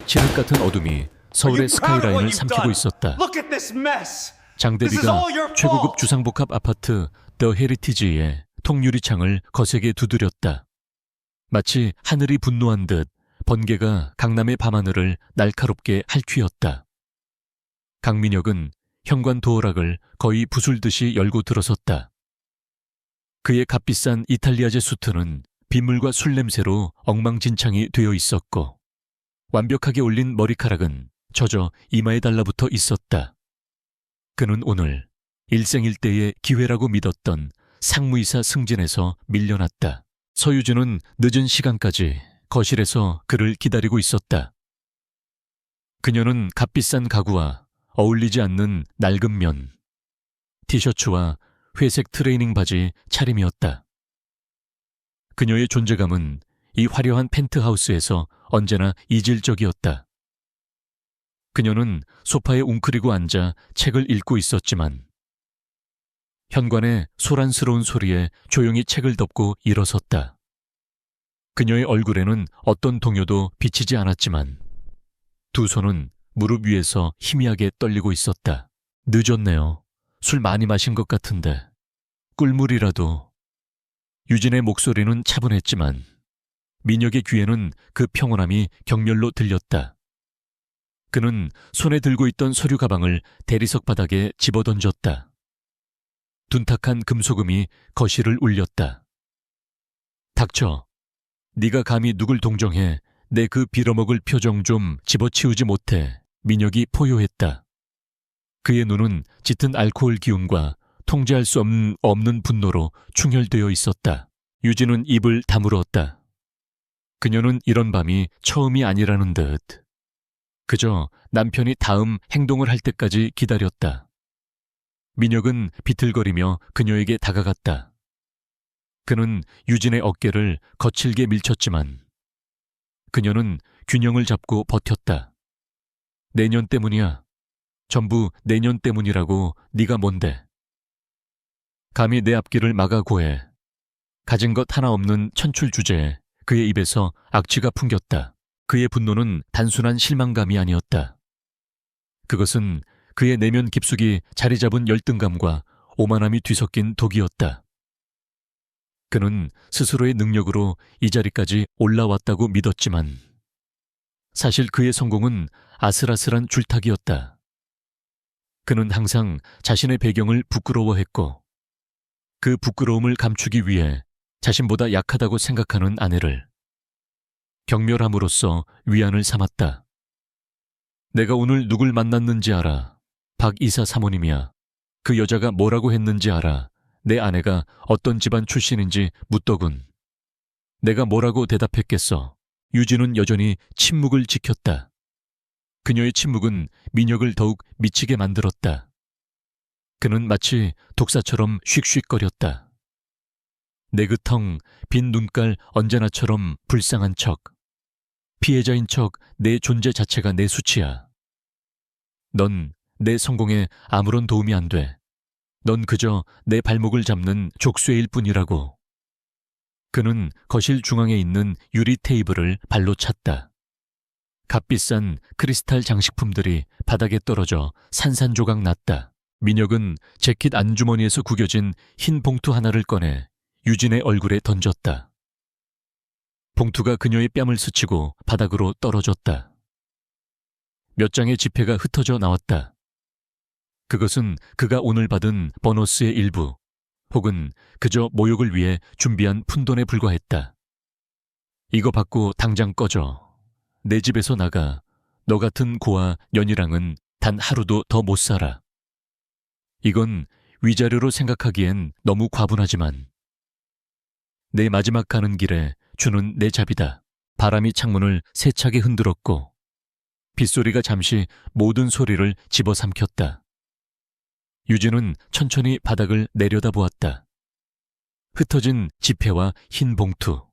칠흑 같은 어둠이 서울의 스카이라인을 삼키고 있었다. 장대비가 최고급 주상복합 아파트 더 헤리티지의 통유리창을 거세게 두드렸다. 마치 하늘이 분노한 듯 번개가 강남의 밤하늘을 날카롭게 핥휘었다. 강민혁은 현관 도어락을 거의 부술듯이 열고 들어섰다. 그의 값비싼 이탈리아제 수트는 빗물과 술 냄새로 엉망진창이 되어 있었고 완벽하게 올린 머리카락은 젖어 이마에 달라붙어 있었다. 그는 오늘 일생일대의 기회라고 믿었던 상무이사 승진에서 밀려났다. 서유진은 늦은 시간까지 거실에서 그를 기다리고 있었다. 그녀는 값비싼 가구와 어울리지 않는 낡은 면, 티셔츠와 회색 트레이닝 바지 차림이었다. 그녀의 존재감은 이 화려한 펜트하우스에서 언제나 이질적이었다. 그녀는 소파에 웅크리고 앉아 책을 읽고 있었지만 현관의 소란스러운 소리에 조용히 책을 덮고 일어섰다. 그녀의 얼굴에는 어떤 동요도 비치지 않았지만 두 손은 무릎 위에서 희미하게 떨리고 있었다. 늦었네요. 술 많이 마신 것 같은데. 꿀물이라도. 유진의 목소리는 차분했지만 민혁의 귀에는 그 평온함이 경멸로 들렸다. 그는 손에 들고 있던 서류 가방을 대리석 바닥에 집어던졌다. 둔탁한 금소금이 거실을 울렸다. 닥쳐. 네가 감히 누굴 동정해 내 그 빌어먹을 표정 좀 집어치우지 못해. 민혁이 포효했다. 그의 눈은 짙은 알코올 기운과 통제할 수 없는 분노로 충혈되어 있었다. 유진은 입을 다물었다. 그녀는 이런 밤이 처음이 아니라는 듯 그저 남편이 다음 행동을 할 때까지 기다렸다. 민혁은 비틀거리며 그녀에게 다가갔다. 그는 유진의 어깨를 거칠게 밀쳤지만 그녀는 균형을 잡고 버텼다. 내년 때문이야. 전부 내년 때문이라고. 네가 뭔데. 감히 내 앞길을 막아 고해. 가진 것 하나 없는 천출 주제에 그의 입에서 악취가 풍겼다. 그의 분노는 단순한 실망감이 아니었다. 그것은 그의 내면 깊숙이 자리 잡은 열등감과 오만함이 뒤섞인 독이었다. 그는 스스로의 능력으로 이 자리까지 올라왔다고 믿었지만 사실 그의 성공은 아슬아슬한 줄타기였다. 그는 항상 자신의 배경을 부끄러워했고 그 부끄러움을 감추기 위해 자신보다 약하다고 생각하는 아내를 경멸함으로써 위안을 삼았다. 내가 오늘 누굴 만났는지 알아. 박 이사 사모님이야. 그 여자가 뭐라고 했는지 알아. 내 아내가 어떤 집안 출신인지 묻더군. 내가 뭐라고 대답했겠어. 유진은 여전히 침묵을 지켰다. 그녀의 침묵은 민혁을 더욱 미치게 만들었다. 그는 마치 독사처럼 쉭쉭거렸다. 내그텅 빈 눈깔 언제나처럼 불쌍한 척. 피해자인 척 내 존재 자체가 내 수치야. 넌 내 성공에 아무런 도움이 안 돼. 넌 그저 내 발목을 잡는 족쇄일 뿐이라고. 그는 거실 중앙에 있는 유리 테이블을 발로 찼다. 값비싼 크리스탈 장식품들이 바닥에 떨어져 산산조각 났다. 민혁은 재킷 안주머니에서 구겨진 흰 봉투 하나를 꺼내 유진의 얼굴에 던졌다. 봉투가 그녀의 뺨을 스치고 바닥으로 떨어졌다. 몇 장의 지폐가 흩어져 나왔다. 그것은 그가 오늘 받은 보너스의 일부, 혹은 그저 모욕을 위해 준비한 푼돈에 불과했다. 이거 받고 당장 꺼져. 내 집에서 나가. 너 같은 고아 연희랑은 단 하루도 더 못 살아. 이건 위자료로 생각하기엔 너무 과분하지만 내 마지막 가는 길에 주는 내 잡이다. 바람이 창문을 세차게 흔들었고 빗소리가 잠시 모든 소리를 집어삼켰다. 유진은 천천히 바닥을 내려다보았다. 흩어진 지폐와 흰 봉투.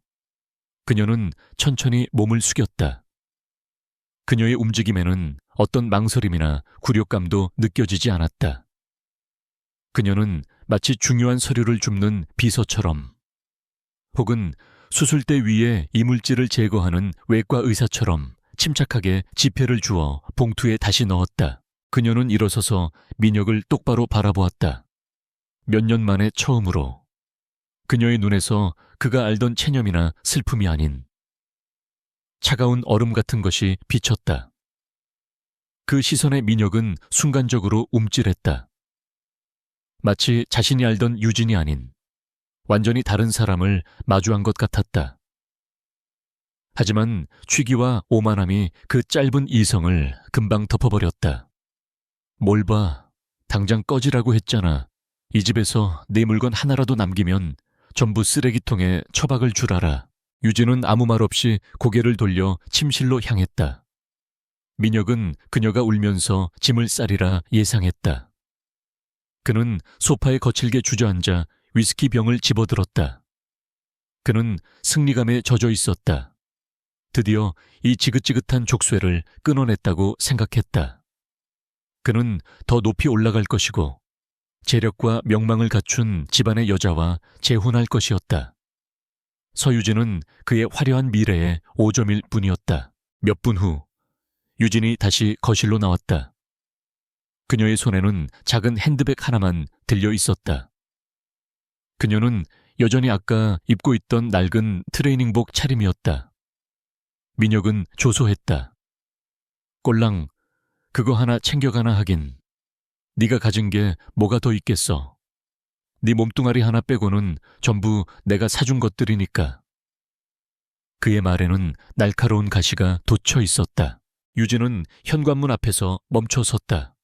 그녀는 천천히 몸을 숙였다. 그녀의 움직임에는 어떤 망설임이나 굴욕감도 느껴지지 않았다. 그녀는 마치 중요한 서류를 줍는 비서처럼 혹은 수술대 위에 이물질을 제거하는 외과 의사처럼 침착하게 지폐를 주어 봉투에 다시 넣었다. 그녀는 일어서서 민혁을 똑바로 바라보았다. 몇 년 만에 처음으로. 그녀의 눈에서 그가 알던 체념이나 슬픔이 아닌 차가운 얼음 같은 것이 비쳤다. 그 시선에 민혁은 순간적으로 움찔했다. 마치 자신이 알던 유진이 아닌 완전히 다른 사람을 마주한 것 같았다. 하지만 취기와 오만함이 그 짧은 이성을 금방 덮어버렸다. 뭘 봐, 당장 꺼지라고 했잖아. 이 집에서 내 물건 하나라도 남기면 전부 쓰레기통에 처박을 줄 알아. 유진은 아무 말 없이 고개를 돌려 침실로 향했다. 민혁은 그녀가 울면서 짐을 싸리라 예상했다. 그는 소파에 거칠게 주저앉아 위스키 병을 집어들었다. 그는 승리감에 젖어 있었다. 드디어 이 지긋지긋한 족쇄를 끊어냈다고 생각했다. 그는 더 높이 올라갈 것이고 재력과 명망을 갖춘 집안의 여자와 재혼할 것이었다. 서유진은 그의 화려한 미래의 오점일 뿐이었다. 몇 분 후 유진이 다시 거실로 나왔다. 그녀의 손에는 작은 핸드백 하나만 들려 있었다. 그녀는 여전히 아까 입고 있던 낡은 트레이닝복 차림이었다. 민혁은 조소했다. 꼴랑 그거 하나 챙겨가나 하긴. 네가 가진 게 뭐가 더 있겠어. 네 몸뚱아리 하나 빼고는 전부 내가 사준 것들이니까. 그의 말에는 날카로운 가시가 돋쳐 있었다. 유진은 현관문 앞에서 멈춰 섰다.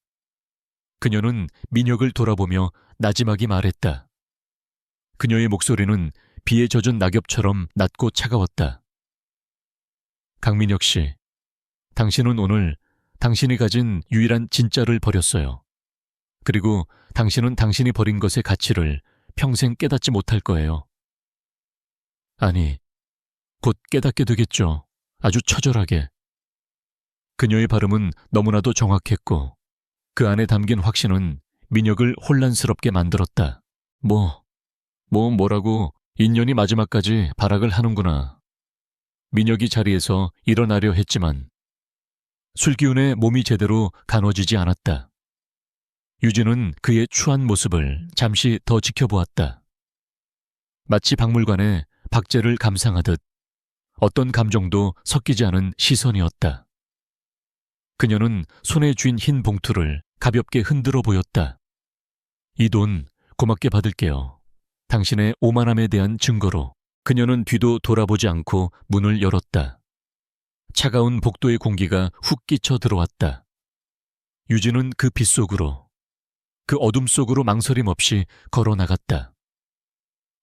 그녀는 민혁을 돌아보며 나지막이 말했다. 그녀의 목소리는 비에 젖은 낙엽처럼 낮고 차가웠다. 강민혁 씨, 당신은 오늘 당신이 가진 유일한 진짜를 버렸어요. 그리고 당신은 당신이 버린 것의 가치를 평생 깨닫지 못할 거예요. 아니, 곧 깨닫게 되겠죠. 아주 처절하게. 그녀의 발음은 너무나도 정확했고 그 안에 담긴 확신은 민혁을 혼란스럽게 만들었다. 뭐라고 인연이 마지막까지 발악을 하는구나. 민혁이 자리에서 일어나려 했지만 술기운에 몸이 제대로 가눠지지 않았다. 유진은 그의 추한 모습을 잠시 더 지켜보았다. 마치 박물관에 박제를 감상하듯 어떤 감정도 섞이지 않은 시선이었다. 그녀는 손에 쥔 흰 봉투를 가볍게 흔들어 보였다. 이 돈 고맙게 받을게요. 당신의 오만함에 대한 증거로. 그녀는 뒤도 돌아보지 않고 문을 열었다. 차가운 복도의 공기가 훅 끼쳐 들어왔다. 유진은 그 빛 속으로, 그 어둠 속으로 망설임 없이 걸어 나갔다.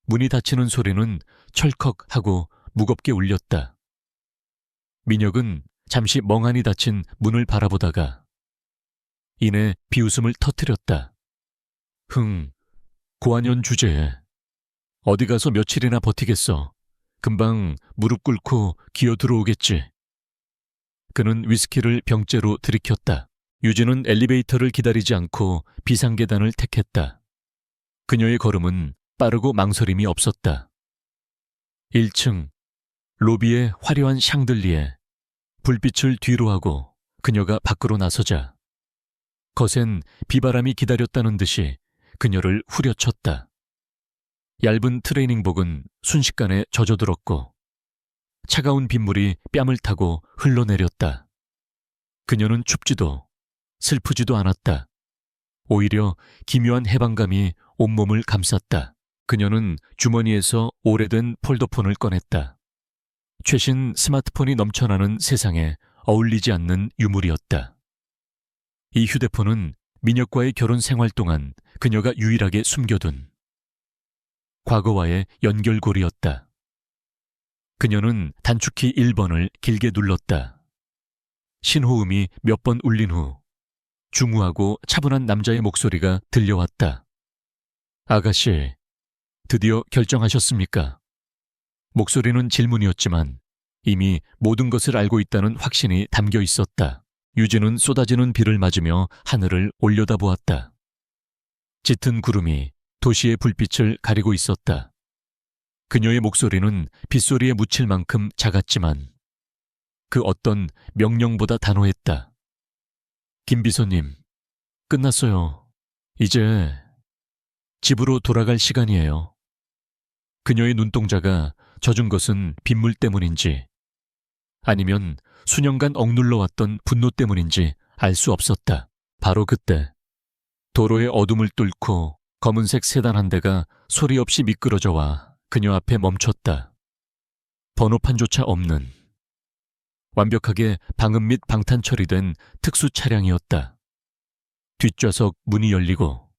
문이 닫히는 소리는 철컥하고 무겁게 울렸다. 민혁은 잠시 멍하니 닫힌 문을 바라보다가 이내 비웃음을 터뜨렸다. 고한연 주제에 어디 가서 며칠이나 버티겠어. 금방 무릎 꿇고 기어 들어오겠지. 그는 위스키를 병째로 들이켰다. 유진은 엘리베이터를 기다리지 않고 비상계단을 택했다. 그녀의 걸음은 빠르고 망설임이 없었다. 1층 로비의 화려한 샹들리에 불빛을 뒤로 하고 그녀가 밖으로 나서자 거센 비바람이 기다렸다는 듯이 그녀를 후려쳤다. 얇은 트레이닝복은 순식간에 젖어들었고 차가운 빗물이 뺨을 타고 흘러내렸다. 그녀는 춥지도 슬프지도 않았다. 오히려 기묘한 해방감이 온몸을 감쌌다. 그녀는 주머니에서 오래된 폴더폰을 꺼냈다. 최신 스마트폰이 넘쳐나는 세상에 어울리지 않는 유물이었다. 이 휴대폰은 민혁과의 결혼 생활 동안 그녀가 유일하게 숨겨둔 과거와의 연결고리였다. 그녀는 단축키 1번을 길게 눌렀다. 신호음이 몇 번 울린 후 중후하고 차분한 남자의 목소리가 들려왔다. 아가씨, 드디어 결정하셨습니까? 목소리는 질문이었지만 이미 모든 것을 알고 있다는 확신이 담겨 있었다. 유진은 쏟아지는 비를 맞으며 하늘을 올려다보았다. 짙은 구름이 도시의 불빛을 가리고 있었다. 그녀의 목소리는 빗소리에 묻힐 만큼 작았지만 그 어떤 명령보다 단호했다. 김 비서님, 끝났어요. 이제 집으로 돌아갈 시간이에요. 그녀의 눈동자가 젖은 것은 빗물 때문인지 아니면 수년간 억눌러 왔던 분노 때문인지 알 수 없었다. 바로 그때 도로의 어둠을 뚫고 검은색 세단 한 대가 소리 없이 미끄러져 와 그녀 앞에 멈췄다. 번호판조차 없는 완벽하게 방음 및 방탄 처리된 특수 차량이었다. 뒷좌석 문이 열리고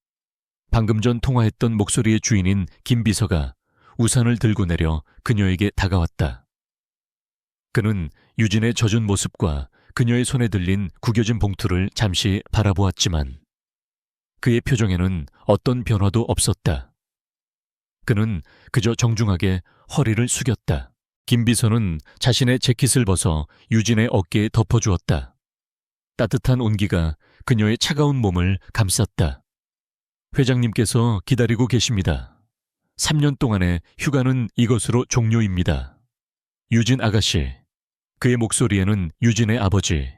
방금 전 통화했던 목소리의 주인인 김 비서가 우산을 들고 내려 그녀에게 다가왔다. 그는 유진의 젖은 모습과 그녀의 손에 들린 구겨진 봉투를 잠시 바라보았지만 그의 표정에는 어떤 변화도 없었다. 그는 그저 정중하게 허리를 숙였다. 김 비서는 자신의 재킷을 벗어 유진의 어깨에 덮어주었다. 따뜻한 온기가 그녀의 차가운 몸을 감쌌다. 회장님께서 기다리고 계십니다. 3년 동안의 휴가는 이것으로 종료입니다. 유진 아가씨. 그의 목소리에는 유진의 아버지,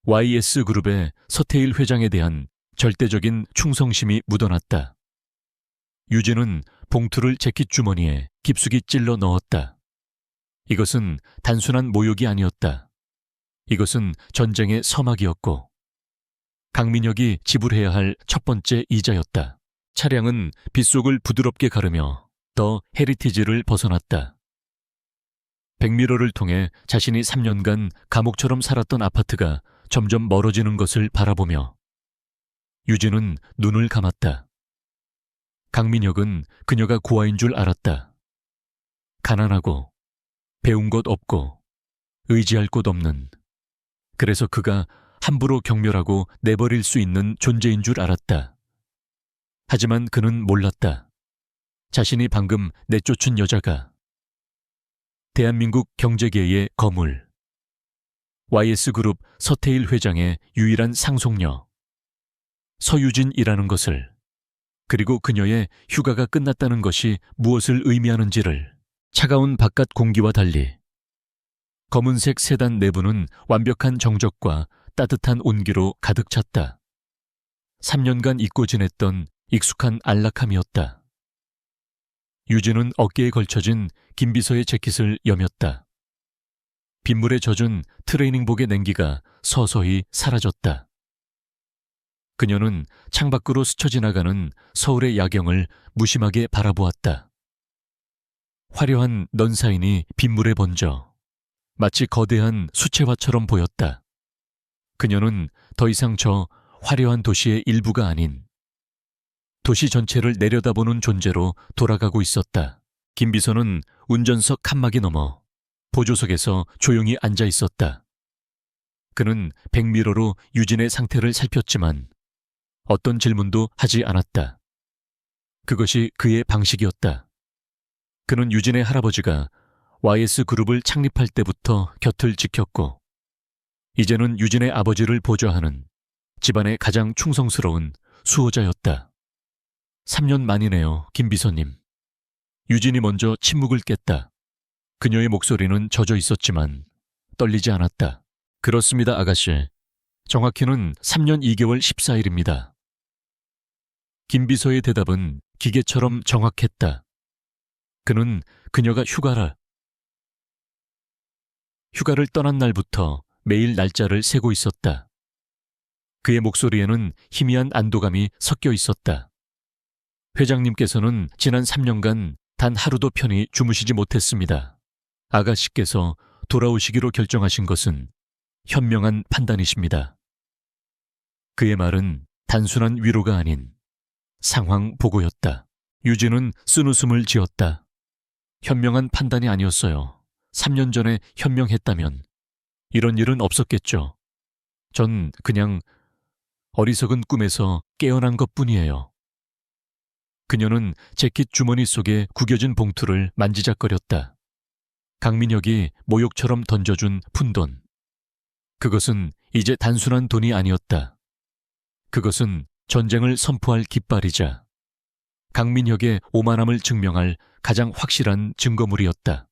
YS그룹의 서태일 회장에 대한 절대적인 충성심이 묻어났다. 유진은 봉투를 재킷 주머니에 깊숙이 찔러 넣었다. 이것은 단순한 모욕이 아니었다. 이것은 전쟁의 서막이었고 강민혁이 지불해야 할 첫 번째 이자였다. 차량은 빗속을 부드럽게 가르며 더 헤리티지를 벗어났다. 백미러를 통해 자신이 3년간 감옥처럼 살았던 아파트가 점점 멀어지는 것을 바라보며 유진은 눈을 감았다. 강민혁은 그녀가 고아인 줄 알았다. 가난하고 배운 것 없고 의지할 곳 없는, 그래서 그가 함부로 경멸하고 내버릴 수 있는 존재인 줄 알았다. 하지만 그는 몰랐다. 자신이 방금 내쫓은 여자가 대한민국 경제계의 거물, YS그룹 서태일 회장의 유일한 상속녀, 서유진이라는 것을, 그리고 그녀의 휴가가 끝났다는 것이 무엇을 의미하는지를. 차가운 바깥 공기와 달리 검은색 세단 내부는 완벽한 정적과 따뜻한 온기로 가득 찼다. 3년간 잊고 지냈던 익숙한 안락함이었다. 유진은 어깨에 걸쳐진 김 비서의 재킷을 여몄다. 빗물에 젖은 트레이닝복의 냉기가 서서히 사라졌다. 그녀는 창밖으로 스쳐 지나가는 서울의 야경을 무심하게 바라보았다. 화려한 넌사인이 빗물에 번져 마치 거대한 수채화처럼 보였다. 그녀는 더 이상 저 화려한 도시의 일부가 아닌 도시 전체를 내려다보는 존재로 돌아가고 있었다. 김 비서는 운전석 칸막이 너머 보조석에서 조용히 앉아 있었다. 그는 백미러로 유진의 상태를 살폈지만 어떤 질문도 하지 않았다. 그것이 그의 방식이었다. 그는 유진의 할아버지가 YS그룹을 창립할 때부터 곁을 지켰고 이제는 유진의 아버지를 보좌하는 집안의 가장 충성스러운 수호자였다. 3년 만이네요, 김 비서님. 유진이 먼저 침묵을 깼다. 그녀의 목소리는 젖어 있었지만 떨리지 않았다. 그렇습니다, 아가씨. 정확히는 3년 2개월 14일입니다. 김 비서의 대답은 기계처럼 정확했다. 그는 그녀가 휴가를 떠난 날부터 매일 날짜를 세고 있었다. 그의 목소리에는 희미한 안도감이 섞여 있었다. 회장님께서는 지난 3년간 단 하루도 편히 주무시지 못했습니다. 아가씨께서 돌아오시기로 결정하신 것은 현명한 판단이십니다. 그의 말은 단순한 위로가 아닌 상황 보고였다. 유진은 쓴웃음을 지었다. 현명한 판단이 아니었어요. 3년 전에 현명했다면 이런 일은 없었겠죠. 전 그냥 어리석은 꿈에서 깨어난 것뿐이에요. 그녀는 재킷 주머니 속에 구겨진 봉투를 만지작거렸다. 강민혁이 모욕처럼 던져준 푼돈. 그것은 이제 단순한 돈이 아니었다. 그것은 전쟁을 선포할 깃발이자 강민혁의 오만함을 증명할 가장 확실한 증거물이었다.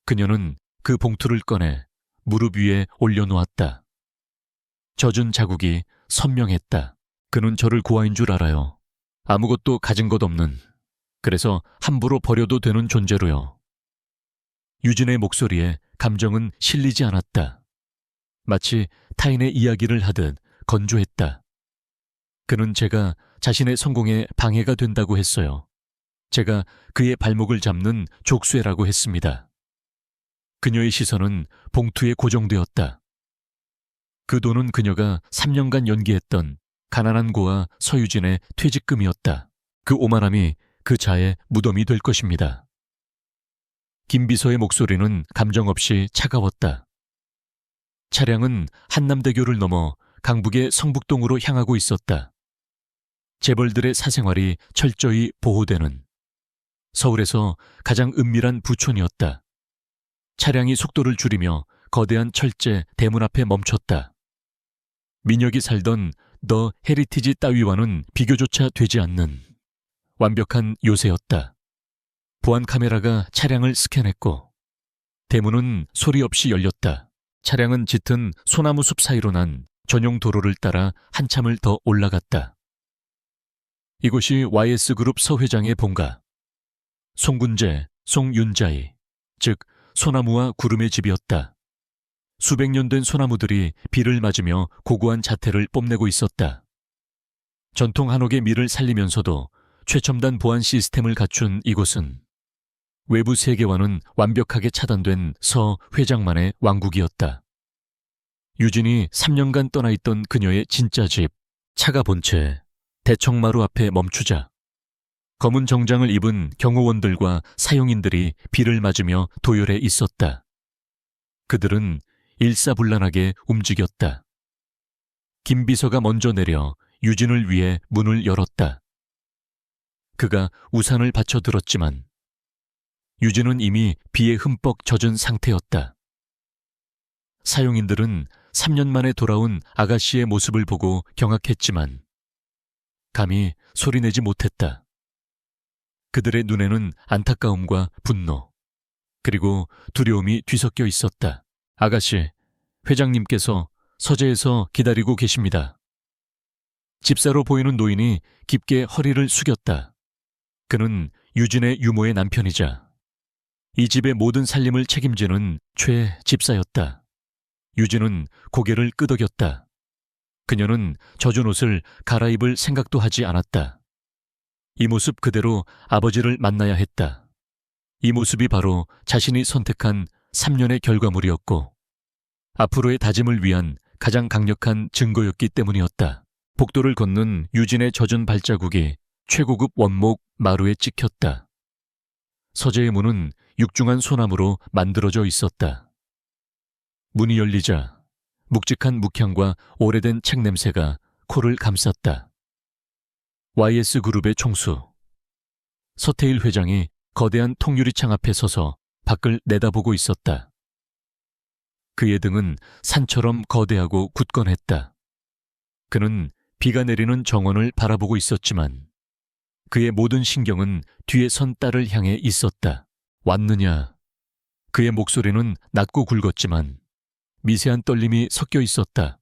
그녀는 그 봉투를 꺼내 무릎 위에 올려놓았다. 젖은 자국이 선명했다. 그는 저를 고아인 줄 알아요. 아무것도 가진 것 없는, 그래서 함부로 버려도 되는 존재로요. 유진의 목소리에 감정은 실리지 않았다. 마치 타인의 이야기를 하듯 건조했다. 그는 제가 자신의 성공에 방해가 된다고 했어요. 제가 그의 발목을 잡는 족쇄라고 했습니다. 그녀의 시선은 봉투에 고정되었다. 그 돈은 그녀가 3년간 연기했던 가난한 고아 서유진의 퇴직금이었다. 그 오만함이 그 자의 무덤이 될 것입니다. 김비서의 목소리는 감정 없이 차가웠다. 차량은 한남대교를 넘어 강북의 성북동으로 향하고 있었다. 재벌들의 사생활이 철저히 보호되는 서울에서 가장 은밀한 부촌이었다. 차량이 속도를 줄이며 거대한 철제 대문 앞에 멈췄다. 민혁이 살던 더 헤리티지 따위와는 비교조차 되지 않는 완벽한 요새였다. 보안 카메라가 차량을 스캔했고 대문은 소리 없이 열렸다. 차량은 짙은 소나무 숲 사이로 난 전용 도로를 따라 한참을 더 올라갔다. 이곳이 YS그룹 서 회장의 본가. 송군재, 송윤자이, 즉 소나무와 구름의 집이었다. 수백 년 된 소나무들이 비를 맞으며 고고한 자태를 뽐내고 있었다. 전통 한옥의 미를 살리면서도 최첨단 보안 시스템을 갖춘 이곳은 외부 세계와는 완벽하게 차단된 서 회장만의 왕국이었다. 유진이 3년간 떠나있던 그녀의 진짜 집, 차가 본 채 대청마루 앞에 멈추자 검은 정장을 입은 경호원들과 사용인들이 비를 맞으며 도열해 있었다. 그들은 일사불란하게 움직였다. 김 비서가 먼저 내려 유진을 위해 문을 열었다. 그가 우산을 받쳐들었지만 유진은 이미 비에 흠뻑 젖은 상태였다. 사용인들은 3년 만에 돌아온 아가씨의 모습을 보고 경악했지만 감히 소리내지 못했다. 그들의 눈에는 안타까움과 분노, 그리고 두려움이 뒤섞여 있었다. 아가씨, 회장님께서 서재에서 기다리고 계십니다. 집사로 보이는 노인이 깊게 허리를 숙였다. 그는 유진의 유모의 남편이자 이 집의 모든 살림을 책임지는 최 집사였다. 유진은 고개를 끄덕였다. 그녀는 젖은 옷을 갈아입을 생각도 하지 않았다. 이 모습 그대로 아버지를 만나야 했다. 이 모습이 바로 자신이 선택한 3년의 결과물이었고 앞으로의 다짐을 위한 가장 강력한 증거였기 때문이었다. 복도를 걷는 유진의 젖은 발자국이 최고급 원목 마루에 찍혔다. 서재의 문은 육중한 소나무로 만들어져 있었다. 문이 열리자 묵직한 묵향과 오래된 책 냄새가 코를 감쌌다. YS그룹의 총수. 서태일 회장이 거대한 통유리창 앞에 서서 밖을 내다보고 있었다. 그의 등은 산처럼 거대하고 굳건했다. 그는 비가 내리는 정원을 바라보고 있었지만 그의 모든 신경은 뒤에 선 딸을 향해 있었다. 왔느냐? 그의 목소리는 낮고 굵었지만 미세한 떨림이 섞여 있었다.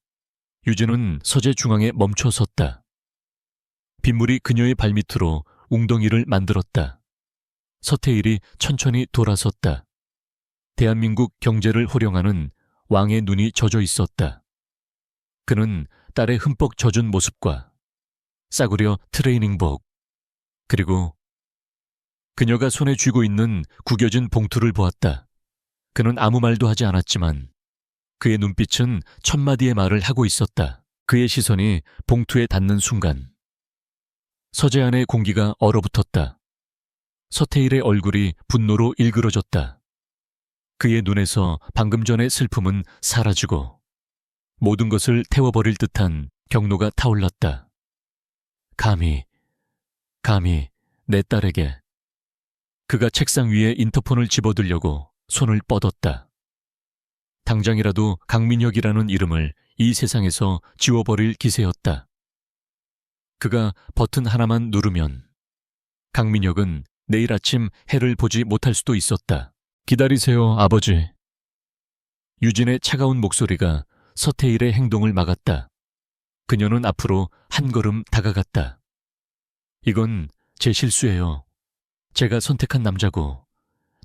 유진은 서재 중앙에 멈춰 섰다. 빗물이 그녀의 발밑으로 웅덩이를 만들었다. 서태일이 천천히 돌아섰다. 대한민국 경제를 호령하는 왕의 눈이 젖어 있었다. 그는 딸의 흠뻑 젖은 모습과 싸구려 트레이닝복, 그리고 그녀가 손에 쥐고 있는 구겨진 봉투를 보았다. 그는 아무 말도 하지 않았지만 그의 눈빛은 천마디의 말을 하고 있었다. 그의 시선이 봉투에 닿는 순간 서재 안의 공기가 얼어붙었다. 서태일의 얼굴이 분노로 일그러졌다. 그의 눈에서 방금 전의 슬픔은 사라지고 모든 것을 태워버릴 듯한 경로가 타올랐다. 감히 내 딸에게. 그가 책상 위에 인터폰을 집어들려고 손을 뻗었다. 당장이라도 강민혁이라는 이름을 이 세상에서 지워버릴 기세였다. 그가 버튼 하나만 누르면 강민혁은 내일 아침 해를 보지 못할 수도 있었다. 기다리세요, 아버지. 유진의 차가운 목소리가 서태일의 행동을 막았다. 그녀는 앞으로 한 걸음 다가갔다. 이건 제 실수예요. 제가 선택한 남자고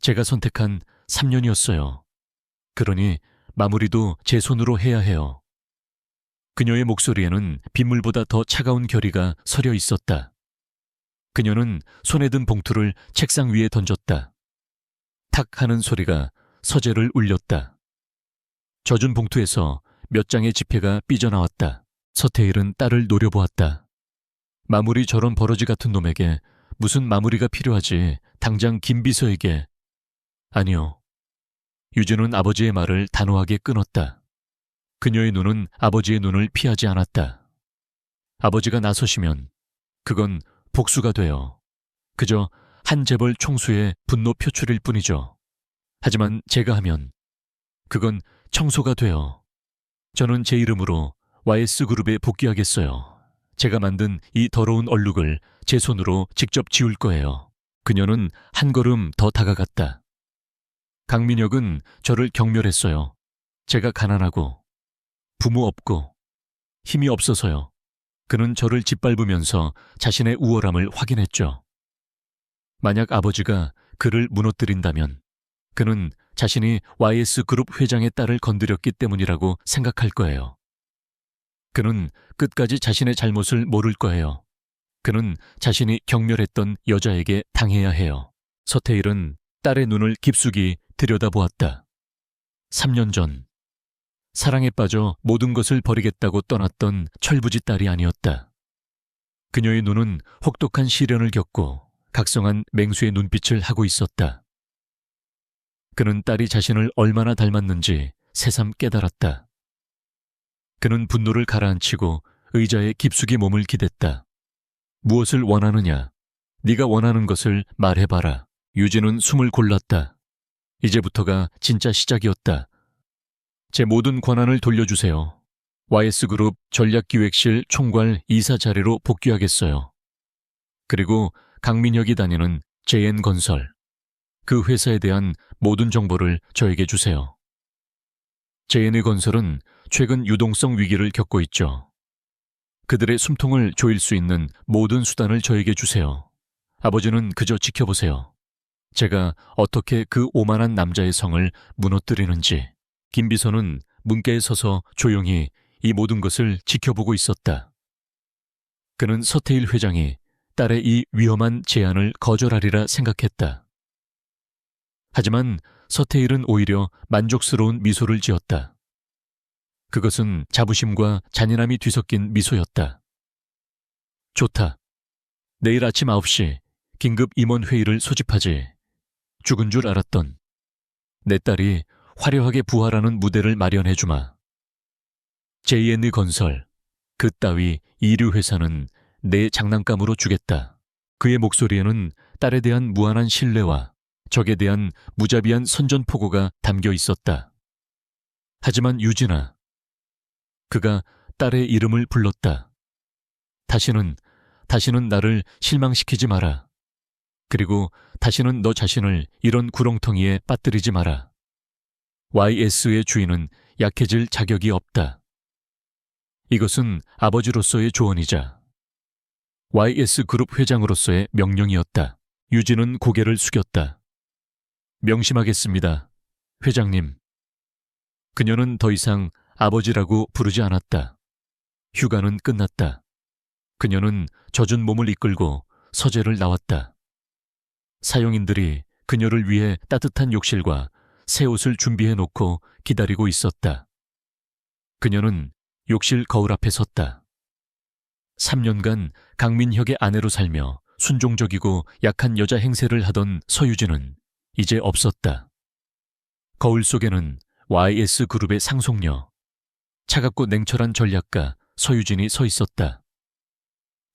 제가 선택한 3년이었어요. 그러니 마무리도 제 손으로 해야 해요. 그녀의 목소리에는 빗물보다 더 차가운 결의가 서려 있었다. 그녀는 손에 든 봉투를 책상 위에 던졌다. 탁 하는 소리가 서재를 울렸다. 젖은 봉투에서 몇 장의 지폐가 삐져나왔다. 서태일은 딸을 노려보았다. 마무리 저런 버러지 같은 놈에게 무슨 마무리가 필요하지. 당장 김 비서에게. 아니요. 유진은 아버지의 말을 단호하게 끊었다. 그녀의 눈은 아버지의 눈을 피하지 않았다. 아버지가 나서시면 그건 복수가 돼요. 그저 한 재벌 총수의 분노 표출일 뿐이죠. 하지만 제가 하면 그건 청소가 돼요. 저는 제 이름으로 YS그룹에 복귀하겠어요. 제가 만든 이 더러운 얼룩을 제 손으로 직접 지울 거예요. 그녀는 한 걸음 더 다가갔다. 강민혁은 저를 경멸했어요. 제가 가난하고 부모 없고 힘이 없어서요. 그는 저를 짓밟으면서 자신의 우월함을 확인했죠. 만약 아버지가 그를 무너뜨린다면 그는 자신이 YS그룹 회장의 딸을 건드렸기 때문이라고 생각할 거예요. 그는 끝까지 자신의 잘못을 모를 거예요. 그는 자신이 경멸했던 여자에게 당해야 해요. 서태일은 딸의 눈을 깊숙이 들여다보았다. 3년 전 사랑에 빠져 모든 것을 버리겠다고 떠났던 철부지 딸이 아니었다. 그녀의 눈은 혹독한 시련을 겪고 각성한 맹수의 눈빛을 하고 있었다. 그는 딸이 자신을 얼마나 닮았는지 새삼 깨달았다. 그는 분노를 가라앉히고 의자에 깊숙이 몸을 기댔다. 무엇을 원하느냐? 네가 원하는 것을 말해봐라. 유진은 숨을 골랐다. 이제부터가 진짜 시작이었다. 제 모든 권한을 돌려주세요. YS그룹 전략기획실 총괄 이사 자리로 복귀하겠어요. 그리고 강민혁이 다니는 JN건설, 그 회사에 대한 모든 정보를 저에게 주세요. JN건설은 최근 유동성 위기를 겪고 있죠. 그들의 숨통을 조일 수 있는 모든 수단을 저에게 주세요. 아버지는 그저 지켜보세요. 제가 어떻게 그 오만한 남자의 성을 무너뜨리는지. 김 비서는 문가에 서서 조용히 이 모든 것을 지켜보고 있었다. 그는 서태일 회장이 딸의 이 위험한 제안을 거절하리라 생각했다. 하지만 서태일은 오히려 만족스러운 미소를 지었다. 그것은 자부심과 잔인함이 뒤섞인 미소였다. 좋다. 내일 아침 9시 긴급 임원회의를 소집하지. 죽은 줄 알았던 내 딸이 화려하게 부활하는 무대를 마련해주마. JN건설, 그 따위 이류회사는 내 장난감으로 주겠다. 그의 목소리에는 딸에 대한 무한한 신뢰와 적에 대한 무자비한 선전포고가 담겨 있었다. 하지만 유진아, 그가 딸의 이름을 불렀다. 다시는 나를 실망시키지 마라. 그리고 다시는 너 자신을 이런 구렁텅이에 빠뜨리지 마라. YS의 주인은 약해질 자격이 없다. 이것은 아버지로서의 조언이자 YS그룹 회장으로서의 명령이었다. 유진은 고개를 숙였다. 명심하겠습니다, 회장님. 그녀는 더 이상 아버지라고 부르지 않았다. 휴가는 끝났다. 그녀는 젖은 몸을 이끌고 서재를 나왔다. 사용인들이 그녀를 위해 따뜻한 욕실과 새 옷을 준비해 놓고 기다리고 있었다. 그녀는 욕실 거울 앞에 섰다. 3년간 강민혁의 아내로 살며 순종적이고 약한 여자 행세를 하던 서유진은 이제 없었다. 거울 속에는 YS그룹의 상속녀, 차갑고 냉철한 전략가 서유진이 서 있었다.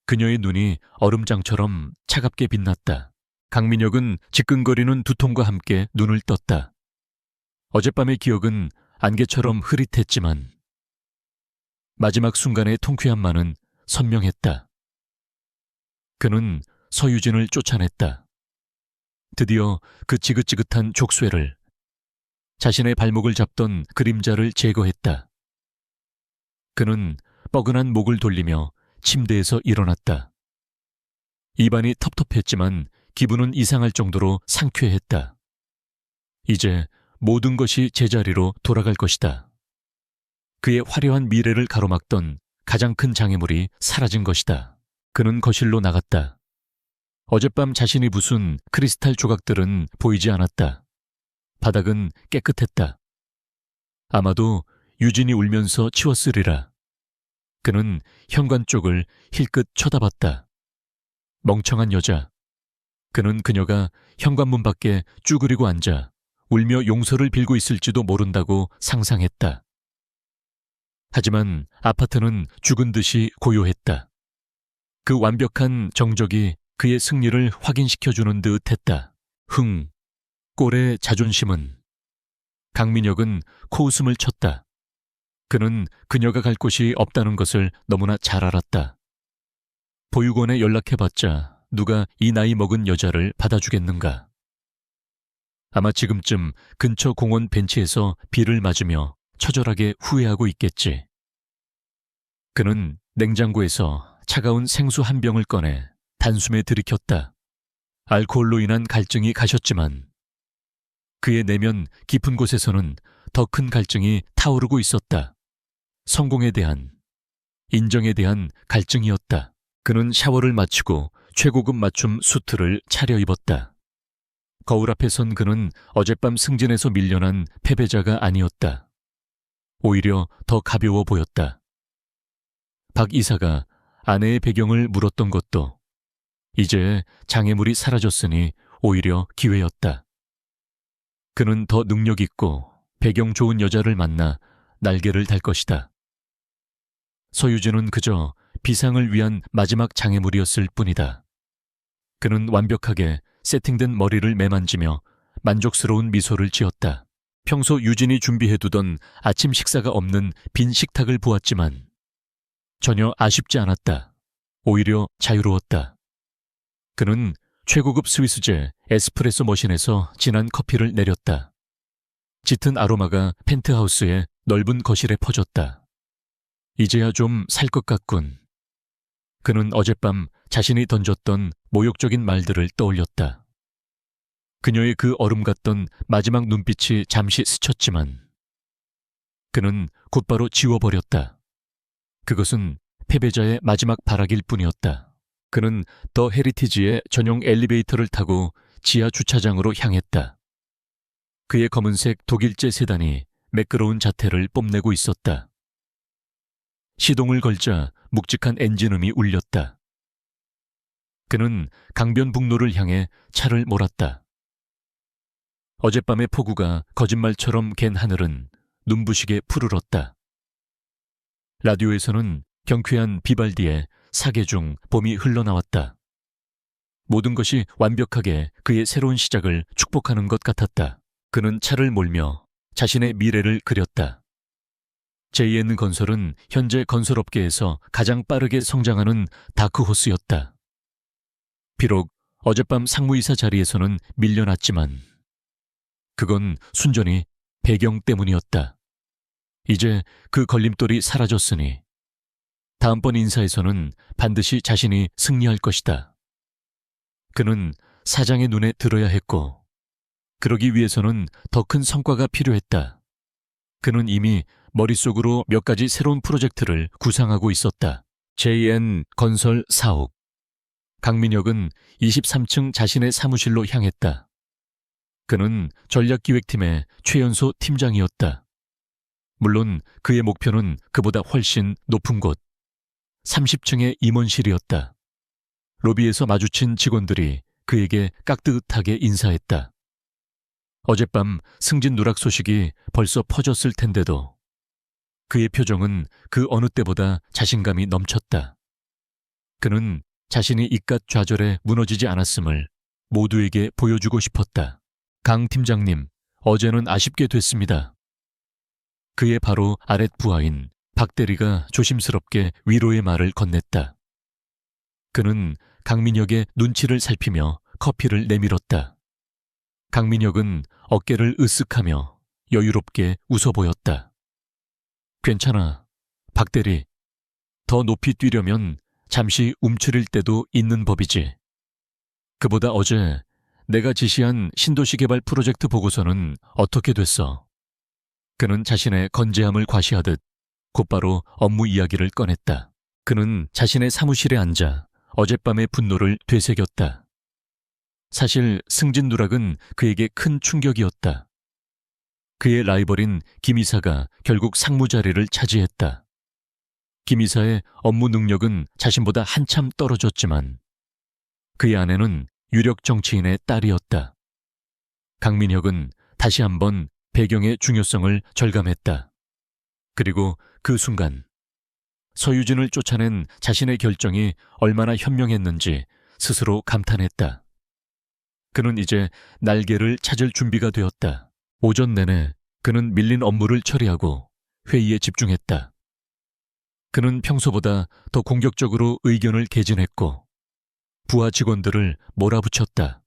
그녀의 눈이 얼음장처럼 차갑게 빛났다. 강민혁은 지끈거리는 두통과 함께 눈을 떴다. 어젯밤의 기억은 안개처럼 흐릿했지만 마지막 순간의 통쾌함만은 선명했다. 그는 서유진을 쫓아냈다. 드디어 그 지긋지긋한 족쇄를 자신의 발목을 잡던 그림자를 제거했다. 그는 뻐근한 목을 돌리며 침대에서 일어났다. 입안이 텁텁했지만 기분은 이상할 정도로 상쾌했다. 이제 모든 것이 제자리로 돌아갈 것이다. 그의 화려한 미래를 가로막던 가장 큰 장애물이 사라진 것이다. 그는 거실로 나갔다. 어젯밤 자신이 부순 크리스탈 조각들은 보이지 않았다. 바닥은 깨끗했다. 아마도 유진이 울면서 치웠으리라. 그는 현관 쪽을 힐끗 쳐다봤다. 멍청한 여자. 그는 그녀가 현관문 밖에 쭈그리고 앉아 울며 용서를 빌고 있을지도 모른다고 상상했다. 하지만 아파트는 죽은 듯이 고요했다. 그 완벽한 정적이 그의 승리를 확인시켜주는 듯 했다. 꼴의 자존심은. 강민혁은 코웃음을 쳤다. 그는 그녀가 갈 곳이 없다는 것을 너무나 잘 알았다. 보육원에 연락해봤자 누가 이 나이 먹은 여자를 받아주겠는가. 아마 지금쯤 근처 공원 벤치에서 비를 맞으며 처절하게 후회하고 있겠지. 그는 냉장고에서 차가운 생수 한 병을 꺼내 단숨에 들이켰다. 알코올로 인한 갈증이 가셨지만 그의 내면 깊은 곳에서는 더 큰 갈증이 타오르고 있었다. 성공에 대한, 인정에 대한 갈증이었다. 그는 샤워를 마치고 최고급 맞춤 수트를 차려입었다. 거울 앞에 선 그는 어젯밤 승진에서 밀려난 패배자가 아니었다. 오히려 더 가벼워 보였다. 박 이사가 아내의 배경을 물었던 것도 이제 장애물이 사라졌으니 오히려 기회였다. 그는 더 능력 있고 배경 좋은 여자를 만나 날개를 달 것이다. 서유진은 그저 비상을 위한 마지막 장애물이었을 뿐이다. 그는 완벽하게 세팅된 머리를 매만지며 만족스러운 미소를 지었다. 평소 유진이 준비해두던 아침 식사가 없는 빈 식탁을 보았지만 전혀 아쉽지 않았다. 오히려 자유로웠다. 그는 최고급 스위스제 에스프레소 머신에서 진한 커피를 내렸다. 짙은 아로마가 펜트하우스의 넓은 거실에 퍼졌다. 이제야 좀 살 것 같군. 그는 어젯밤 자신이 던졌던 모욕적인 말들을 떠올렸다. 그녀의 그 얼음 같던 마지막 눈빛이 잠시 스쳤지만 그는 곧바로 지워버렸다. 그것은 패배자의 마지막 발악일 뿐이었다. 그는 더 헤리티지의 전용 엘리베이터를 타고 지하 주차장으로 향했다. 그의 검은색 독일제 세단이 매끄러운 자태를 뽐내고 있었다. 시동을 걸자 묵직한 엔진음이 울렸다. 그는 강변북로를 향해 차를 몰았다. 어젯밤의 폭우가 거짓말처럼 갠 하늘은 눈부시게 푸르렀다. 라디오에서는 경쾌한 비발디의 사계 중 봄이 흘러나왔다. 모든 것이 완벽하게 그의 새로운 시작을 축복하는 것 같았다. 그는 차를 몰며 자신의 미래를 그렸다. JN 건설은 현재 건설업계에서 가장 빠르게 성장하는 다크호스였다. 비록 어젯밤 상무이사 자리에서는 밀려났지만 그건 순전히 배경 때문이었다. 이제 그 걸림돌이 사라졌으니 다음번 인사에서는 반드시 자신이 승리할 것이다. 그는 사장의 눈에 들어야 했고 그러기 위해서는 더 큰 성과가 필요했다. 그는 이미 머릿속으로 몇 가지 새로운 프로젝트를 구상하고 있었다. JN 건설 사옥. 강민혁은 23층 자신의 사무실로 향했다. 그는 전략기획팀의 최연소 팀장이었다. 물론 그의 목표는 그보다 훨씬 높은 곳. 30층의 임원실이었다. 로비에서 마주친 직원들이 그에게 깍듯하게 인사했다. 어젯밤 승진 누락 소식이 벌써 퍼졌을 텐데도 그의 표정은 그 어느 때보다 자신감이 넘쳤다. 그는 자신이 이깟 좌절에 무너지지 않았음을 모두에게 보여주고 싶었다. 강 팀장님, 어제는 아쉽게 됐습니다. 그의 바로 아랫 부하인 박 대리가 조심스럽게 위로의 말을 건넸다. 그는 강민혁의 눈치를 살피며 커피를 내밀었다. 강민혁은 어깨를 으쓱하며 여유롭게 웃어 보였다. 괜찮아, 박 대리. 더 높이 뛰려면 잠시 움츠릴 때도 있는 법이지. 그보다 어제 내가 지시한 신도시 개발 프로젝트 보고서는 어떻게 됐어? 그는 자신의 건재함을 과시하듯 곧바로 업무 이야기를 꺼냈다. 그는 자신의 사무실에 앉아 어젯밤의 분노를 되새겼다. 사실 승진 누락은 그에게 큰 충격이었다. 그의 라이벌인 김 이사가 결국 상무 자리를 차지했다. 김 이사의 업무 능력은 자신보다 한참 떨어졌지만 그의 아내는 유력 정치인의 딸이었다. 강민혁은 다시 한번 배경의 중요성을 절감했다. 그리고 그 순간 서유진을 쫓아낸 자신의 결정이 얼마나 현명했는지 스스로 감탄했다. 그는 이제 날개를 찾을 준비가 되었다. 오전 내내 그는 밀린 업무를 처리하고 회의에 집중했다. 그는 평소보다 더 공격적으로 의견을 개진했고 부하 직원들을 몰아붙였다.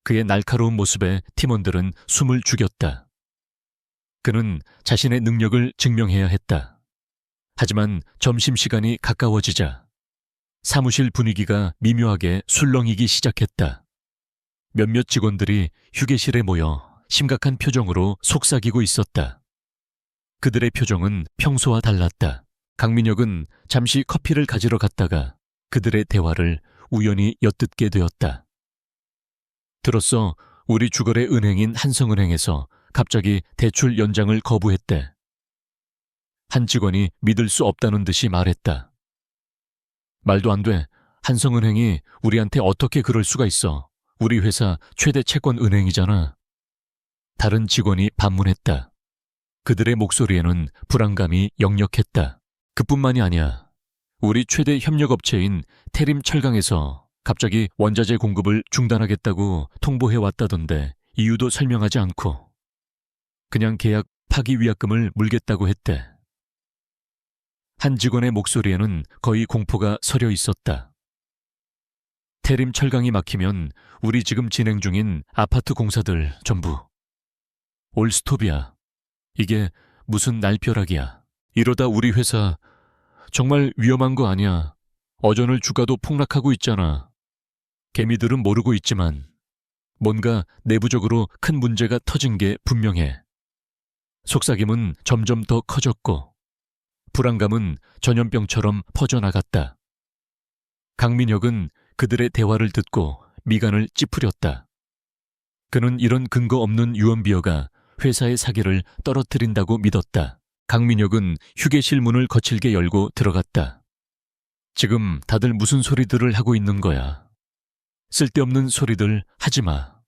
그의 날카로운 모습에 팀원들은 숨을 죽였다. 그는 자신의 능력을 증명해야 했다. 하지만 점심시간이 가까워지자 사무실 분위기가 미묘하게 술렁이기 시작했다. 몇몇 직원들이 휴게실에 모여 심각한 표정으로 속삭이고 있었다. 그들의 표정은 평소와 달랐다. 강민혁은 잠시 커피를 가지러 갔다가 그들의 대화를 우연히 엿듣게 되었다. 들었어, 우리 주거래 은행인 한성은행에서 갑자기 대출 연장을 거부했대. 한 직원이 믿을 수 없다는 듯이 말했다. 말도 안 돼. 한성은행이 우리한테 어떻게 그럴 수가 있어. 우리 회사 최대 채권 은행이잖아. 다른 직원이 반문했다. 그들의 목소리에는 불안감이 역력했다. 그뿐만이 아니야. 우리 최대 협력업체인 태림철강에서 갑자기 원자재 공급을 중단하겠다고 통보해왔다던데 이유도 설명하지 않고 그냥 계약 파기 위약금을 물겠다고 했대. 한 직원의 목소리에는 거의 공포가 서려 있었다. 태림철강이 막히면 우리 지금 진행 중인 아파트 공사들 전부 올스톱이야. 이게 무슨 날벼락이야. 이러다 우리 회사 정말 위험한 거 아니야. 어전을 주가도 폭락하고 있잖아. 개미들은 모르고 있지만 뭔가 내부적으로 큰 문제가 터진 게 분명해. 속삭임은 점점 더 커졌고 불안감은 전염병처럼 퍼져나갔다. 강민혁은 그들의 대화를 듣고 미간을 찌푸렸다. 그는 이런 근거 없는 유언비어가 회사의 사기를 떨어뜨린다고 믿었다. 강민혁은 휴게실 문을 거칠게 열고 들어갔다. 지금 다들 무슨 소리들을 하고 있는 거야. 쓸데없는 소리들 하지 마.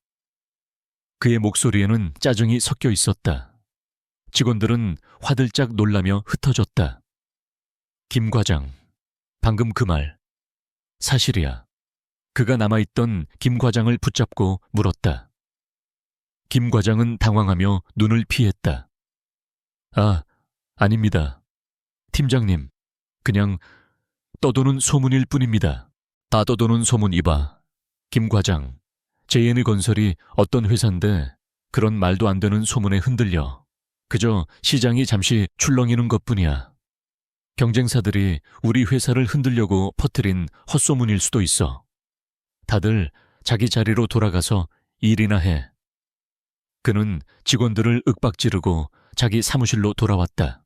그의 목소리에는 짜증이 섞여 있었다. 직원들은 화들짝 놀라며 흩어졌다. 김 과장, 방금 그 말 사실이야. 그가 남아있던 김 과장을 붙잡고 물었다. 김 과장은 당황하며 눈을 피했다. 아, 아닙니다. 팀장님, 그냥 떠도는 소문일 뿐입니다. 다 떠도는 소문 이봐. 김 과장, JN건설이 어떤 회사인데 그런 말도 안 되는 소문에 흔들려. 그저 시장이 잠시 출렁이는 것뿐이야. 경쟁사들이 우리 회사를 흔들려고 퍼뜨린 헛소문일 수도 있어. 다들 자기 자리로 돌아가서 일이나 해. 그는 직원들을 윽박지르고 자기 사무실로 돌아왔다.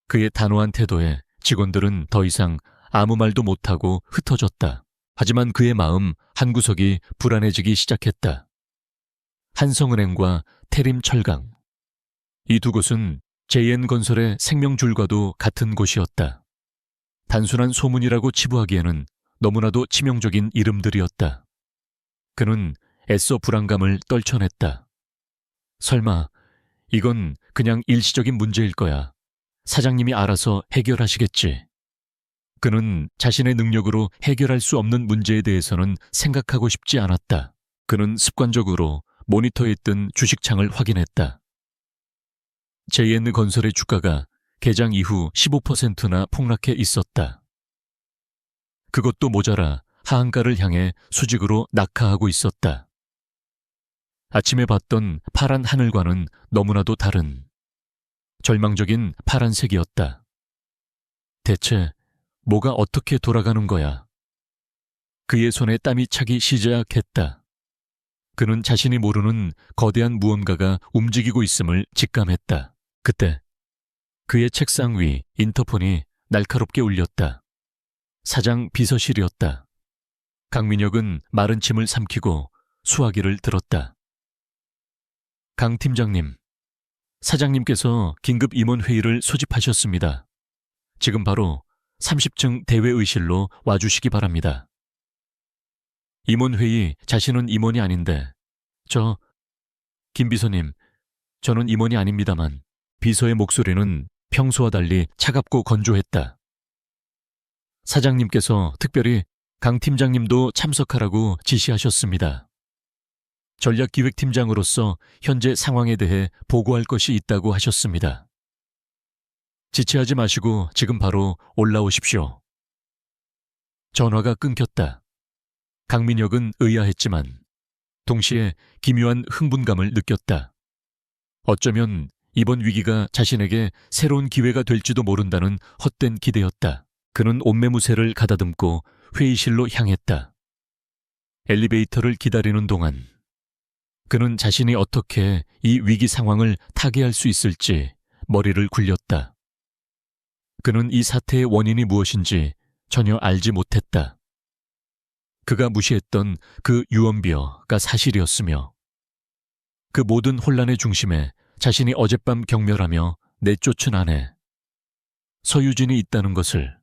그의 단호한 태도에 직원들은 더 이상 아무 말도 못하고 흩어졌다. 하지만 그의 마음 한구석이 불안해지기 시작했다. 한성은행과 태림철강. 이 두 곳은 JN건설의 생명줄과도 같은 곳이었다. 단순한 소문이라고 치부하기에는 너무나도 치명적인 이름들이었다. 그는 애써 불안감을 떨쳐냈다. 설마 이건 그냥 일시적인 문제일 거야. 사장님이 알아서 해결하시겠지. 그는 자신의 능력으로 해결할 수 없는 문제에 대해서는 생각하고 싶지 않았다. 그는 습관적으로 모니터에 뜬 주식창을 확인했다. JN건설의 주가가 개장 이후 15%나 폭락해 있었다. 그것도 모자라 하한가를 향해 수직으로 낙하하고 있었다. 아침에 봤던 파란 하늘과는 너무나도 다른 절망적인 파란색이었다. 대체 뭐가 어떻게 돌아가는 거야? 그의 손에 땀이 차기 시작했다. 그는 자신이 모르는 거대한 무언가가 움직이고 있음을 직감했다. 그때 그의 책상 위 인터폰이 날카롭게 울렸다. 사장 비서실이었다. 강민혁은 마른 침을 삼키고 수화기를 들었다. 강 팀장님, 사장님께서 긴급 임원회의를 소집하셨습니다. 지금 바로 30층 대회의실로 와주시기 바랍니다. 임원회의, 자신은 임원이 아닌데, 김 비서님, 저는 임원이 아닙니다만, 비서의 목소리는 평소와 달리 차갑고 건조했다. 사장님께서 특별히 강 팀장님도 참석하라고 지시하셨습니다. 전략기획팀장으로서 현재 상황에 대해 보고할 것이 있다고 하셨습니다. 지체하지 마시고 지금 바로 올라오십시오. 전화가 끊겼다. 강민혁은 의아했지만 동시에 기묘한 흥분감을 느꼈다. 어쩌면 이번 위기가 자신에게 새로운 기회가 될지도 모른다는 헛된 기대였다. 그는 옷매무새를 가다듬고 회의실로 향했다. 엘리베이터를 기다리는 동안 그는 자신이 어떻게 이 위기 상황을 타개할 수 있을지 머리를 굴렸다. 그는 이 사태의 원인이 무엇인지 전혀 알지 못했다. 그가 무시했던 그 유언비어가 사실이었으며 그 모든 혼란의 중심에 자신이 어젯밤 경멸하며 내쫓은 아내 서유진이 있다는 것을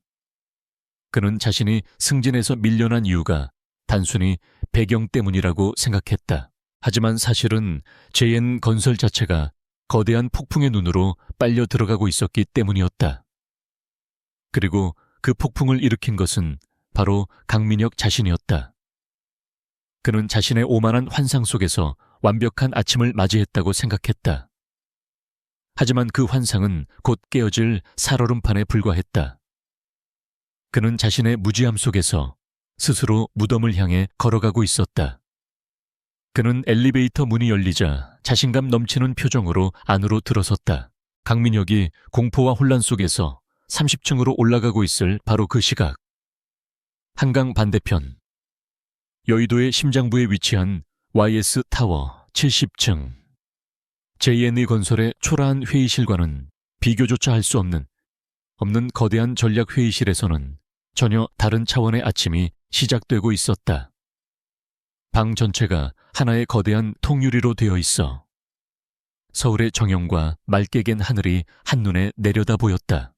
그는 자신이 승진에서 밀려난 이유가 단순히 배경 때문이라고 생각했다. 하지만 사실은 JN건설 자체가 거대한 폭풍의 눈으로 빨려 들어가고 있었기 때문이었다. 그리고 그 폭풍을 일으킨 것은 바로 강민혁 자신이었다. 그는 자신의 오만한 환상 속에서 완벽한 아침을 맞이했다고 생각했다. 하지만 그 환상은 곧 깨어질 살얼음판에 불과했다. 그는 자신의 무지함 속에서 스스로 무덤을 향해 걸어가고 있었다. 그는 엘리베이터 문이 열리자 자신감 넘치는 표정으로 안으로 들어섰다. 강민혁이 공포와 혼란 속에서 30층으로 올라가고 있을 바로 그 시각. 한강 반대편 여의도의 심장부에 위치한 YS타워 70층 JNE건설의 초라한 회의실과는 비교조차 할 수 없는 거대한 전략회의실에서는 전혀 다른 차원의 아침이 시작되고 있었다. 방 전체가 하나의 거대한 통유리로 되어 있어 서울의 정형과 맑게 갠 하늘이 한눈에 내려다 보였다.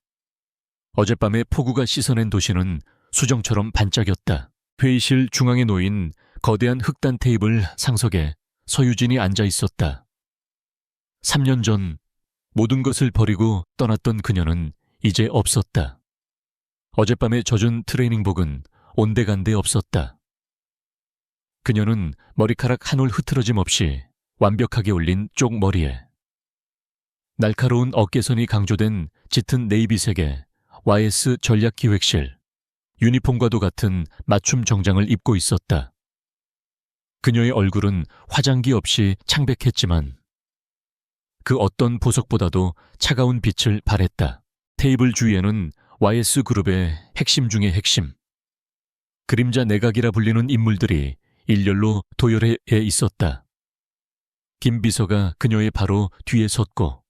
어젯밤에 폭우가 씻어낸 도시는 수정처럼 반짝였다. 회의실 중앙에 놓인 거대한 흑단 테이블 상석에 서유진이 앉아 있었다. 3년 전 모든 것을 버리고 떠났던 그녀는 이제 없었다. 어젯밤에 젖은 트레이닝복은 온데간데 없었다. 그녀는 머리카락 한 올 흐트러짐 없이 완벽하게 올린 쪽머리에 날카로운 어깨선이 강조된 짙은 네이비색의 YS 전략기획실 유니폼과도 같은 맞춤 정장을 입고 있었다. 그녀의 얼굴은 화장기 없이 창백했지만 그 어떤 보석보다도 차가운 빛을 발했다. 테이블 주위에는 YS그룹의 핵심 중의 핵심, 그림자 내각이라 불리는 인물들이 일렬로 도열해 있었다. 김 비서가 그녀의 바로 뒤에 섰고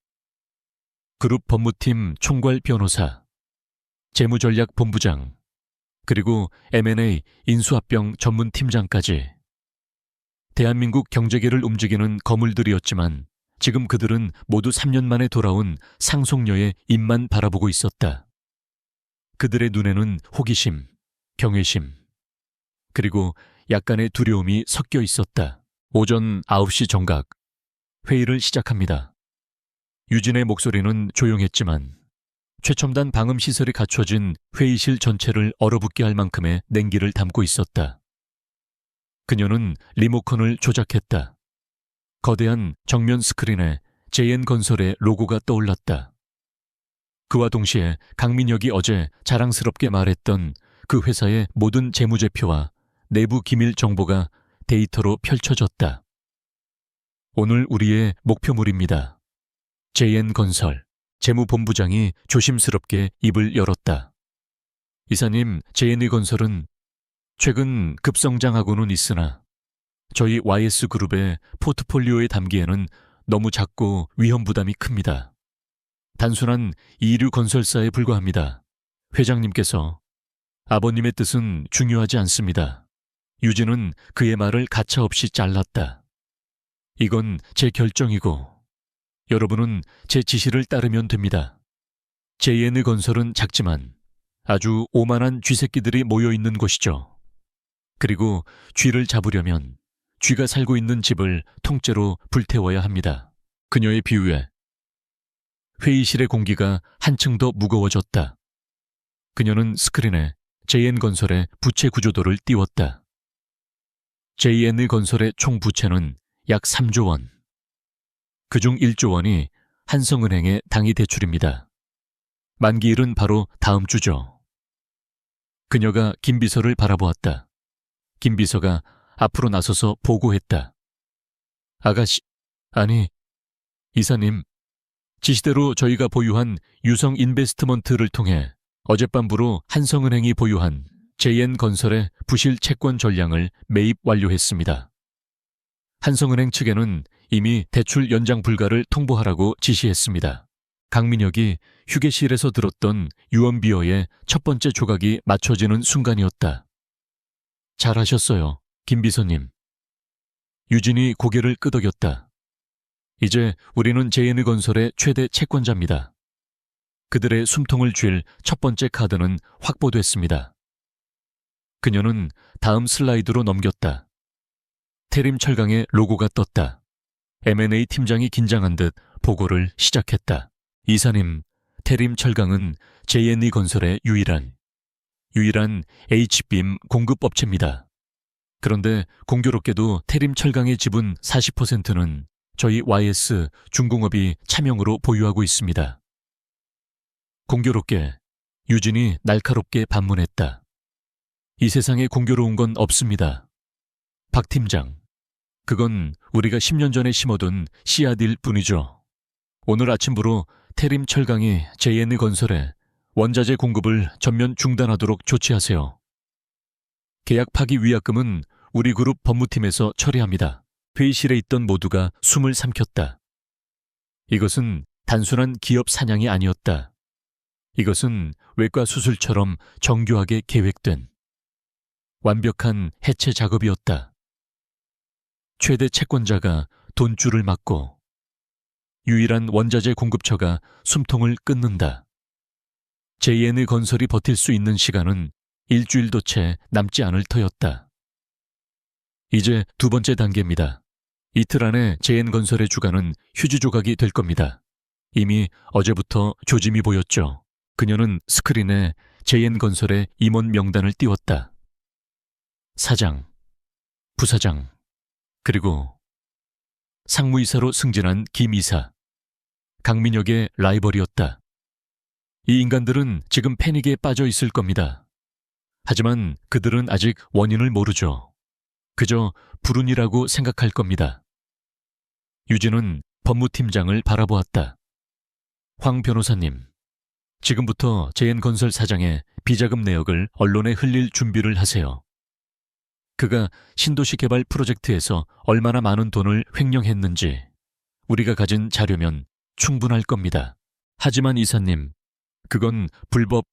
그룹 법무팀 총괄 변호사, 재무전략본부장, 그리고 M&A 인수합병 전문팀장까지 대한민국 경제계를 움직이는 거물들이었지만 지금 그들은 모두 3년 만에 돌아온 상속녀의 입만 바라보고 있었다. 그들의 눈에는 호기심, 경외심, 그리고 약간의 두려움이 섞여 있었다. 오전 9시 정각, 회의를 시작합니다. 유진의 목소리는 조용했지만 최첨단 방음 시설이 갖춰진 회의실 전체를 얼어붙게 할 만큼의 냉기를 담고 있었다. 그녀는 리모컨을 조작했다. 거대한 정면 스크린에 JN건설의 로고가 떠올랐다. 그와 동시에 강민혁이 어제 자랑스럽게 말했던 그 회사의 모든 재무제표와 내부 기밀 정보가 데이터로 펼쳐졌다. 오늘 우리의 목표물입니다. JN건설 재무본부장이 조심스럽게 입을 열었다. 이사님, JN건설은 최근 급성장하고는 있으나 저희 YS그룹의 포트폴리오에 담기에는 너무 작고 위험 부담이 큽니다. 단순한 이류 건설사에 불과합니다. 회장님께서 아버님의 뜻은 중요하지 않습니다. 유진은 그의 말을 가차없이 잘랐다. 이건 제 결정이고 여러분은 제 지시를 따르면 됩니다. JN건설은 작지만 아주 오만한 쥐새끼들이 모여있는 곳이죠. 그리고 쥐를 잡으려면 쥐가 살고 있는 집을 통째로 불태워야 합니다. 그녀의 비유에 회의실의 공기가 한층 더 무거워졌다. 그녀는 스크린에 JN건설의 부채 구조도를 띄웠다. JN건설의 총 부채는 약 3조 원. 그중 1조 원이 한성은행의 당위 대출입니다. 만기일은 바로 다음 주죠. 그녀가 김 비서를 바라보았다. 김 비서가 앞으로 나서서 보고했다. 아가씨, 아니, 이사님, 지시대로 저희가 보유한 유성 인베스트먼트를 통해 어젯밤부로 한성은행이 보유한 JN건설의 부실 채권 전량을 매입 완료했습니다. 한성은행 측에는 이미 대출 연장 불가를 통보하라고 지시했습니다. 강민혁이 휴게실에서 들었던 유언비어의 첫 번째 조각이 맞춰지는 순간이었다. 잘하셨어요, 김 비서님. 유진이 고개를 끄덕였다. 이제 우리는 JN건설의 최대 채권자입니다. 그들의 숨통을 쥘 첫 번째 카드는 확보됐습니다. 그녀는 다음 슬라이드로 넘겼다. 태림 철강의 로고가 떴다. M&A 팀장이 긴장한 듯 보고를 시작했다. 이사님, 태림 철강은 JN건설의 유일한 H빔 공급업체입니다. 그런데 공교롭게도 태림 철강의 지분 40%는 저희 YS 중공업이 차명으로 보유하고 있습니다. 공교롭게 유진이 날카롭게 반문했다. 이 세상에 공교로운 건 없습니다. 박 팀장, 그건 우리가 10년 전에 심어둔 씨앗일 뿐이죠. 오늘 아침부로 태림 철강이 JN건설에 원자재 공급을 전면 중단하도록 조치하세요. 계약 파기 위약금은 우리 그룹 법무팀에서 처리합니다. 회의실에 있던 모두가 숨을 삼켰다. 이것은 단순한 기업 사냥이 아니었다. 이것은 외과 수술처럼 정교하게 계획된 완벽한 해체 작업이었다. 최대 채권자가 돈줄을 막고 유일한 원자재 공급처가 숨통을 끊는다. JN건설이 버틸 수 있는 시간은 일주일도 채 남지 않을 터였다. 이제 두 번째 단계입니다. 이틀 안에 JN건설의 주가는 휴지 조각이 될 겁니다. 이미 어제부터 조짐이 보였죠. 그녀는 스크린에 JN건설의 임원 명단을 띄웠다. 사장, 부사장, 그리고 상무이사로 승진한 김이사. 강민혁의 라이벌이었다. 이 인간들은 지금 패닉에 빠져 있을 겁니다. 하지만 그들은 아직 원인을 모르죠. 그저 불운이라고 생각할 겁니다. 유진은 법무팀장을 바라보았다. 황 변호사님, 지금부터 JN건설 사장의 비자금 내역을 언론에 흘릴 준비를 하세요. 그가 신도시 개발 프로젝트에서 얼마나 많은 돈을 횡령했는지 우리가 가진 자료면 충분할 겁니다. 하지만 이사님, 그건 불법.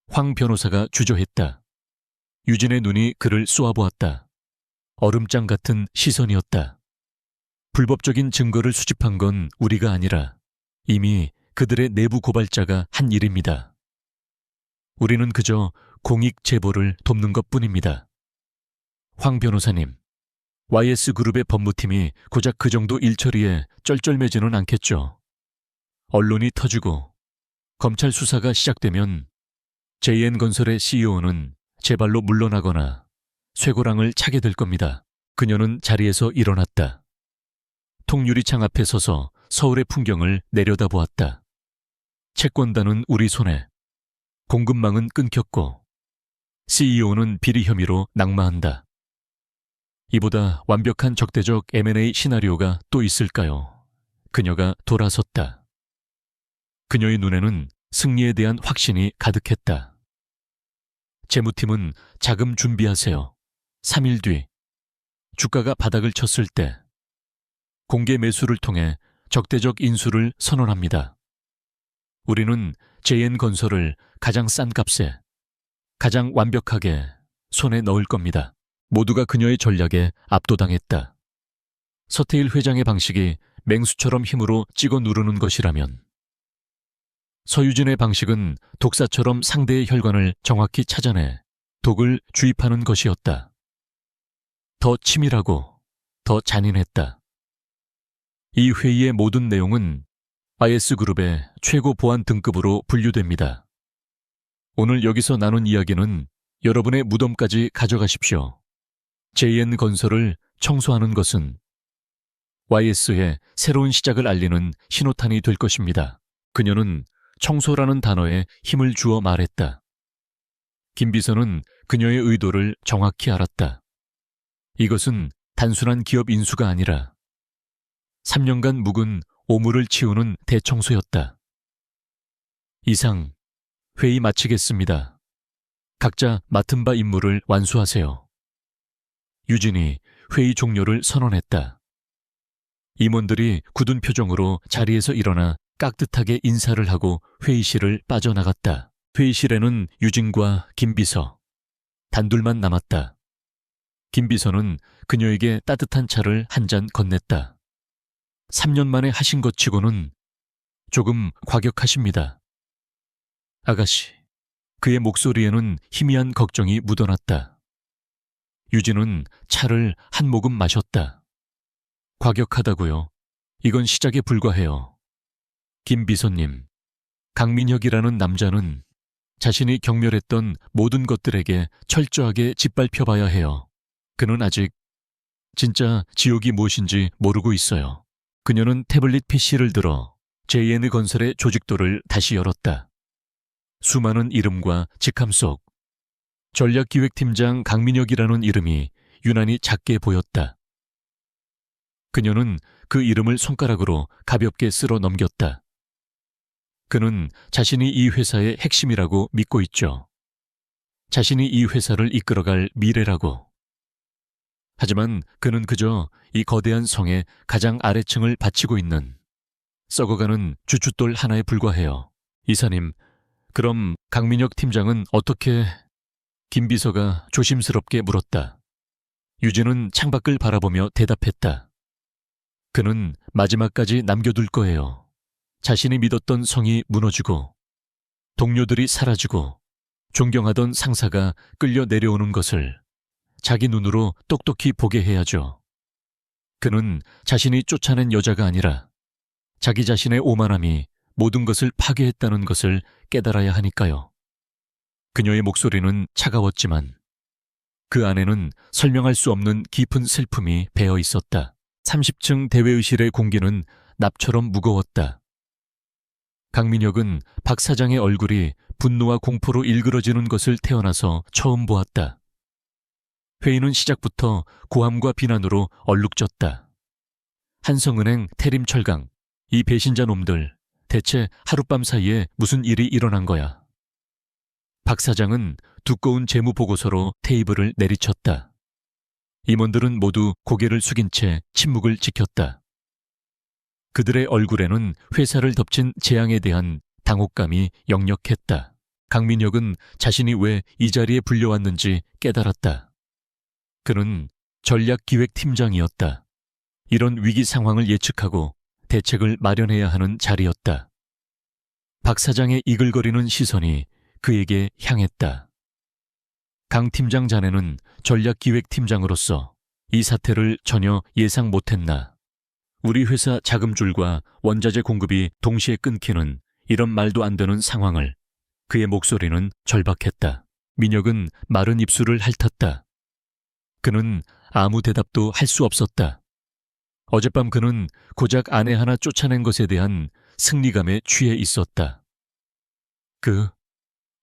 황 변호사가 주저했다. 유진의 눈이 그를 쏘아보았다. 얼음장 같은 시선이었다. 불법적인 증거를 수집한 건 우리가 아니라 이미 그들의 내부 고발자가 한 일입니다. 우리는 그저 공익 제보를 돕는 것뿐입니다. 황 변호사님, YS그룹의 법무팀이 고작 그 정도 일처리에 쩔쩔매지는 않겠죠. 언론이 터지고 검찰 수사가 시작되면 JN건설의 CEO는 제 발로 물러나거나 쇠고랑을 차게 될 겁니다. 그녀는 자리에서 일어났다. 통유리창 앞에 서서 서울의 풍경을 내려다보았다. 채권단은 우리 손에, 공급망은 끊겼고 CEO는 비리 혐의로 낙마한다. 이보다 완벽한 적대적 M&A 시나리오가 또 있을까요? 그녀가 돌아섰다. 그녀의 눈에는 승리에 대한 확신이 가득했다. 재무팀은 자금 준비하세요. 3일 뒤 주가가 바닥을 쳤을 때 공개 매수를 통해 적대적 인수를 선언합니다. 우리는 JN건설을 가장 싼 값에 가장 완벽하게 손에 넣을 겁니다. 모두가 그녀의 전략에 압도당했다. 서태일 회장의 방식이 맹수처럼 힘으로 찍어 누르는 것이라면 서유진의 방식은 독사처럼 상대의 혈관을 정확히 찾아내 독을 주입하는 것이었다. 더 치밀하고 더 잔인했다. 이 회의의 모든 내용은 IS그룹의 최고 보안 등급으로 분류됩니다. 오늘 여기서 나눈 이야기는 여러분의 무덤까지 가져가십시오. JN건설을 청소하는 것은 YS의 새로운 시작을 알리는 신호탄이 될 것입니다. 그녀는 청소라는 단어에 힘을 주어 말했다. 김 비서는 그녀의 의도를 정확히 알았다. 이것은 단순한 기업 인수가 아니라 3년간 묵은 오물을 치우는 대청소였다. 이상 회의 마치겠습니다. 각자 맡은 바 임무를 완수하세요. 유진이 회의 종료를 선언했다. 임원들이 굳은 표정으로 자리에서 일어나 깍듯하게 인사를 하고 회의실을 빠져나갔다. 회의실에는 유진과 김 비서, 단둘만 남았다. 김 비서는 그녀에게 따뜻한 차를 한 잔 건넸다. 3년 만에 하신 것 치고는 조금 과격하십니다. 아가씨, 그의 목소리에는 희미한 걱정이 묻어났다. 유진은 차를 한 모금 마셨다. 과격하다고요? 이건 시작에 불과해요. 김 비서님, 강민혁이라는 남자는 자신이 경멸했던 모든 것들에게 철저하게 짓밟혀봐야 해요. 그는 아직 진짜 지옥이 무엇인지 모르고 있어요. 그녀는 태블릿 PC를 들어 JN건설의 조직도를 다시 열었다. 수많은 이름과 직함 속 전략기획팀장 강민혁이라는 이름이 유난히 작게 보였다. 그녀는 그 이름을 손가락으로 가볍게 쓸어 넘겼다. 그는 자신이 이 회사의 핵심이라고 믿고 있죠. 자신이 이 회사를 이끌어갈 미래라고. 하지만 그는 그저 이 거대한 성의 가장 아래층을 바치고 있는 썩어가는 주춧돌 하나에 불과해요. 이사님, 그럼 강민혁 팀장은 어떻게... 김 비서가 조심스럽게 물었다. 유진은 창밖을 바라보며 대답했다. 그는 마지막까지 남겨둘 거예요. 자신이 믿었던 성이 무너지고 동료들이 사라지고 존경하던 상사가 끌려 내려오는 것을 자기 눈으로 똑똑히 보게 해야죠. 그는 자신이 쫓아낸 여자가 아니라 자기 자신의 오만함이 모든 것을 파괴했다는 것을 깨달아야 하니까요. 그녀의 목소리는 차가웠지만 그 안에는 설명할 수 없는 깊은 슬픔이 배어 있었다. 30층 대회의실의 공기는 납처럼 무거웠다. 강민혁은 박 사장의 얼굴이 분노와 공포로 일그러지는 것을 태어나서 처음 보았다. 회의는 시작부터 고함과 비난으로 얼룩졌다. 한성은행, 태림철강, 이 배신자 놈들, 대체 하룻밤 사이에 무슨 일이 일어난 거야. 박 사장은 두꺼운 재무보고서로 테이블을 내리쳤다. 임원들은 모두 고개를 숙인 채 침묵을 지켰다. 그들의 얼굴에는 회사를 덮친 재앙에 대한 당혹감이 역력했다. 강민혁은 자신이 왜 이 자리에 불려왔는지 깨달았다. 그는 전략기획팀장이었다. 이런 위기 상황을 예측하고 대책을 마련해야 하는 자리였다. 박 사장의 이글거리는 시선이 그에게 향했다. 강 팀장 자네는 전략기획팀장으로서 이 사태를 전혀 예상 못했나. 우리 회사 자금줄과 원자재 공급이 동시에 끊기는 이런 말도 안 되는 상황을. 그의 목소리는 절박했다. 민혁은 마른 입술을 핥았다. 그는 아무 대답도 할 수 없었다. 어젯밤 그는 고작 아내 하나 쫓아낸 것에 대한 승리감에 취해 있었다.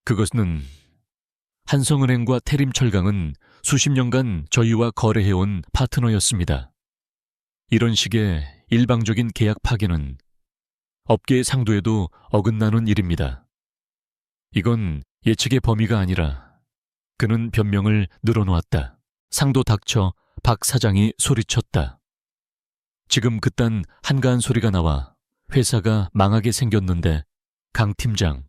그것은... 한성은행과 태림철강은 수십 년간 저희와 거래해온 파트너였습니다. 이런 식의 일방적인 계약 파기는 업계의 상도에도 어긋나는 일입니다. 이건 예측의 범위가 아니라 그는 변명을 늘어놓았다. 상도 닥쳐 박 사장이 소리쳤다. 지금 그딴 한가한 소리가 나와 회사가 망하게 생겼는데 강 팀장,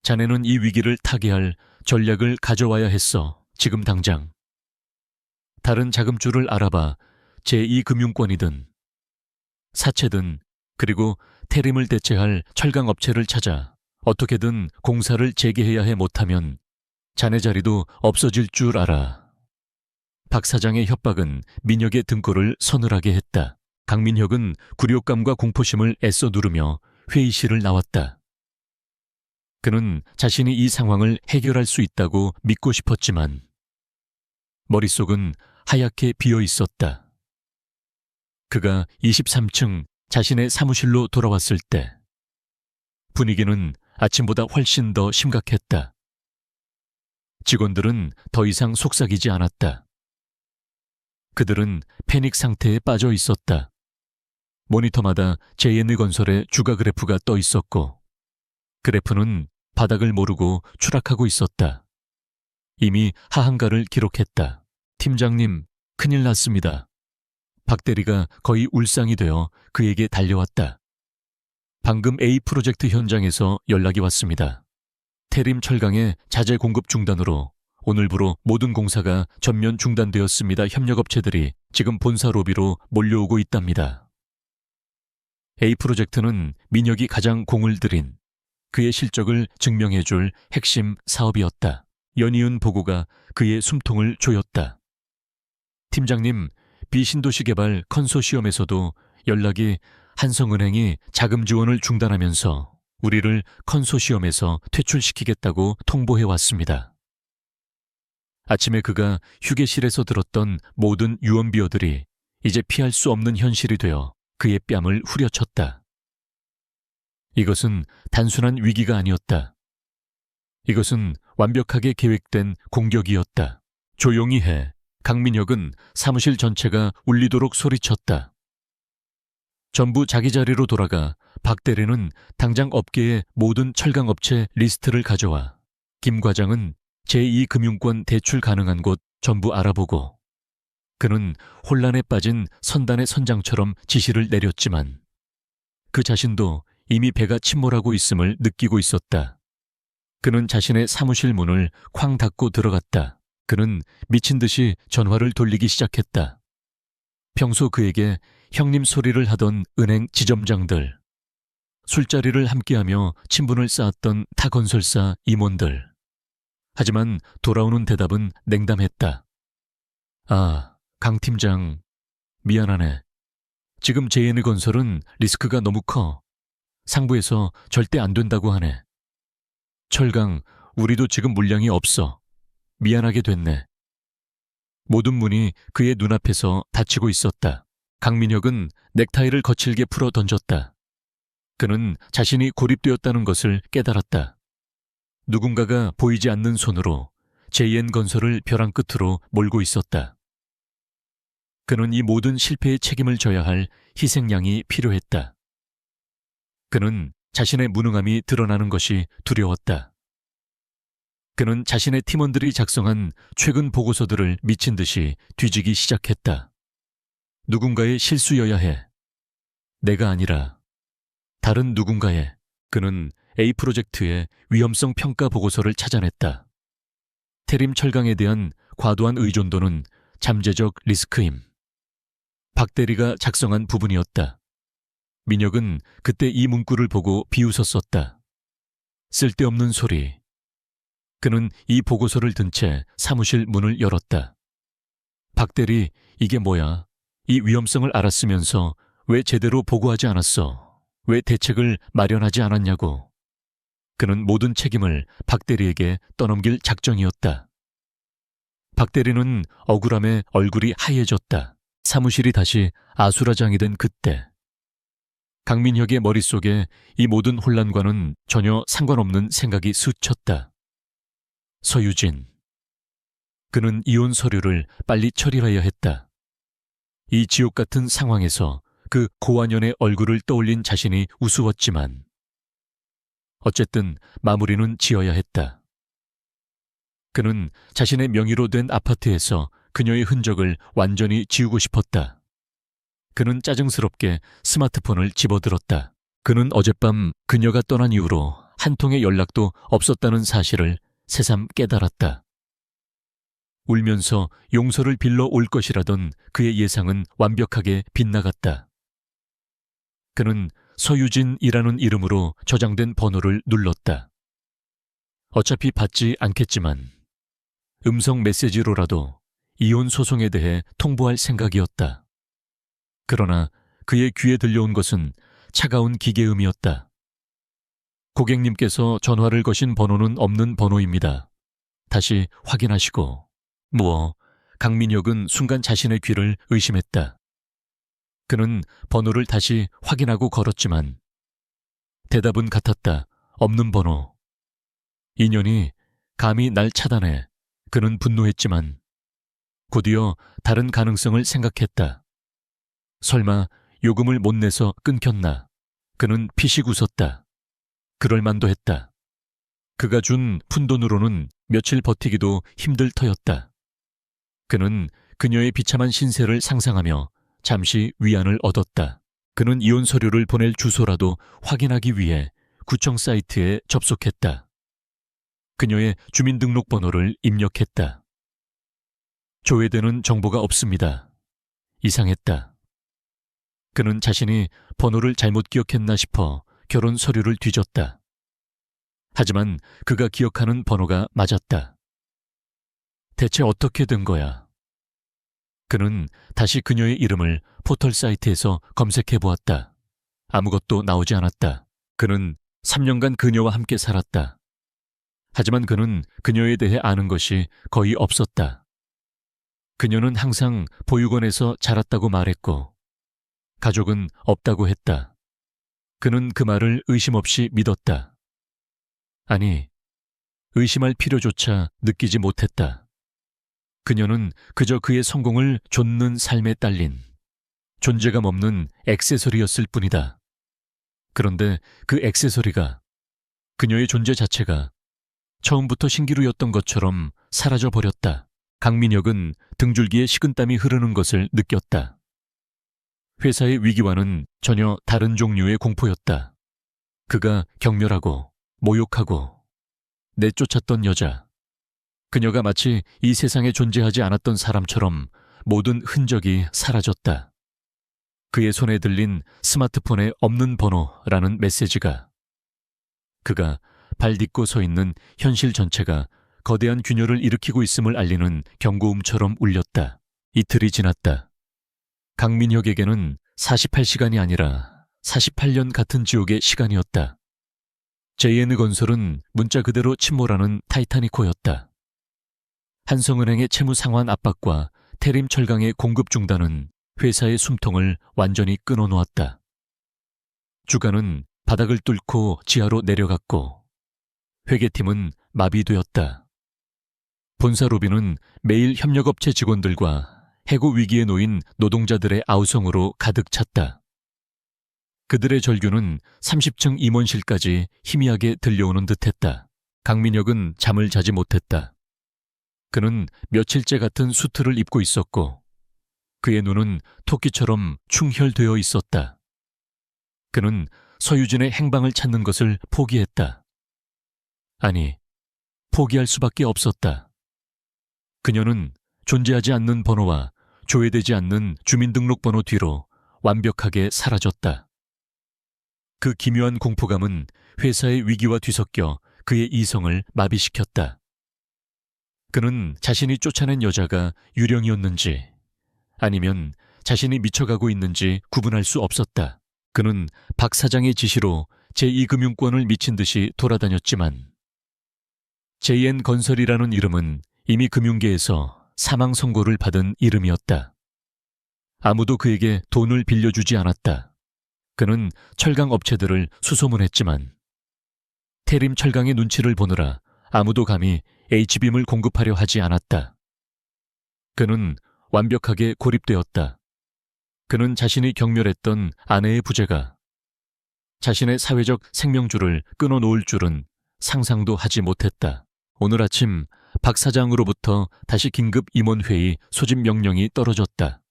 자네는 이 위기를 타개할 전략을 가져와야 했어. 지금 당장. 다른 자금줄을 알아봐 제2금융권이든 사채든 그리고 태림을 대체할 철강업체를 찾아 어떻게든 공사를 재개해야 해. 못하면 자네 자리도 없어질 줄 알아. 박 사장의 협박은 민혁의 등골을 서늘하게 했다. 강민혁은 굴욕감과 공포심을 애써 누르며 회의실을 나왔다. 그는 자신이 이 상황을 해결할 수 있다고 믿고 싶었지만 머릿속은 하얗게 비어 있었다. 그가 23층 자신의 사무실로 돌아왔을 때 분위기는 아침보다 훨씬 더 심각했다. 직원들은 더 이상 속삭이지 않았다. 그들은 패닉 상태에 빠져 있었다. 모니터마다 JN건설의 주가 그래프가 떠 있었고 그래프는 바닥을 모르고 추락하고 있었다. 이미 하한가를 기록했다. 팀장님, 큰일 났습니다. 박 대리가 거의 울상이 되어 그에게 달려왔다. 방금 A 프로젝트 현장에서 연락이 왔습니다. 태림 철강의 자재 공급 중단으로 오늘부로 모든 공사가 전면 중단되었습니다. 협력업체들이 지금 본사 로비로 몰려오고 있답니다. A 프로젝트는 민혁이 가장 공을 들인 그의 실적을 증명해줄 핵심 사업이었다. 연이은 보고가 그의 숨통을 조였다. 팀장님, 비신도시 개발 컨소시엄에서도 연락이 한성은행이 자금 지원을 중단하면서 우리를 컨소시엄에서 퇴출시키겠다고 통보해왔습니다. 아침에 그가 휴게실에서 들었던 모든 유언비어들이 이제 피할 수 없는 현실이 되어 그의 뺨을 후려쳤다. 이것은 단순한 위기가 아니었다. 이것은 완벽하게 계획된 공격이었다. 조용히 해. 강민혁은 사무실 전체가 울리도록 소리쳤다. 전부 자기 자리로 돌아가 박 대리는 당장 업계의 모든 철강업체 리스트를 가져와 김 과장은 제2금융권 대출 가능한 곳 전부 알아보고 그는 혼란에 빠진 선단의 선장처럼 지시를 내렸지만 그 자신도 이미 배가 침몰하고 있음을 느끼고 있었다. 그는 자신의 사무실 문을 쾅 닫고 들어갔다. 그는 미친 듯이 전화를 돌리기 시작했다. 평소 그에게 형님 소리를 하던 은행 지점장들, 술자리를 함께하며 친분을 쌓았던 타 건설사 임원들. 하지만 돌아오는 대답은 냉담했다. 아, 강 팀장, 미안하네. 지금 JN건설은 리스크가 너무 커. 상부에서 절대 안 된다고 하네. 철강, 우리도 지금 물량이 없어. 미안하게 됐네. 모든 문이 그의 눈앞에서 닫히고 있었다. 강민혁은 넥타이를 거칠게 풀어 던졌다. 그는 자신이 고립되었다는 것을 깨달았다. 누군가가 보이지 않는 손으로 JN건설을 벼랑 끝으로 몰고 있었다. 그는 이 모든 실패의 책임을 져야 할 희생양이 필요했다. 그는 자신의 무능함이 드러나는 것이 두려웠다. 그는 자신의 팀원들이 작성한 최근 보고서들을 미친 듯이 뒤지기 시작했다. 누군가의 실수여야 해. 내가 아니라 다른 누군가의. 그는 A 프로젝트의 위험성 평가 보고서를 찾아냈다. 태림 철강에 대한 과도한 의존도는 잠재적 리스크임. 박 대리가 작성한 부분이었다. 민혁은 그때 이 문구를 보고 비웃었었다. 쓸데없는 소리. 그는 이 보고서를 든 채 사무실 문을 열었다. 박 대리, 이게 뭐야? 이 위험성을 알았으면서 왜 제대로 보고하지 않았어? 왜 대책을 마련하지 않았냐고. 그는 모든 책임을 박 대리에게 떠넘길 작정이었다. 박 대리는 억울함에 얼굴이 하얘졌다. 사무실이 다시 아수라장이 된 그때 강민혁의 머릿속에 이 모든 혼란과는 전혀 상관없는 생각이 스쳤다. 서유진. 그는 이혼 서류를 빨리 처리해야 했다. 이 지옥 같은 상황에서 그 고완연의 얼굴을 떠올린 자신이 우스웠지만 어쨌든 마무리는 지어야 했다. 그는 자신의 명의로 된 아파트에서 그녀의 흔적을 완전히 지우고 싶었다. 그는 짜증스럽게 스마트폰을 집어들었다. 그는 어젯밤 그녀가 떠난 이후로 한 통의 연락도 없었다는 사실을 새삼 깨달았다. 울면서 용서를 빌러 올 것이라던 그의 예상은 완벽하게 빗나갔다. 그는 서유진이라는 이름으로 저장된 번호를 눌렀다. 어차피 받지 않겠지만 음성 메시지로라도 이혼 소송에 대해 통보할 생각이었다. 그러나 그의 귀에 들려온 것은 차가운 기계음이었다. 고객님께서 전화를 거신 번호는 없는 번호입니다. 다시 확인하시고. 강민혁은 순간 자신의 귀를 의심했다. 그는 번호를 다시 확인하고 걸었지만 대답은 같았다. 없는 번호. 인연이 감히 날 차단해. 그는 분노했지만 곧이어 다른 가능성을 생각했다. 설마 요금을 못 내서 끊겼나? 그는 피식 웃었다. 그럴 만도 했다. 그가 준 푼돈으로는 며칠 버티기도 힘들 터였다. 그는 그녀의 비참한 신세를 상상하며 잠시 위안을 얻었다. 그는 이혼 서류를 보낼 주소라도 확인하기 위해 구청 사이트에 접속했다. 그녀의 주민등록번호를 입력했다. 조회되는 정보가 없습니다. 이상했다. 그는 자신이 번호를 잘못 기억했나 싶어 결혼 서류를 뒤졌다. 하지만 그가 기억하는 번호가 맞았다. 대체 어떻게 된 거야? 그는 다시 그녀의 이름을 포털 사이트에서 검색해 보았다. 아무것도 나오지 않았다. 그는 3년간 그녀와 함께 살았다. 하지만 그는 그녀에 대해 아는 것이 거의 없었다. 그녀는 항상 보육원에서 자랐다고 말했고 가족은 없다고 했다. 그는 그 말을 의심 없이 믿었다. 아니, 의심할 필요조차 느끼지 못했다. 그녀는 그저 그의 성공을 좇는 삶에 딸린 존재감 없는 액세서리였을 뿐이다. 그런데 그 액세서리가, 그녀의 존재 자체가 처음부터 신기루였던 것처럼 사라져 버렸다. 강민혁은 등줄기에 식은땀이 흐르는 것을 느꼈다. 회사의 위기와는 전혀 다른 종류의 공포였다. 그가 경멸하고 모욕하고 내쫓았던 여자. 그녀가 마치 이 세상에 존재하지 않았던 사람처럼 모든 흔적이 사라졌다. 그의 손에 들린 스마트폰에 없는 번호라는 메시지가, 그가 발 딛고 서 있는 현실 전체가 거대한 균열을 일으키고 있음을 알리는 경고음처럼 울렸다. 이틀이 지났다. 강민혁에게는 48시간이 아니라 48년 같은 지옥의 시간이었다. JN건설은 문자 그대로 침몰하는 타이타니코였다. 한성은행의 채무 상환 압박과 태림 철강의 공급 중단은 회사의 숨통을 완전히 끊어놓았다. 주가는 바닥을 뚫고 지하로 내려갔고 회계팀은 마비되었다. 본사 로비는 매일 협력업체 직원들과 해고 위기에 놓인 노동자들의 아우성으로 가득 찼다. 그들의 절규는 30층 임원실까지 희미하게 들려오는 듯했다. 강민혁은 잠을 자지 못했다. 그는 며칠째 같은 수트를 입고 있었고 그의 눈은 토끼처럼 충혈되어 있었다. 그는 서유진의 행방을 찾는 것을 포기했다. 아니, 포기할 수밖에 없었다. 그녀는 존재하지 않는 번호와 조회되지 않는 주민등록번호 뒤로 완벽하게 사라졌다. 그 기묘한 공포감은 회사의 위기와 뒤섞여 그의 이성을 마비시켰다. 그는 자신이 쫓아낸 여자가 유령이었는지 아니면 자신이 미쳐가고 있는지 구분할 수 없었다. 그는 박 사장의 지시로 제2금융권을 미친 듯이 돌아다녔지만 JN건설이라는 이름은 이미 금융계에서 사망 선고를 받은 이름이었다. 아무도 그에게 돈을 빌려주지 않았다. 그는 철강 업체들을 수소문했지만 태림 철강의 눈치를 보느라 아무도 감히 H빔을 공급하려 하지 않았다. 그는 완벽하게 고립되었다. 그는 자신이 경멸했던 아내의 부재가 자신의 사회적 생명줄을 끊어놓을 줄은 상상도 하지 못했다. 오늘 아침 박 사장으로부터 다시 긴급 임원회의 소집 명령이 떨어졌다.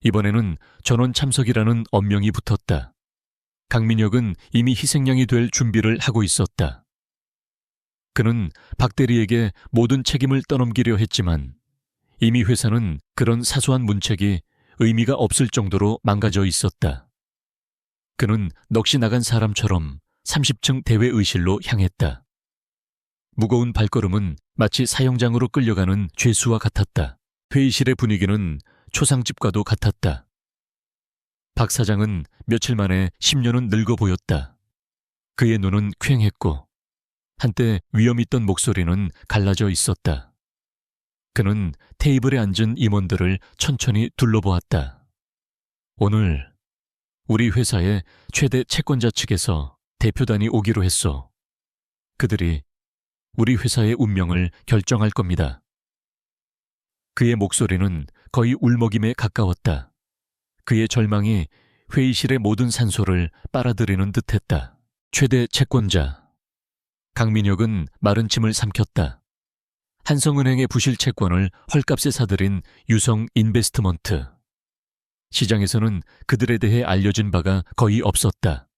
이번에는 전원 참석이라는 엄명이 붙었다. 강민혁은 이미 희생양이 될 준비를 하고 있었다. 그는 박 대리에게 모든 책임을 떠넘기려 했지만 이미 회사는 그런 사소한 문책이 의미가 없을 정도로 망가져 있었다. 그는 넋이 나간 사람처럼 30층 대회의실로 향했다. 무거운 발걸음은 마치 사형장으로 끌려가는 죄수와 같았다. 회의실의 분위기는 초상집과도 같았다. 박 사장은 며칠 만에 10년은 늙어 보였다. 그의 눈은 퀭했고 한때 위엄있던 목소리는 갈라져 있었다. 그는 테이블에 앉은 임원들을 천천히 둘러보았다. 오늘 우리 회사의 최대 채권자 측에서 대표단이 오기로 했소. 그들이 우리 회사의 운명을 결정할 겁니다. 그의 목소리는 거의 울먹임에 가까웠다. 그의 절망이 회의실의 모든 산소를 빨아들이는 듯했다. 최대 채권자. 강민혁은 마른 침을 삼켰다. 한성은행의 부실 채권을 헐값에 사들인 유성 인베스트먼트. 시장에서는 그들에 대해 알려진 바가 거의 없었다.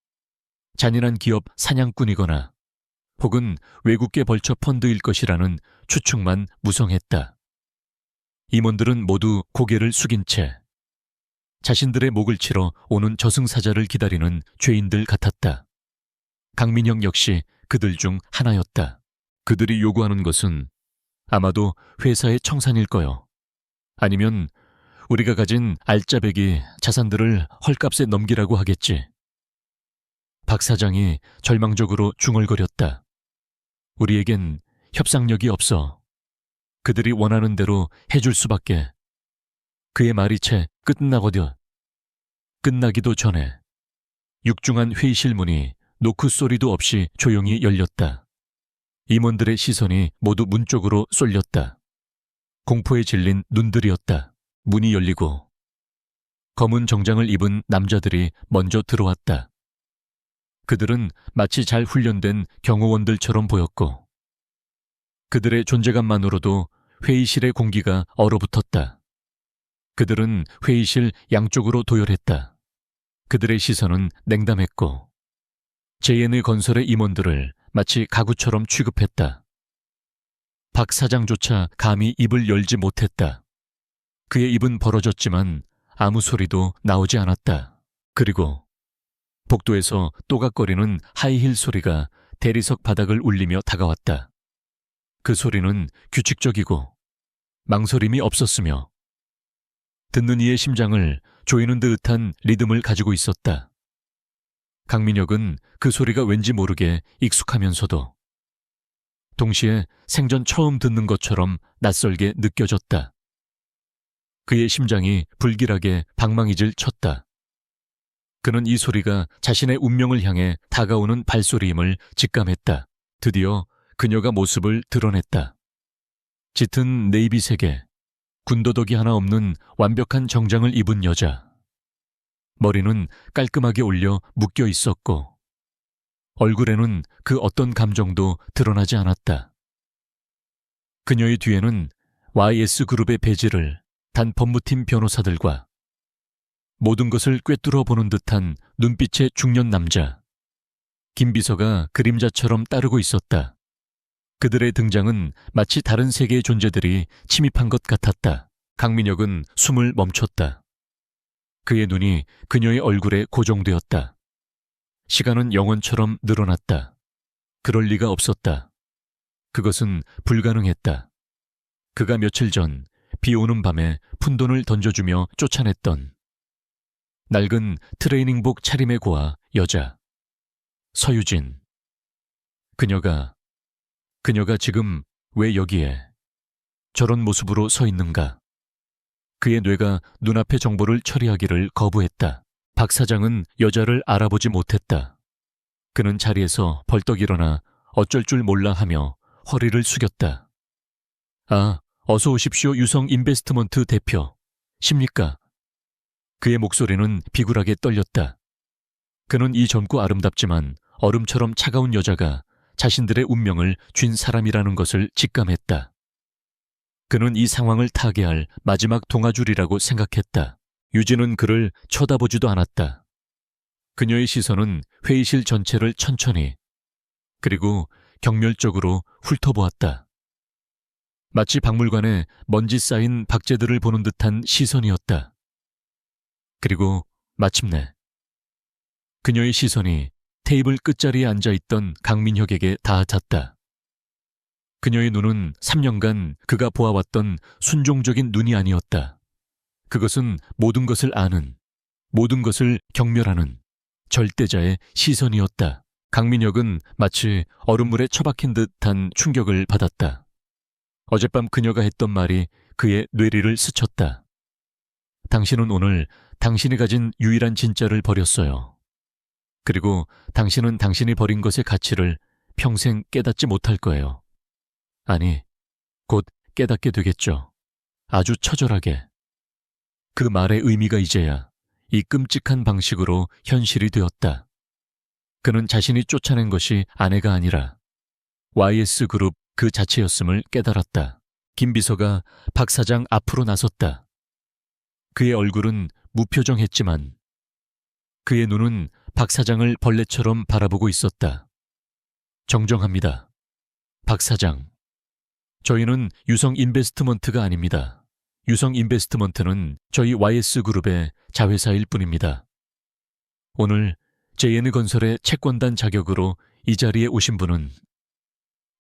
잔인한 기업 사냥꾼이거나 혹은 외국계 벌처 펀드일 것이라는 추측만 무성했다. 임원들은 모두 고개를 숙인 채 자신들의 목을 치러 오는 저승사자를 기다리는 죄인들 같았다. 강민혁 역시 그들 중 하나였다. 그들이 요구하는 것은 아마도 회사의 청산일 거요. 아니면 우리가 가진 알짜배기 자산들을 헐값에 넘기라고 하겠지. 박 사장이 절망적으로 중얼거렸다. 우리에겐 협상력이 없어. 그들이 원하는 대로 해줄 수밖에. 그의 말이 채 끝나거든. 끝나기도 전에 육중한 회의실 문이 노크 소리도 없이 조용히 열렸다. 임원들의 시선이 모두 문 쪽으로 쏠렸다. 공포에 질린 눈들이었다. 문이 열리고 검은 정장을 입은 남자들이 먼저 들어왔다. 그들은 마치 잘 훈련된 경호원들처럼 보였고 그들의 존재감만으로도 회의실의 공기가 얼어붙었다. 그들은 회의실 양쪽으로 도열했다. 그들의 시선은 냉담했고 JN의 건설의 임원들을 마치 가구처럼 취급했다. 박 사장조차 감히 입을 열지 못했다. 그의 입은 벌어졌지만 아무 소리도 나오지 않았다. 그리고 복도에서 또각거리는 하이힐 소리가 대리석 바닥을 울리며 다가왔다. 그 소리는 규칙적이고 망설임이 없었으며 듣는 이의 심장을 조이는 듯한 리듬을 가지고 있었다. 강민혁은 그 소리가 왠지 모르게 익숙하면서도 동시에 생전 처음 듣는 것처럼 낯설게 느껴졌다. 그의 심장이 불길하게 방망이질 쳤다. 그는 이 소리가 자신의 운명을 향해 다가오는 발소리임을 직감했다. 드디어 그녀가 모습을 드러냈다. 짙은 네이비색에 군더더기 하나 없는 완벽한 정장을 입은 여자. 머리는 깔끔하게 올려 묶여 있었고 얼굴에는 그 어떤 감정도 드러나지 않았다. 그녀의 뒤에는 YS그룹의 배지를 단 법무팀 변호사들과 모든 것을 꿰뚫어 보는 듯한 눈빛의 중년 남자. 김 비서가 그림자처럼 따르고 있었다. 그들의 등장은 마치 다른 세계의 존재들이 침입한 것 같았다. 강민혁은 숨을 멈췄다. 그의 눈이 그녀의 얼굴에 고정되었다. 시간은 영원처럼 늘어났다. 그럴 리가 없었다. 그것은 불가능했다. 그가 며칠 전 비 오는 밤에 푼돈을 던져주며 쫓아냈던 낡은 트레이닝복 차림에 고와 여자 서유진. 그녀가 지금 왜 여기에 저런 모습으로 서 있는가? 그의 뇌가 눈앞의 정보를 처리하기를 거부했다. 박 사장은 여자를 알아보지 못했다. 그는 자리에서 벌떡 일어나 어쩔 줄 몰라 하며 허리를 숙였다. 아, 어서 오십시오, 유성 인베스트먼트 대표. 십니까? 그의 목소리는 비굴하게 떨렸다. 그는 이 젊고 아름답지만 얼음처럼 차가운 여자가 자신들의 운명을 쥔 사람이라는 것을 직감했다. 그는 이 상황을 타개할 마지막 동아줄이라고 생각했다. 유진은 그를 쳐다보지도 않았다. 그녀의 시선은 회의실 전체를 천천히 그리고 경멸적으로 훑어보았다. 마치 박물관에 먼지 쌓인 박제들을 보는 듯한 시선이었다. 그리고 마침내 그녀의 시선이 테이블 끝자리에 앉아있던 강민혁에게 닿았다. 그녀의 눈은 3년간 그가 보아왔던 순종적인 눈이 아니었다. 그것은 모든 것을 아는, 모든 것을 경멸하는 절대자의 시선이었다. 강민혁은 마치 얼음물에 처박힌 듯한 충격을 받았다. 어젯밤 그녀가 했던 말이 그의 뇌리를 스쳤다. 당신은 오늘 당신이 가진 유일한 진짜를 버렸어요. 그리고 당신은 당신이 버린 것의 가치를 평생 깨닫지 못할 거예요. 아니, 곧 깨닫게 되겠죠. 아주 처절하게. 그 말의 의미가 이제야 이 끔찍한 방식으로 현실이 되었다. 그는 자신이 쫓아낸 것이 아내가 아니라 YS그룹 그 자체였음을 깨달았다. 김 비서가 박 사장 앞으로 나섰다. 그의 얼굴은 무표정했지만 그의 눈은 박 사장을 벌레처럼 바라보고 있었다. 정정합니다. 박 사장. 저희는 유성 인베스트먼트가 아닙니다. 유성 인베스트먼트는 저희 YS그룹의 자회사일 뿐입니다. 오늘 JN건설의 채권단 자격으로 이 자리에 오신 분은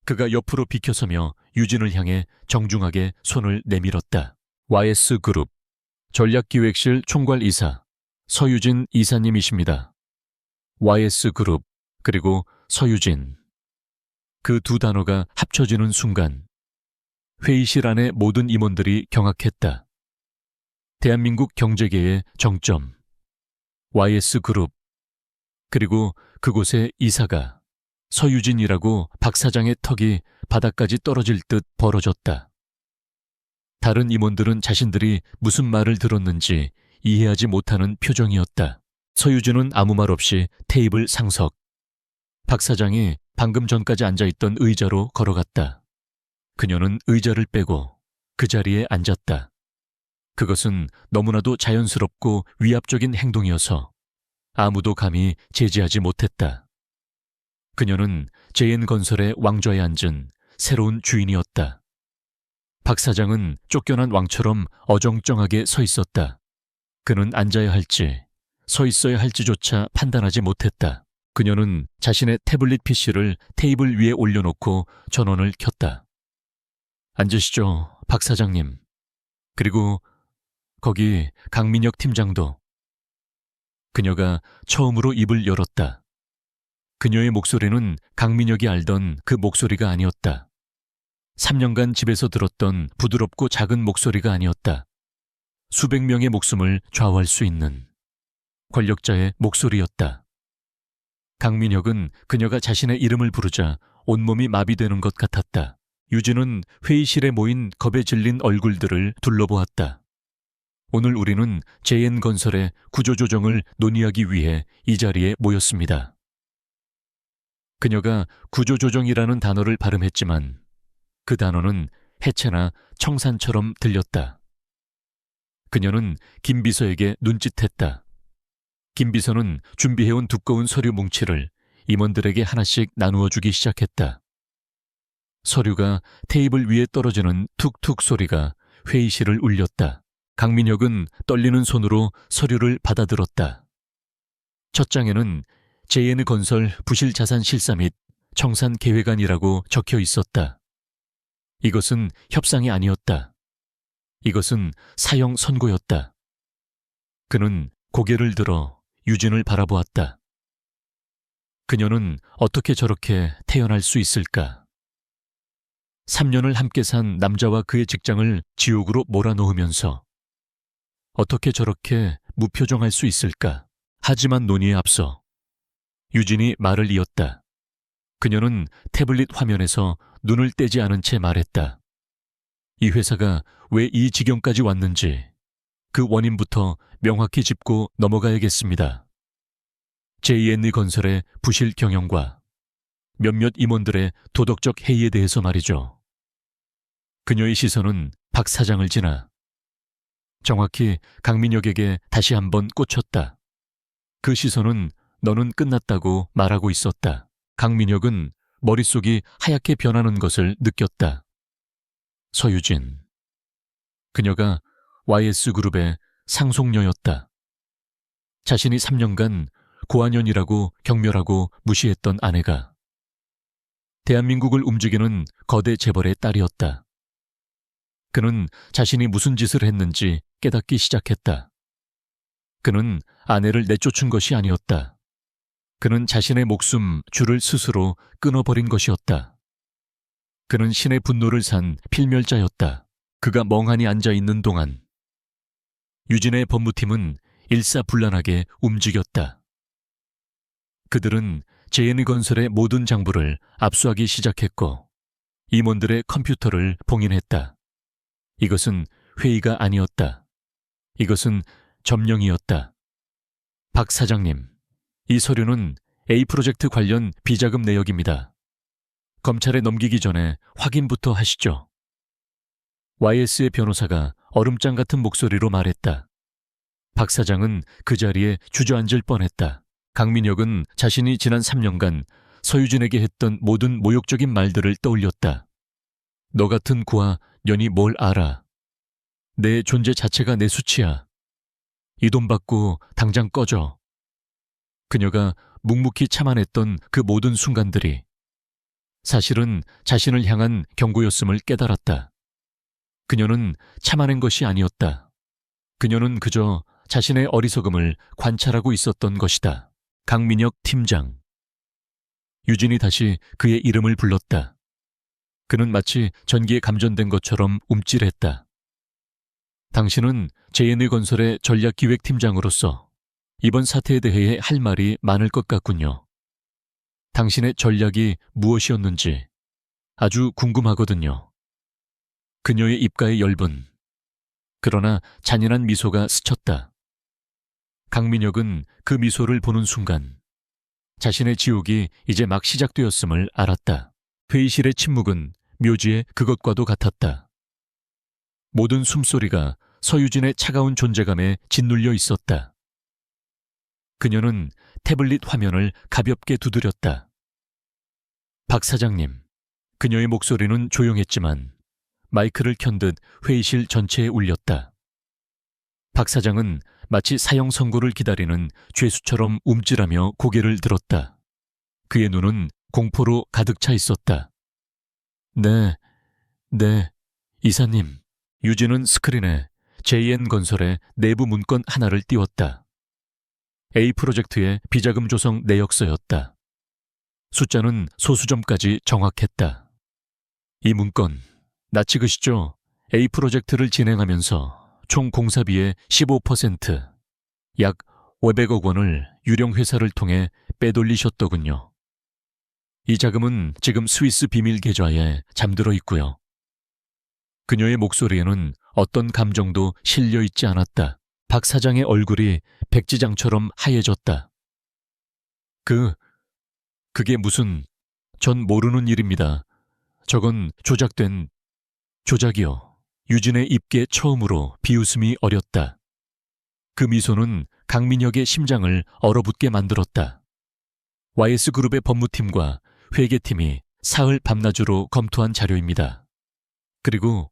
그가 옆으로 비켜서며 유진을 향해 정중하게 손을 내밀었다. YS그룹 전략기획실 총괄이사 서유진 이사님이십니다. YS그룹 그리고 서유진. 그 두 단어가 합쳐지는 순간 회의실 안의 모든 임원들이 경악했다. 대한민국 경제계의 정점 YS그룹 그리고 그곳의 이사가 서유진이라고 박 사장의 턱이 바닥까지 떨어질 듯 벌어졌다. 다른 임원들은 자신들이 무슨 말을 들었는지 이해하지 못하는 표정이었다. 서유진은 아무 말 없이 테이블 상석. 박 사장이 방금 전까지 앉아있던 의자로 걸어갔다. 그녀는 의자를 빼고 그 자리에 앉았다. 그것은 너무나도 자연스럽고 위압적인 행동이어서 아무도 감히 제지하지 못했다. 그녀는 JN건설의 왕좌에 앉은 새로운 주인이었다. 박 사장은 쫓겨난 왕처럼 어정쩡하게 서 있었다. 그는 앉아야 할지 서 있어야 할지조차 판단하지 못했다. 그녀는 자신의 태블릿 PC를 테이블 위에 올려놓고 전원을 켰다. 앉으시죠, 박 사장님. 그리고 거기 강민혁 팀장도. 그녀가 처음으로 입을 열었다. 그녀의 목소리는 강민혁이 알던 그 목소리가 아니었다. 3년간 집에서 들었던 부드럽고 작은 목소리가 아니었다. 수백 명의 목숨을 좌우할 수 있는 권력자의 목소리였다. 강민혁은 그녀가 자신의 이름을 부르자 온몸이 마비되는 것 같았다. 유진은 회의실에 모인 겁에 질린 얼굴들을 둘러보았다. 오늘 우리는 JN건설의 구조조정을 논의하기 위해 이 자리에 모였습니다. 그녀가 구조조정이라는 단어를 발음했지만 그 단어는 해체나 청산처럼 들렸다. 그녀는 김 비서에게 눈짓했다. 김 비서는 준비해온 두꺼운 서류 뭉치를 임원들에게 하나씩 나누어 주기 시작했다. 서류가 테이블 위에 떨어지는 툭툭 소리가 회의실을 울렸다. 강민혁은 떨리는 손으로 서류를 받아들었다. 첫 장에는 JN건설 부실자산 실사 및 청산 계획안이라고 적혀 있었다. 이것은 협상이 아니었다. 이것은 사형 선고였다. 그는 고개를 들어 유진을 바라보았다. 그녀는 어떻게 저렇게 태어날 수 있을까? 3년을 함께 산 남자와 그의 직장을 지옥으로 몰아넣으면서 어떻게 저렇게 무표정할 수 있을까? 하지만 논의에 앞서 유진이 말을 이었다. 그녀는 태블릿 화면에서 눈을 떼지 않은 채 말했다. 이 회사가 왜 이 지경까지 왔는지 그 원인부터 명확히 짚고 넘어가야겠습니다. J&E 건설의 부실 경영과 몇몇 임원들의 도덕적 해이에 대해서 말이죠. 그녀의 시선은 박 사장을 지나 정확히 강민혁에게 다시 한번 꽂혔다. 그 시선은 너는 끝났다고 말하고 있었다. 강민혁은 머릿속이 하얗게 변하는 것을 느꼈다. 서유진. 그녀가 YS그룹의 상속녀였다. 자신이 3년간 고아년이라고 경멸하고 무시했던 아내가 대한민국을 움직이는 거대 재벌의 딸이었다. 그는 자신이 무슨 짓을 했는지 깨닫기 시작했다. 그는 아내를 내쫓은 것이 아니었다. 그는 자신의 목숨 줄을 스스로 끊어버린 것이었다. 그는 신의 분노를 산 필멸자였다. 그가 멍하니 앉아있는 동안 유진의 법무팀은 일사불란하게 움직였다. 그들은 J&E 건설의 모든 장부를 압수하기 시작했고 임원들의 컴퓨터를 봉인했다. 이것은 회의가 아니었다. 이것은 점령이었다. 박 사장님, 이 서류는 A 프로젝트 관련 비자금 내역입니다. 검찰에 넘기기 전에 확인부터 하시죠. YS의 변호사가 얼음장 같은 목소리로 말했다. 박 사장은 그 자리에 주저앉을 뻔했다. 강민혁은 자신이 지난 3년간 서유진에게 했던 모든 모욕적인 말들을 떠올렸다. 너 같은 구와 년이 뭘 알아. 내 존재 자체가 내 수치야. 이 돈 받고 당장 꺼져. 그녀가 묵묵히 참아냈던 그 모든 순간들이 사실은 자신을 향한 경고였음을 깨달았다. 그녀는 참아낸 것이 아니었다. 그녀는 그저 자신의 어리석음을 관찰하고 있었던 것이다. 강민혁 팀장. 유진이 다시 그의 이름을 불렀다. 그는 마치 전기에 감전된 것처럼 움찔했다. 당신은 J&E 건설의 전략기획팀장으로서 이번 사태에 대해 할 말이 많을 것 같군요. 당신의 전략이 무엇이었는지 아주 궁금하거든요. 그녀의 입가에 엷은 그러나 잔인한 미소가 스쳤다. 강민혁은 그 미소를 보는 순간 자신의 지옥이 이제 막 시작되었음을 알았다. 회의실의 침묵은 묘지의 그것과도 같았다. 모든 숨소리가 서유진의 차가운 존재감에 짓눌려 있었다. 그녀는 태블릿 화면을 가볍게 두드렸다. 박 사장님. 그녀의 목소리는 조용했지만 마이크를 켠 듯 회의실 전체에 울렸다. 박 사장은 마치 사형 선고를 기다리는 죄수처럼 움찔하며 고개를 들었다. 그의 눈은 공포로 가득 차 있었다. 네, 이사님. 유진은 스크린에 J&E 건설의 내부 문건 하나를 띄웠다. A 프로젝트의 비자금 조성 내역서였다. 숫자는 소수점까지 정확했다. 이 문건, 나 찍으시죠? A 프로젝트를 진행하면서 총 공사비의 15%, 약 500억 원을 유령회사를 통해 빼돌리셨더군요. 이 자금은 지금 스위스 비밀 계좌에 잠들어 있고요. 그녀의 목소리에는 어떤 감정도 실려 있지 않았다. 박 사장의 얼굴이 백지장처럼 하얘졌다. 그게 무슨, 전 모르는 일입니다. 저건 조작이요. 유진의 입계 처음으로 비웃음이 어렸다. 그 미소는 강민혁의 심장을 얼어붙게 만들었다. YS그룹의 법무팀과 회계팀이 사흘 밤낮으로 검토한 자료입니다. 그리고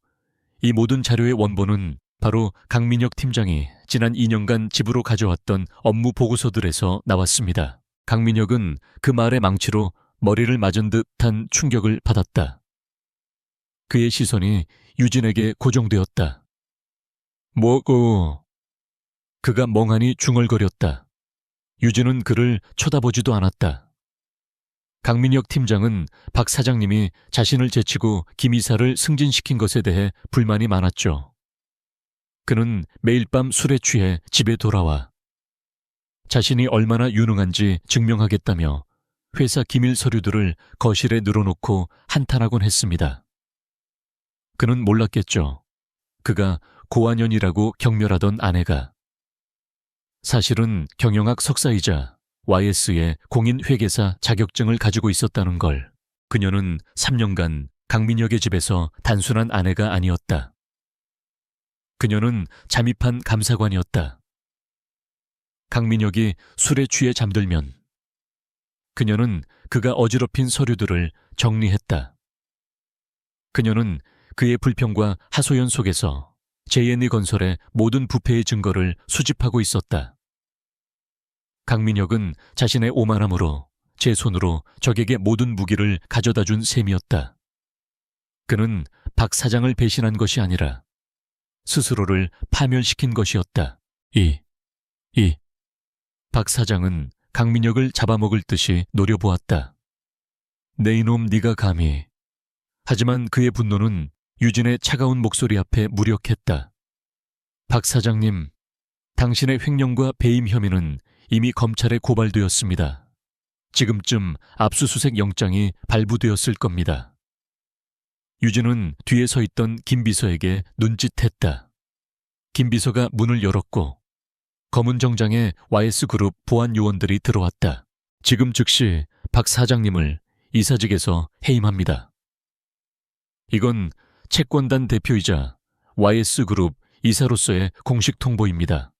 이 모든 자료의 원본은 바로 강민혁 팀장이 지난 2년간 집으로 가져왔던 업무 보고서들에서 나왔습니다. 강민혁은 그 말의 망치로 머리를 맞은 듯한 충격을 받았다. 그의 시선이 유진에게 고정되었다. 뭐고? 그가 멍하니 중얼거렸다. 유진은 그를 쳐다보지도 않았다. 강민혁 팀장은 박 사장님이 자신을 제치고 김 이사를 승진시킨 것에 대해 불만이 많았죠. 그는 매일 밤 술에 취해 집에 돌아와 자신이 얼마나 유능한지 증명하겠다며 회사 기밀 서류들을 거실에 늘어놓고 한탄하곤 했습니다. 그는 몰랐겠죠. 그가 고완연이라고 경멸하던 아내가 사실은 경영학 석사이자 YS의 공인회계사 자격증을 가지고 있었다는 걸. 그녀는 3년간 강민혁의 집에서 단순한 아내가 아니었다. 그녀는 잠입한 감사관이었다. 강민혁이 술에 취해 잠들면 그녀는 그가 어지럽힌 서류들을 정리했다. 그녀는 그의 불평과 하소연 속에서 JNE 건설의 모든 부패의 증거를 수집하고 있었다. 강민혁은 자신의 오만함으로 제 손으로 적에게 모든 무기를 가져다 준 셈이었다. 그는 박 사장을 배신한 것이 아니라 스스로를 파멸시킨 것이었다. 박 사장은 강민혁을 잡아먹을 듯이 노려보았다. 내 이놈 네가 감히. 하지만 그의 분노는 유진의 차가운 목소리 앞에 무력했다. 박 사장님, 당신의 횡령과 배임 혐의는 이미 검찰에 고발되었습니다. 지금쯤 압수수색 영장이 발부되었을 겁니다. 유진은 뒤에 서 있던 김 비서에게 눈짓했다. 김 비서가 문을 열었고 검은 정장의 YS그룹 보안 요원들이 들어왔다. 지금 즉시 박 사장님을 이사직에서 해임합니다. 이건 채권단 대표이자 YS그룹 이사로서의 공식 통보입니다.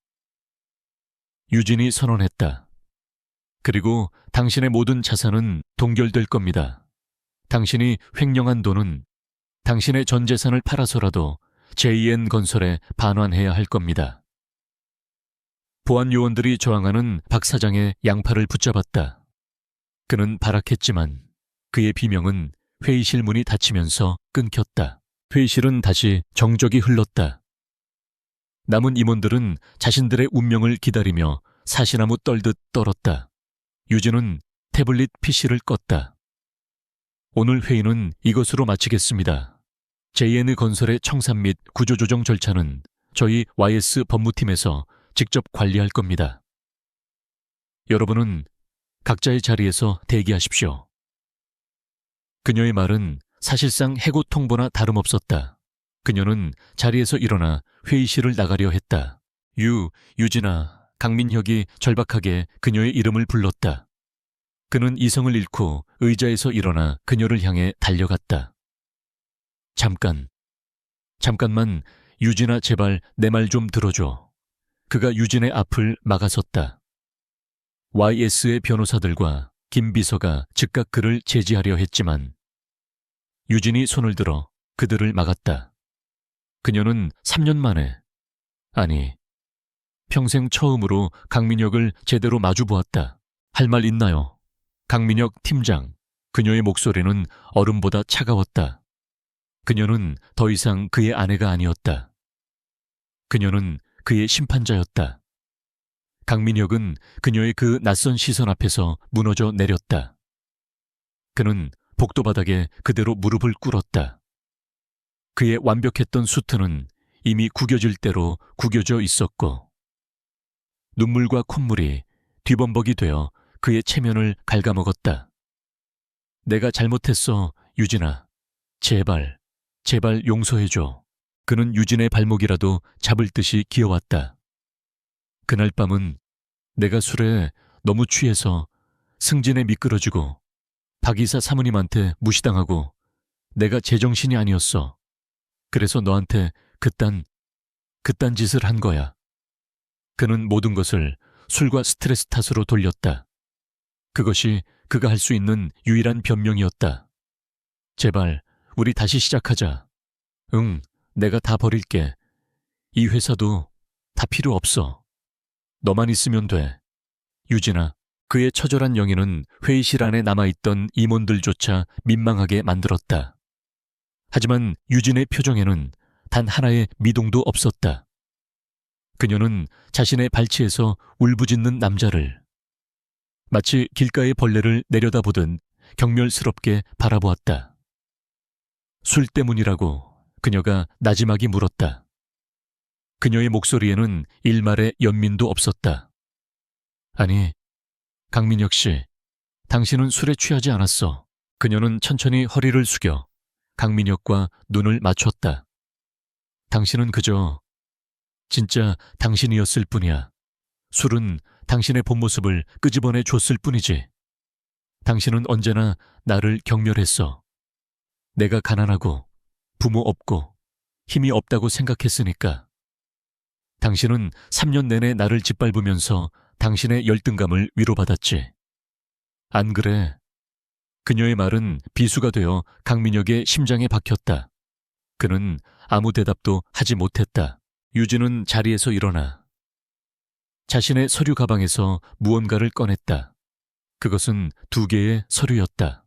유진이 선언했다. 그리고 당신의 모든 자산은 동결될 겁니다. 당신이 횡령한 돈은 당신의 전 재산을 팔아서라도 JN 건설에 반환해야 할 겁니다. 보안 요원들이 저항하는 박 사장의 양팔을 붙잡았다. 그는 발악했지만 그의 비명은 회의실 문이 닫히면서 끊겼다. 회의실은 다시 정적이 흘렀다. 남은 임원들은 자신들의 운명을 기다리며 사시나무 떨듯 떨었다. 유진은 태블릿 PC를 껐다. 오늘 회의는 이것으로 마치겠습니다. JN 건설의 청산 및 구조조정 절차는 저희 YS 법무팀에서 직접 관리할 겁니다. 여러분은 각자의 자리에서 대기하십시오. 그녀의 말은 사실상 해고 통보나 다름없었다. 그녀는 자리에서 일어나 회의실을 나가려 했다. 유진아, 강민혁이 절박하게 그녀의 이름을 불렀다. 그는 이성을 잃고 의자에서 일어나 그녀를 향해 달려갔다. 잠깐만, 유진아 제발 내 말 좀 들어줘. 그가 유진의 앞을 막아섰다. YS의 변호사들과 김 비서가 즉각 그를 제지하려 했지만 유진이 손을 들어 그들을 막았다. 그녀는 3년 만에, 아니, 평생 처음으로 강민혁을 제대로 마주보았다. 할 말 있나요? 강민혁 팀장. 그녀의 목소리는 얼음보다 차가웠다. 그녀는 더 이상 그의 아내가 아니었다. 그녀는 그의 심판자였다. 강민혁은 그녀의 그 낯선 시선 앞에서 무너져 내렸다. 그는 복도바닥에 그대로 무릎을 꿇었다. 그의 완벽했던 수트는 이미 구겨질 대로 구겨져 있었고 눈물과 콧물이 뒤범벅이 되어 그의 체면을 갉아먹었다. 내가 잘못했어, 유진아. 제발 용서해줘. 그는 유진의 발목이라도 잡을 듯이 기어왔다. 그날 밤은 내가 술에 너무 취해서 승진에 미끄러지고 박 이사 사모님한테 무시당하고 내가 제정신이 아니었어. 그래서 너한테 그딴 짓을 한 거야. 그는 모든 것을 술과 스트레스 탓으로 돌렸다. 그것이 그가 할 수 있는 유일한 변명이었다. 제발 우리 다시 시작하자. 응, 내가 다 버릴게. 이 회사도 다 필요 없어. 너만 있으면 돼. 유진아. 그의 처절한 영의는 회의실 안에 남아있던 임원들조차 민망하게 만들었다. 하지만 유진의 표정에는 단 하나의 미동도 없었다. 그녀는 자신의 발치에서 울부짖는 남자를 마치 길가의 벌레를 내려다보듯 경멸스럽게 바라보았다. 술 때문이라고 그녀가 나지막이 물었다. 그녀의 목소리에는 일말의 연민도 없었다. 아니, 강민혁 씨, 당신은 술에 취하지 않았어. 그녀는 천천히 허리를 숙여 강민혁과 눈을 맞췄다. 당신은 그저 진짜 당신이었을 뿐이야. 술은 당신의 본 모습을 끄집어내 줬을 뿐이지. 당신은 언제나 나를 경멸했어. 내가 가난하고 부모 없고 힘이 없다고 생각했으니까. 당신은 3년 내내 나를 짓밟으면서 당신의 열등감을 위로받았지. 안 그래? 그녀의 말은 비수가 되어 강민혁의 심장에 박혔다. 그는 아무 대답도 하지 못했다. 유진은 자리에서 일어나 자신의 서류 가방에서 무언가를 꺼냈다. 그것은 2개의 서류였다.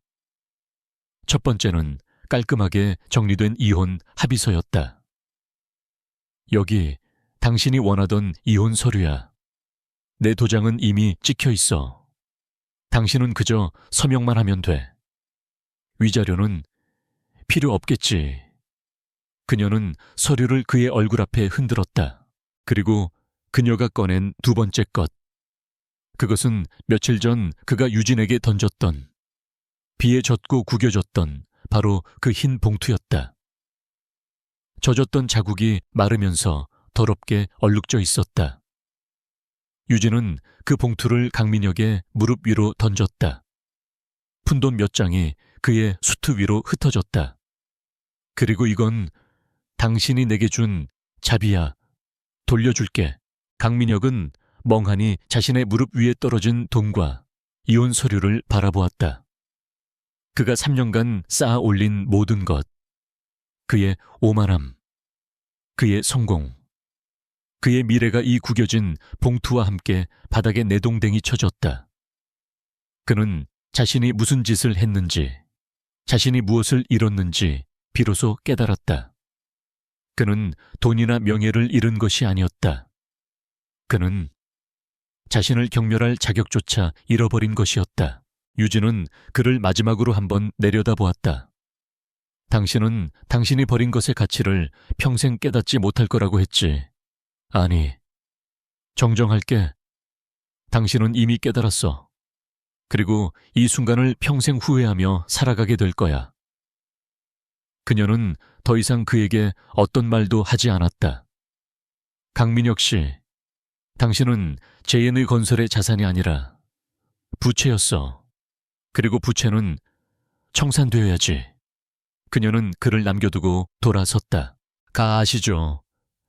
첫 번째는 깔끔하게 정리된 이혼 합의서였다. 여기 당신이 원하던 이혼 서류야. 내 도장은 이미 찍혀 있어. 당신은 그저 서명만 하면 돼. 위자료는 필요 없겠지. 그녀는 서류를 그의 얼굴 앞에 흔들었다. 그리고 그녀가 꺼낸 2번째 것. 그것은 며칠 전 그가 유진에게 던졌던, 비에 젖고 구겨졌던 바로 그 흰 봉투였다. 젖었던 자국이 마르면서 더럽게 얼룩져 있었다. 유진은 그 봉투를 강민혁의 무릎 위로 던졌다. 푼돈 몇 장이 그의 수트 위로 흩어졌다. 그리고 이건 당신이 내게 준 자비야. 돌려줄게. 강민혁은 멍하니 자신의 무릎 위에 떨어진 돈과 이혼 서류를 바라보았다. 그가 3년간 쌓아 올린 모든 것. 그의 오만함, 그의 성공, 그의 미래가 이 구겨진 봉투와 함께 바닥에 내동댕이 쳐졌다. 그는 자신이 무슨 짓을 했는지, 자신이 무엇을 잃었는지 비로소 깨달았다. 그는 돈이나 명예를 잃은 것이 아니었다. 그는 자신을 경멸할 자격조차 잃어버린 것이었다. 유진은 그를 마지막으로 한번 내려다보았다. 당신은 당신이 버린 것의 가치를 평생 깨닫지 못할 거라고 했지. 아니, 정정할게. 당신은 이미 깨달았어. 그리고 이 순간을 평생 후회하며 살아가게 될 거야. 그녀는 더 이상 그에게 어떤 말도 하지 않았다. 강민혁 씨, 당신은 JN의 건설의 자산이 아니라 부채였어. 그리고 부채는 청산되어야지. 그녀는 그를 남겨두고 돌아섰다. 아시죠?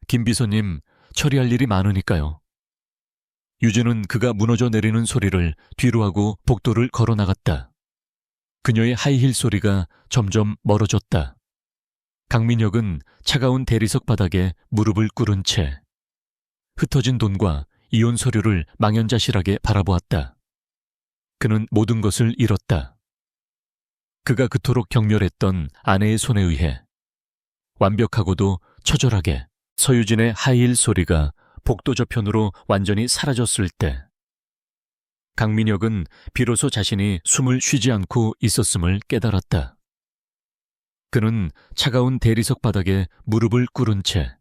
김 비서님, 처리할 일이 많으니까요. 유진은 그가 무너져 내리는 소리를 뒤로 하고 복도를 걸어 나갔다. 그녀의 하이힐 소리가 점점 멀어졌다. 강민혁은 차가운 대리석 바닥에 무릎을 꿇은 채 흩어진 돈과 이혼 서류를 망연자실하게 바라보았다. 그는 모든 것을 잃었다. 그가 그토록 경멸했던 아내의 손에 의해 완벽하고도 처절하게 서유진의 하이힐 소리가 복도 저편으로 완전히 사라졌을 때 강민혁은 비로소 자신이 숨을 쉬지 않고 있었음을 깨달았다. 그는 차가운 대리석 바닥에 무릎을 꿇은 채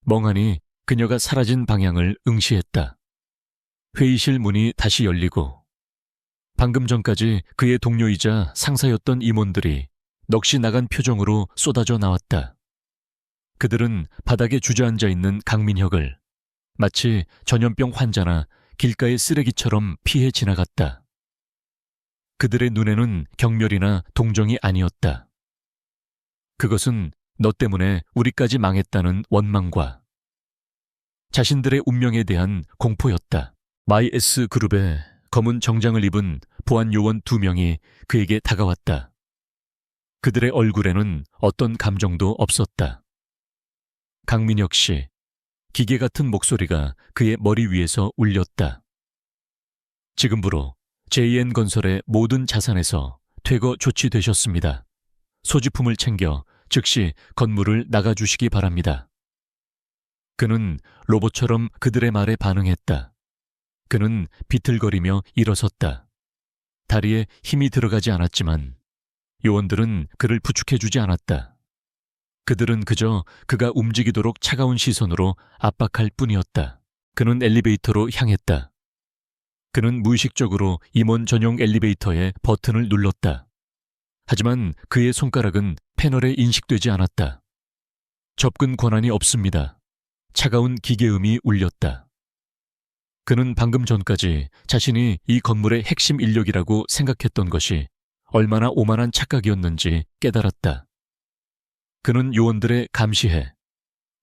멍하니 그녀가 사라진 방향을 응시했다. 회의실 문이 다시 열리고 방금 전까지 그의 동료이자 상사였던 임원들이 넋이 나간 표정으로 쏟아져 나왔다. 그들은 바닥에 주저앉아 있는 강민혁을 마치 전염병 환자나 길가의 쓰레기처럼 피해 지나갔다. 그들의 눈에는 경멸이나 동정이 아니었다. 그것은 너 때문에 우리까지 망했다는 원망과 자신들의 운명에 대한 공포였다. 마이에스 그룹의 검은 정장을 입은 보안 요원 2명이 그에게 다가왔다. 그들의 얼굴에는 어떤 감정도 없었다. 강민혁 씨, 기계 같은 목소리가 그의 머리 위에서 울렸다. 지금부로 JN건설의 모든 자산에서 퇴거 조치되셨습니다. 소지품을 챙겨 즉시 건물을 나가주시기 바랍니다. 그는 로봇처럼 그들의 말에 반응했다. 그는 비틀거리며 일어섰다. 다리에 힘이 들어가지 않았지만 요원들은 그를 부축해주지 않았다. 그들은 그저 그가 움직이도록 차가운 시선으로 압박할 뿐이었다. 그는 엘리베이터로 향했다. 그는 무의식적으로 임원 전용 엘리베이터의 버튼을 눌렀다. 하지만 그의 손가락은 패널에 인식되지 않았다. 접근 권한이 없습니다. 차가운 기계음이 울렸다. 그는 방금 전까지 자신이 이 건물의 핵심 인력이라고 생각했던 것이 얼마나 오만한 착각이었는지 깨달았다. 그는 요원들의 감시해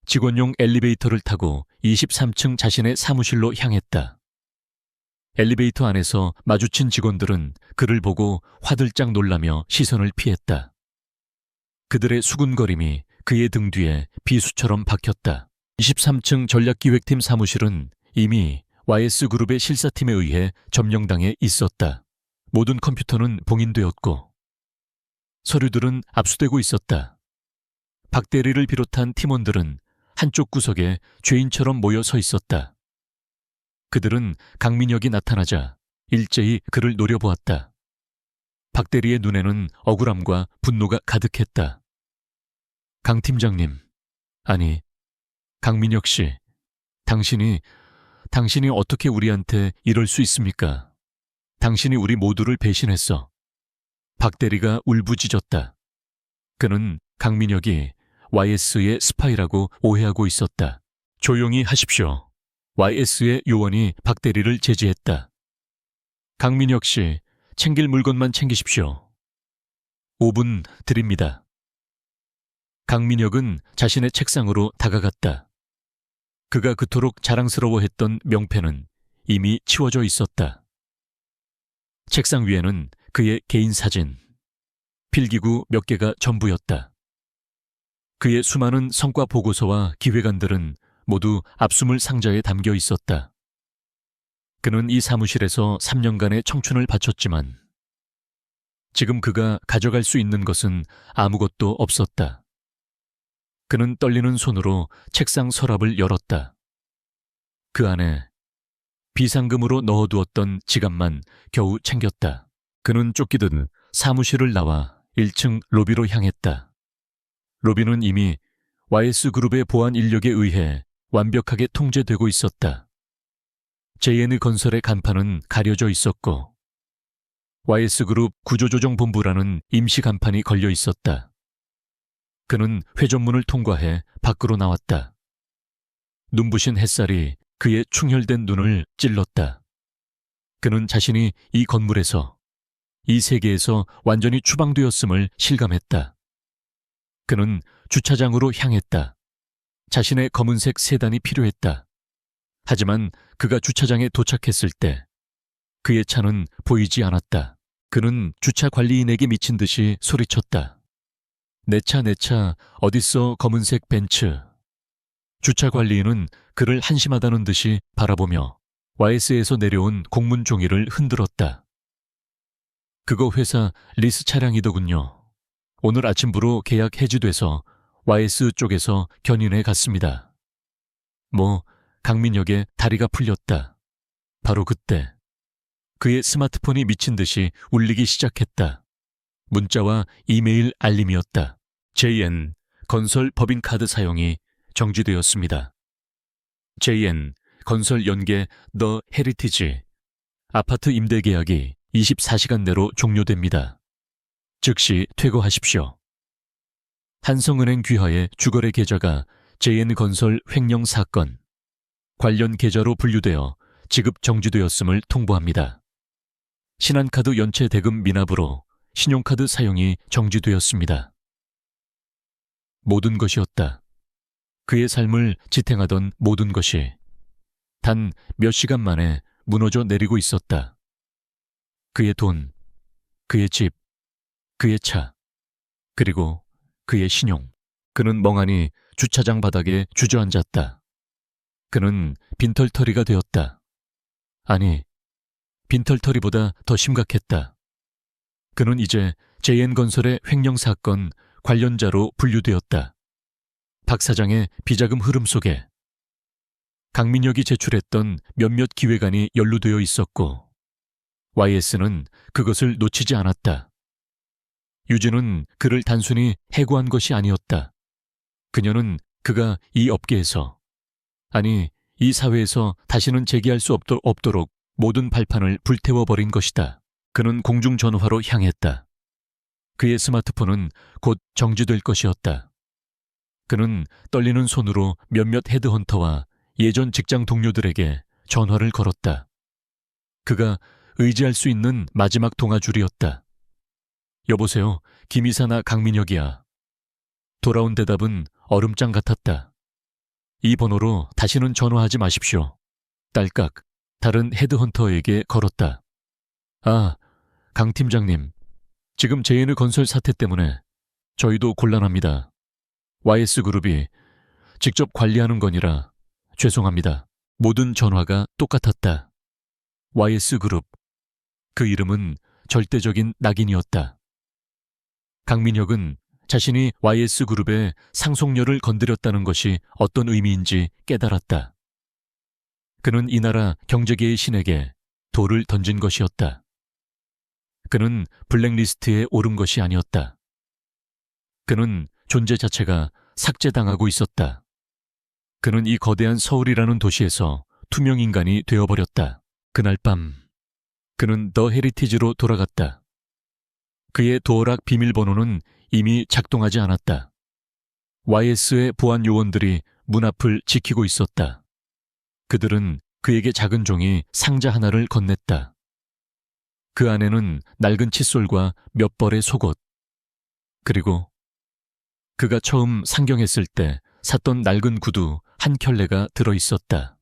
직원용 엘리베이터를 타고 23층 자신의 사무실로 향했다. 엘리베이터 안에서 마주친 직원들은 그를 보고 화들짝 놀라며 시선을 피했다. 그들의 수군거림이 그의 등 뒤에 비수처럼 박혔다. 23층 전략기획팀 사무실은 이미 YS그룹의 실사팀에 의해 점령당해 있었다. 모든 컴퓨터는 봉인되었고 서류들은 압수되고 있었다. 박 대리를 비롯한 팀원들은 한쪽 구석에 죄인처럼 모여 서 있었다. 그들은 강민혁이 나타나자 일제히 그를 노려보았다. 박 대리의 눈에는 억울함과 분노가 가득했다. 강 팀장님, 아니, 강민혁 씨, 당신이 어떻게 우리한테 이럴 수 있습니까? 당신이 우리 모두를 배신했어. 박 대리가 울부짖었다. 그는 강민혁이 YS의 스파이라고 오해하고 있었다. 조용히 하십시오. YS의 요원이 박 대리를 제지했다. 강민혁 씨, 챙길 물건만 챙기십시오. 5분 드립니다. 강민혁은 자신의 책상으로 다가갔다. 그가 그토록 자랑스러워했던 명패는 이미 치워져 있었다. 책상 위에는 그의 개인 사진, 필기구 몇 개가 전부였다. 그의 수많은 성과 보고서와 기획안들은 모두 압수물 상자에 담겨 있었다. 그는 이 사무실에서 3년간의 청춘을 바쳤지만 지금 그가 가져갈 수 있는 것은 아무것도 없었다. 그는 떨리는 손으로 책상 서랍을 열었다. 그 안에 비상금으로 넣어두었던 지갑만 겨우 챙겼다. 그는 쫓기듯 사무실을 나와 1층 로비로 향했다. 로비는 이미 YS그룹의 보안 인력에 의해 완벽하게 통제되고 있었다. JN건설의 간판은 가려져 있었고 YS그룹 구조조정본부라는 임시 간판이 걸려 있었다. 그는 회전문을 통과해 밖으로 나왔다. 눈부신 햇살이 그의 충혈된 눈을 찔렀다. 그는 자신이 이 건물에서, 이 세계에서 완전히 추방되었음을 실감했다. 그는 주차장으로 향했다. 자신의 검은색 세단이 필요했다. 하지만 그가 주차장에 도착했을 때 그의 차는 보이지 않았다. 그는 주차 관리인에게 미친 듯이 소리쳤다. 내 차, 내 차, 어딨어 검은색 벤츠. 주차 관리인은 그를 한심하다는 듯이 바라보며 YS에서 내려온 공문 종이를 흔들었다. 그거 회사 리스 차량이더군요. 오늘 아침부로 계약 해지돼서 YS 쪽에서 견인해 갔습니다. 강민혁의 다리가 풀렸다. 바로 그때 그의 스마트폰이 미친 듯이 울리기 시작했다. 문자와 이메일 알림이었다. JN 건설 법인카드 사용이 정지되었습니다. JN 건설 연계 더 헤리티지 아파트 임대 계약이 24시간 내로 종료됩니다. 즉시 퇴거하십시오. 한성은행 귀하의 주거래 계좌가 JN건설 횡령 사건 관련 계좌로 분류되어 지급 정지되었음을 통보합니다. 신한카드 연체 대금 미납으로 신용카드 사용이 정지되었습니다. 모든 것이었다. 그의 삶을 지탱하던 모든 것이 단 몇 시간 만에 무너져 내리고 있었다. 그의 돈, 그의 집, 그의 차, 그리고 그의 신용. 그는 멍하니 주차장 바닥에 주저앉았다. 그는 빈털터리가 되었다. 아니, 빈털터리보다 더 심각했다. 그는 이제 JN건설의 횡령 사건 관련자로 분류되었다. 박 사장의 비자금 흐름 속에 강민혁이 제출했던 몇몇 기획안이 연루되어 있었고 YS는 그것을 놓치지 않았다. 유진은 그를 단순히 해고한 것이 아니었다. 그녀는 그가 이 업계에서, 아니 이 사회에서 다시는 재기할 수 없도록 모든 발판을 불태워버린 것이다. 그는 공중전화로 향했다. 그의 스마트폰은 곧 정지될 것이었다. 그는 떨리는 손으로 몇몇 헤드헌터와 예전 직장 동료들에게 전화를 걸었다. 그가 의지할 수 있는 마지막 통화줄이었다. 여보세요, 김이사나 강민혁이야. 돌아온 대답은 얼음장 같았다. 이 번호로 다시는 전화하지 마십시오. 딸깍, 다른 헤드헌터에게 걸었다. 아, 강 팀장님. 지금 JN 건설 사태 때문에 저희도 곤란합니다. YS그룹이 직접 관리하는 거니라 죄송합니다. 모든 전화가 똑같았다. YS그룹. 그 이름은 절대적인 낙인이었다. 강민혁은 자신이 YS그룹의 상속녀를 건드렸다는 것이 어떤 의미인지 깨달았다. 그는 이 나라 경제계의 신에게 돌을 던진 것이었다. 그는 블랙리스트에 오른 것이 아니었다. 그는 존재 자체가 삭제당하고 있었다. 그는 이 거대한 서울이라는 도시에서 투명인간이 되어버렸다. 그날 밤, 그는 더 헤리티지로 돌아갔다. 그의 도어락 비밀번호는 이미 작동하지 않았다. YS의 보안 요원들이 문 앞을 지키고 있었다. 그들은 그에게 작은 종이 상자 하나를 건넸다. 그 안에는 낡은 칫솔과 몇 벌의 속옷, 그리고 그가 처음 상경했을 때 샀던 낡은 구두 한 켤레가 들어있었다.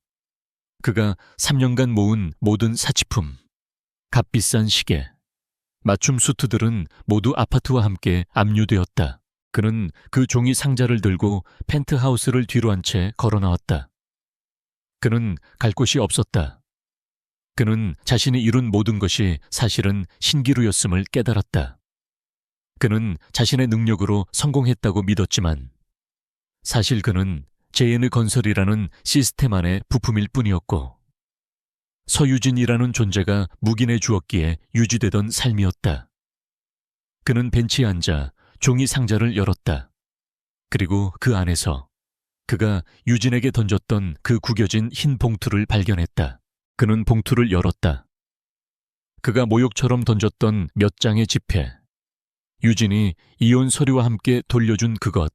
그가 3년간 모은 모든 사치품, 값비싼 시계, 맞춤 수트들은 모두 아파트와 함께 압류되었다. 그는 그 종이 상자를 들고 펜트하우스를 뒤로 한 채 걸어 나왔다. 그는 갈 곳이 없었다. 그는 자신이 이룬 모든 것이 사실은 신기루였음을 깨달았다. 그는 자신의 능력으로 성공했다고 믿었지만 사실 그는 JN 건설이라는 시스템 안의 부품일 뿐이었고 서유진이라는 존재가 묵인해 주었기에 유지되던 삶이었다. 그는 벤치에 앉아 종이 상자를 열었다. 그리고 그 안에서 그가 유진에게 던졌던 그 구겨진 흰 봉투를 발견했다. 그는 봉투를 열었다. 그가 모욕처럼 던졌던 몇 장의 지폐, 유진이 이혼 서류와 함께 돌려준 그것,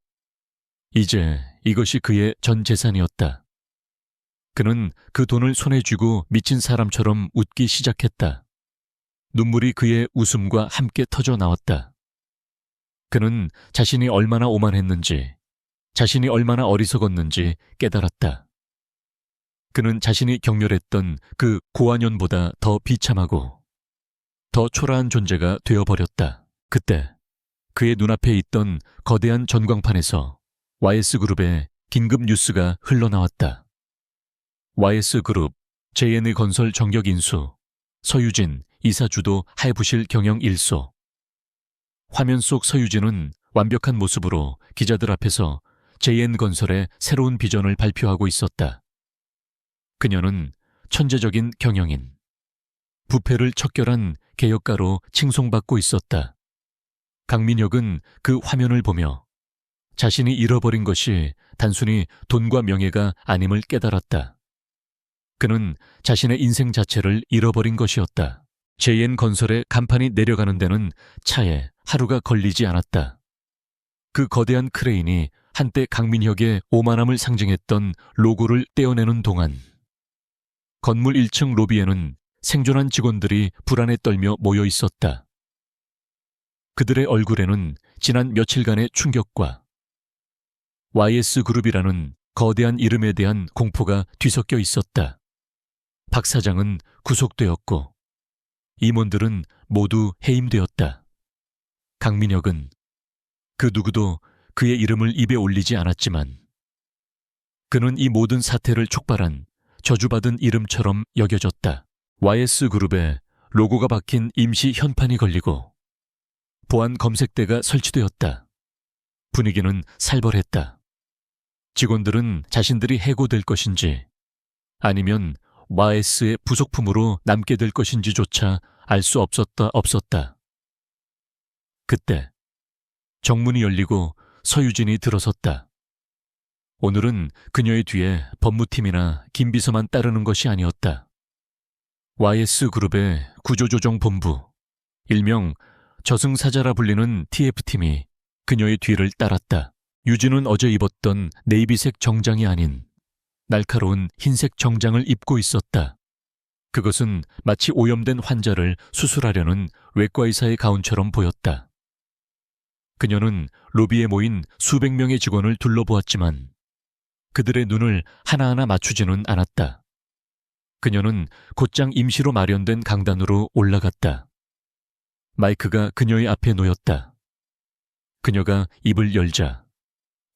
이제 이것이 그의 전 재산이었다. 그는 그 돈을 손에 쥐고 미친 사람처럼 웃기 시작했다. 눈물이 그의 웃음과 함께 터져 나왔다. 그는 자신이 얼마나 오만했는지, 자신이 얼마나 어리석었는지 깨달았다. 그는 자신이 경멸했던 그 고아년보다 더 비참하고 더 초라한 존재가 되어버렸다. 그때 그의 눈앞에 있던 거대한 전광판에서 YS그룹의 긴급 뉴스가 흘러나왔다. YS그룹, JN 건설 정격 인수, 서유진, 이사 주도 하회부실 경영 1소. 화면 속 서유진은 완벽한 모습으로 기자들 앞에서 JN 건설의 새로운 비전을 발표하고 있었다. 그녀는 천재적인 경영인, 부패를 척결한 개혁가로 칭송받고 있었다. 강민혁은 그 화면을 보며 자신이 잃어버린 것이 단순히 돈과 명예가 아님을 깨달았다. 그는 자신의 인생 자체를 잃어버린 것이었다. JN 건설의 간판이 내려가는 데는 차에 하루가 걸리지 않았다. 그 거대한 크레인이 한때 강민혁의 오만함을 상징했던 로고를 떼어내는 동안 건물 1층 로비에는 생존한 직원들이 불안에 떨며 모여 있었다. 그들의 얼굴에는 지난 며칠간의 충격과 YS그룹이라는 거대한 이름에 대한 공포가 뒤섞여 있었다. 박 사장은 구속되었고 임원들은 모두 해임되었다. 강민혁은 그 누구도 그의 이름을 입에 올리지 않았지만 그는 이 모든 사태를 촉발한 저주받은 이름처럼 여겨졌다. YS그룹에 로고가 박힌 임시 현판이 걸리고 보안 검색대가 설치되었다. 분위기는 살벌했다. 직원들은 자신들이 해고될 것인지 아니면 YS의 부속품으로 남게 될 것인지조차 알 수 없었다. 그때 정문이 열리고 서유진이 들어섰다. 오늘은 그녀의 뒤에 법무팀이나 김비서만 따르는 것이 아니었다. YS그룹의 구조조정본부, 일명 저승사자라 불리는 TF팀이 그녀의 뒤를 따랐다. 유진은 어제 입었던 네이비색 정장이 아닌 날카로운 흰색 정장을 입고 있었다. 그것은 마치 오염된 환자를 수술하려는 외과의사의 가운처럼 보였다. 그녀는 로비에 모인 수백 명의 직원을 둘러보았지만 그들의 눈을 하나하나 맞추지는 않았다. 그녀는 곧장 임시로 마련된 강단으로 올라갔다. 마이크가 그녀의 앞에 놓였다. 그녀가 입을 열자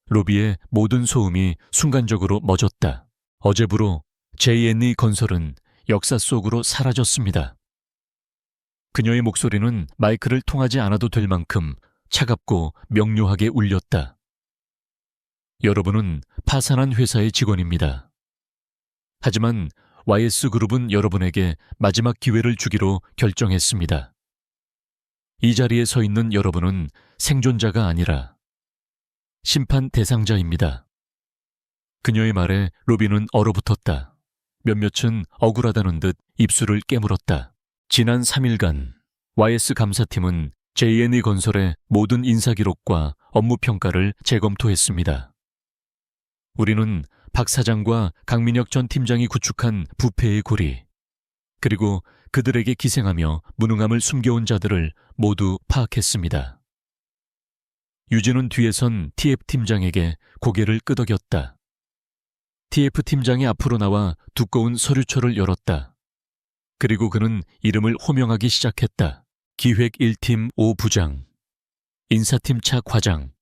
로비의 모든 소음이 순간적으로 멎었다. 어제부로 J&E 건설은 역사 속으로 사라졌습니다. 그녀의 목소리는 마이크를 통하지 않아도 될 만큼 차갑고 명료하게 울렸다. 여러분은 파산한 회사의 직원입니다. 하지만 YS그룹은 여러분에게 마지막 기회를 주기로 결정했습니다. 이 자리에 서 있는 여러분은 생존자가 아니라 심판 대상자입니다. 그녀의 말에 로비는 얼어붙었다. 몇몇은 억울하다는 듯 입술을 깨물었다. 지난 3일간 YS 감사팀은 J&E 건설의 모든 인사기록과 업무평가를 재검토했습니다. 우리는 박 사장과 강민혁 전 팀장이 구축한 부패의 고리, 그리고 그들에게 기생하며 무능함을 숨겨온 자들을 모두 파악했습니다. 유진은 뒤에선 TF팀장에게 고개를 끄덕였다. TF팀장이 앞으로 나와 두꺼운 서류처를 열었다. 그리고 그는 이름을 호명하기 시작했다. 기획 1팀 5부장, 인사팀 차 과장,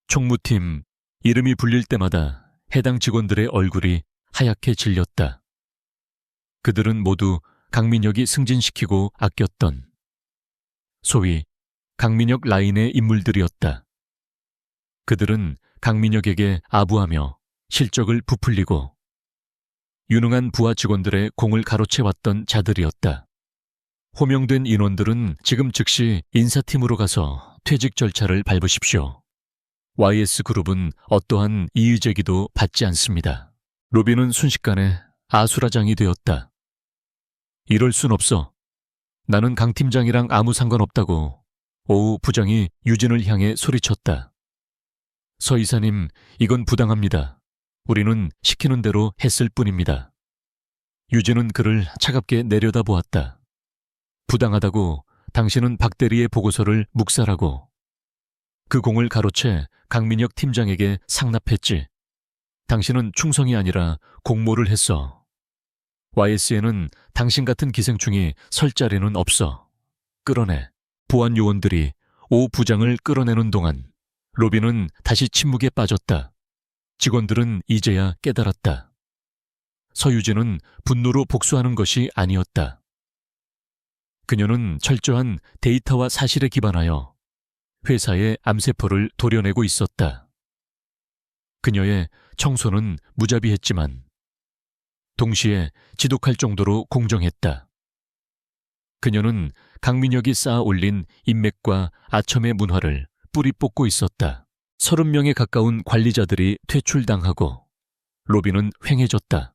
총무팀. 이름이 불릴 때마다 해당 직원들의 얼굴이 하얗게 질렸다. 그들은 모두 강민혁이 승진시키고 아꼈던 소위 강민혁 라인의 인물들이었다. 그들은 강민혁에게 아부하며 실적을 부풀리고 유능한 부하 직원들의 공을 가로채왔던 자들이었다. 호명된 인원들은 지금 즉시 인사팀으로 가서 퇴직 절차를 밟으십시오. YS그룹은 어떠한 이의제기도 받지 않습니다. 로비는 순식간에 아수라장이 되었다. 이럴 순 없어. 나는 강 팀장이랑 아무 상관없다고 오 부장이 유진을 향해 소리쳤다. 서 이사님, 이건 부당합니다. 우리는 시키는 대로 했을 뿐입니다. 유진은 그를 차갑게 내려다보았다. 부당하다고 당신은 박 대리의 보고서를 묵살하고 그 공을 가로채 강민혁 팀장에게 상납했지. 당신은 충성이 아니라 공모를 했어. YS에는 당신 같은 기생충이 설 자리는 없어. 끌어내. 보안 요원들이 오 부장을 끌어내는 동안 로비는 다시 침묵에 빠졌다. 직원들은 이제야 깨달았다. 서유진은 분노로 복수하는 것이 아니었다. 그녀는 철저한 데이터와 사실에 기반하여 회사의 암세포를 도려내고 있었다. 그녀의 청소는 무자비했지만 동시에 지독할 정도로 공정했다. 그녀는 강민혁이 쌓아 올린 인맥과 아첨의 문화를 뿌리 뽑고 있었다. 30명에 가까운 관리자들이 퇴출당하고 로비는 휑해졌다.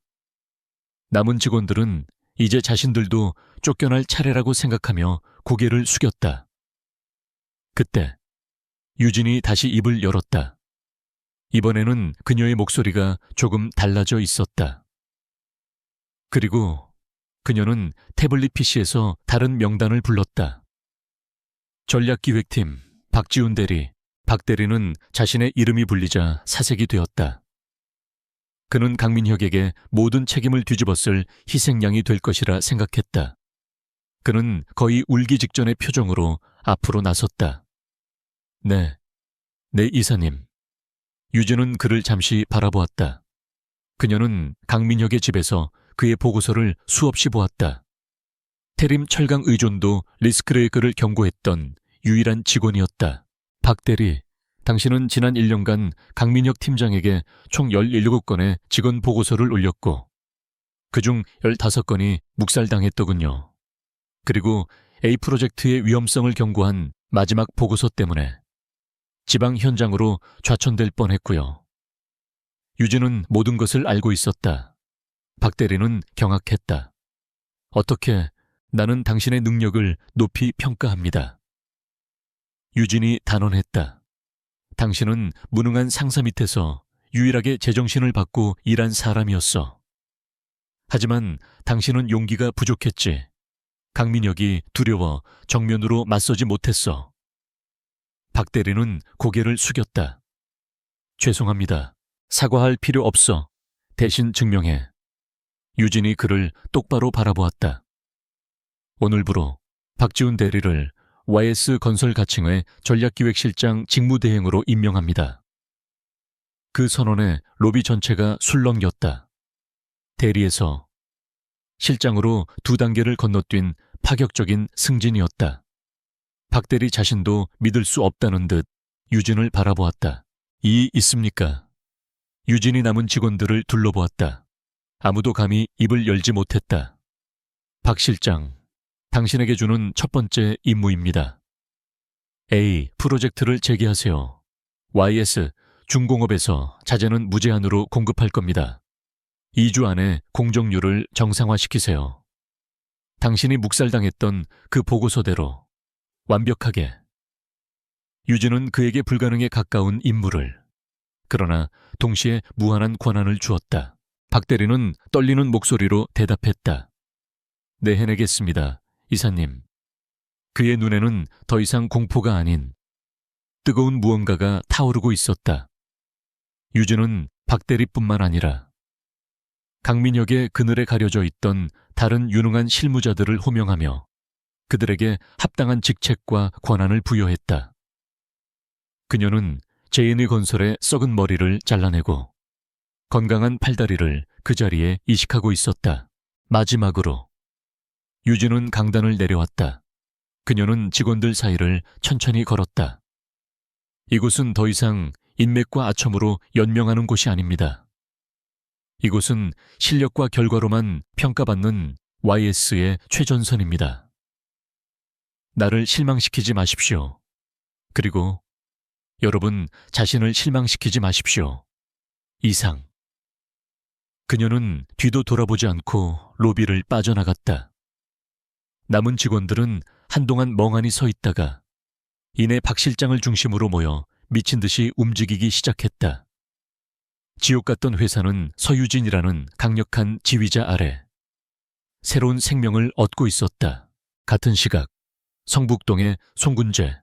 남은 직원들은 이제 자신들도 쫓겨날 차례라고 생각하며 고개를 숙였다. 그때 유진이 다시 입을 열었다. 이번에는 그녀의 목소리가 조금 달라져 있었다. 그리고 그녀는 태블릿 PC에서 다른 명단을 불렀다. 전략기획팀 박지훈 대리. 박 대리는 자신의 이름이 불리자 사색이 되었다. 그는 강민혁에게 모든 책임을 뒤집었을 희생양이 될 것이라 생각했다. 그는 거의 울기 직전의 표정으로 앞으로 나섰다. 네 이사님. 유진은 그를 잠시 바라보았다. 그녀는 강민혁의 집에서 그의 보고서를 수없이 보았다. 태림 철강 의존도 리스크를 그를 경고했던 유일한 직원이었다. 박 대리, 당신은 지난 1년간 강민혁 팀장에게 총 17건의 직원 보고서를 올렸고 그중 15건이 묵살당했더군요. 그리고 A 프로젝트의 위험성을 경고한 마지막 보고서 때문에 지방 현장으로 좌천될 뻔했고요. 유진은 모든 것을 알고 있었다. 박 대리는 경악했다. 어떻게 나는 당신의 능력을 높이 평가합니다. 유진이 단언했다. 당신은 무능한 상사 밑에서 유일하게 제정신을 받고 일한 사람이었어. 하지만 당신은 용기가 부족했지. 강민혁이 두려워 정면으로 맞서지 못했어. 박 대리는 고개를 숙였다. 죄송합니다. 사과할 필요 없어. 대신 증명해. 유진이 그를 똑바로 바라보았다. 오늘부로 박지훈 대리를 YS 건설 가칭의 전략기획실장 직무대행으로 임명합니다. 그 선언에 로비 전체가 술렁였다. 대리에서 실장으로 2단계를 건너뛴 파격적인 승진이었다. 박 대리 자신도 믿을 수 없다는 듯 유진을 바라보았다. 이의 있습니까? 유진이 남은 직원들을 둘러보았다. 아무도 감히 입을 열지 못했다. 박 실장, 당신에게 주는 첫 번째 임무입니다. A. 프로젝트를 재개하세요. YS 중공업에서 자재는 무제한으로 공급할 겁니다. 2주 안에 공정률을 정상화시키세요. 당신이 묵살당했던 그 보고서대로 완벽하게. 유진은 그에게 불가능에 가까운 임무를, 그러나 동시에 무한한 권한을 주었다. 박 대리는 떨리는 목소리로 대답했다. 네, 해내겠습니다, 이사님. 그의 눈에는 더 이상 공포가 아닌 뜨거운 무언가가 타오르고 있었다. 유진은 박 대리뿐만 아니라 강민혁의 그늘에 가려져 있던 다른 유능한 실무자들을 호명하며 그들에게 합당한 직책과 권한을 부여했다. 그녀는 제인의 건설의 썩은 머리를 잘라내고 건강한 팔다리를 그 자리에 이식하고 있었다. 마지막으로 유진은 강단을 내려왔다. 그녀는 직원들 사이를 천천히 걸었다. 이곳은 더 이상 인맥과 아첨으로 연명하는 곳이 아닙니다. 이곳은 실력과 결과로만 평가받는 YS의 최전선입니다. 나를 실망시키지 마십시오. 그리고 여러분 자신을 실망시키지 마십시오. 이상. 그녀는 뒤도 돌아보지 않고 로비를 빠져나갔다. 남은 직원들은 한동안 멍하니 서 있다가 이내 박 실장을 중심으로 모여 미친 듯이 움직이기 시작했다. 지옥 같던 회사는 서유진이라는 강력한 지휘자 아래 새로운 생명을 얻고 있었다. 같은 시각 성북동의 송군재.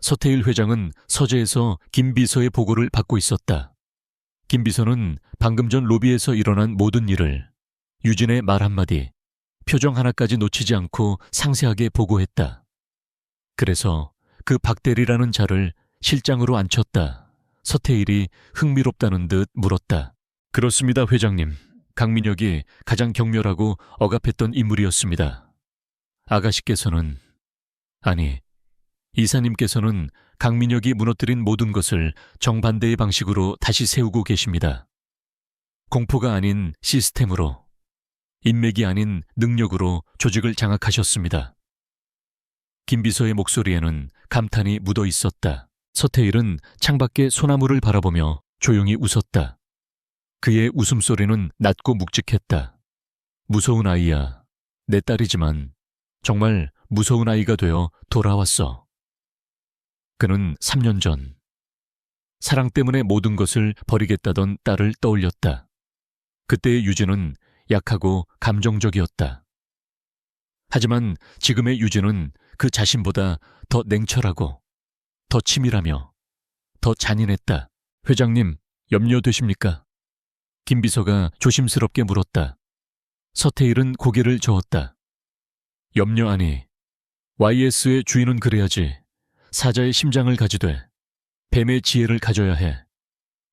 서태일 회장은 서재에서 김 비서의 보고를 받고 있었다. 김 비서는 방금 전 로비에서 일어난 모든 일을 유진의 말 한마디, 표정 하나까지 놓치지 않고 상세하게 보고했다. 그래서 그 박대리라는 자를 실장으로 앉혔다. 서태일이 흥미롭다는 듯 물었다. 그렇습니다, 회장님. 강민혁이 가장 경멸하고 억압했던 인물이었습니다. 아가씨께서는, 아니, 이사님께서는 강민혁이 무너뜨린 모든 것을 정반대의 방식으로 다시 세우고 계십니다. 공포가 아닌 시스템으로, 인맥이 아닌 능력으로 조직을 장악하셨습니다. 김 비서의 목소리에는 감탄이 묻어 있었다. 서태일은 창밖의 소나무를 바라보며 조용히 웃었다. 그의 웃음소리는 낮고 묵직했다. 무서운 아이야. 내 딸이지만 정말 무서운 아이가 되어 돌아왔어. 그는 3년 전 사랑 때문에 모든 것을 버리겠다던 딸을 떠올렸다. 그때의 유진은 약하고 감정적이었다. 하지만 지금의 유진은 그 자신보다 더 냉철하고 더 치밀하며 더 잔인했다. 회장님, 염려되십니까? 김 비서가 조심스럽게 물었다. 서태일은 고개를 저었다. 염려 아니. YS의 주인은 그래야지. 사자의 심장을 가지되 뱀의 지혜를 가져야 해.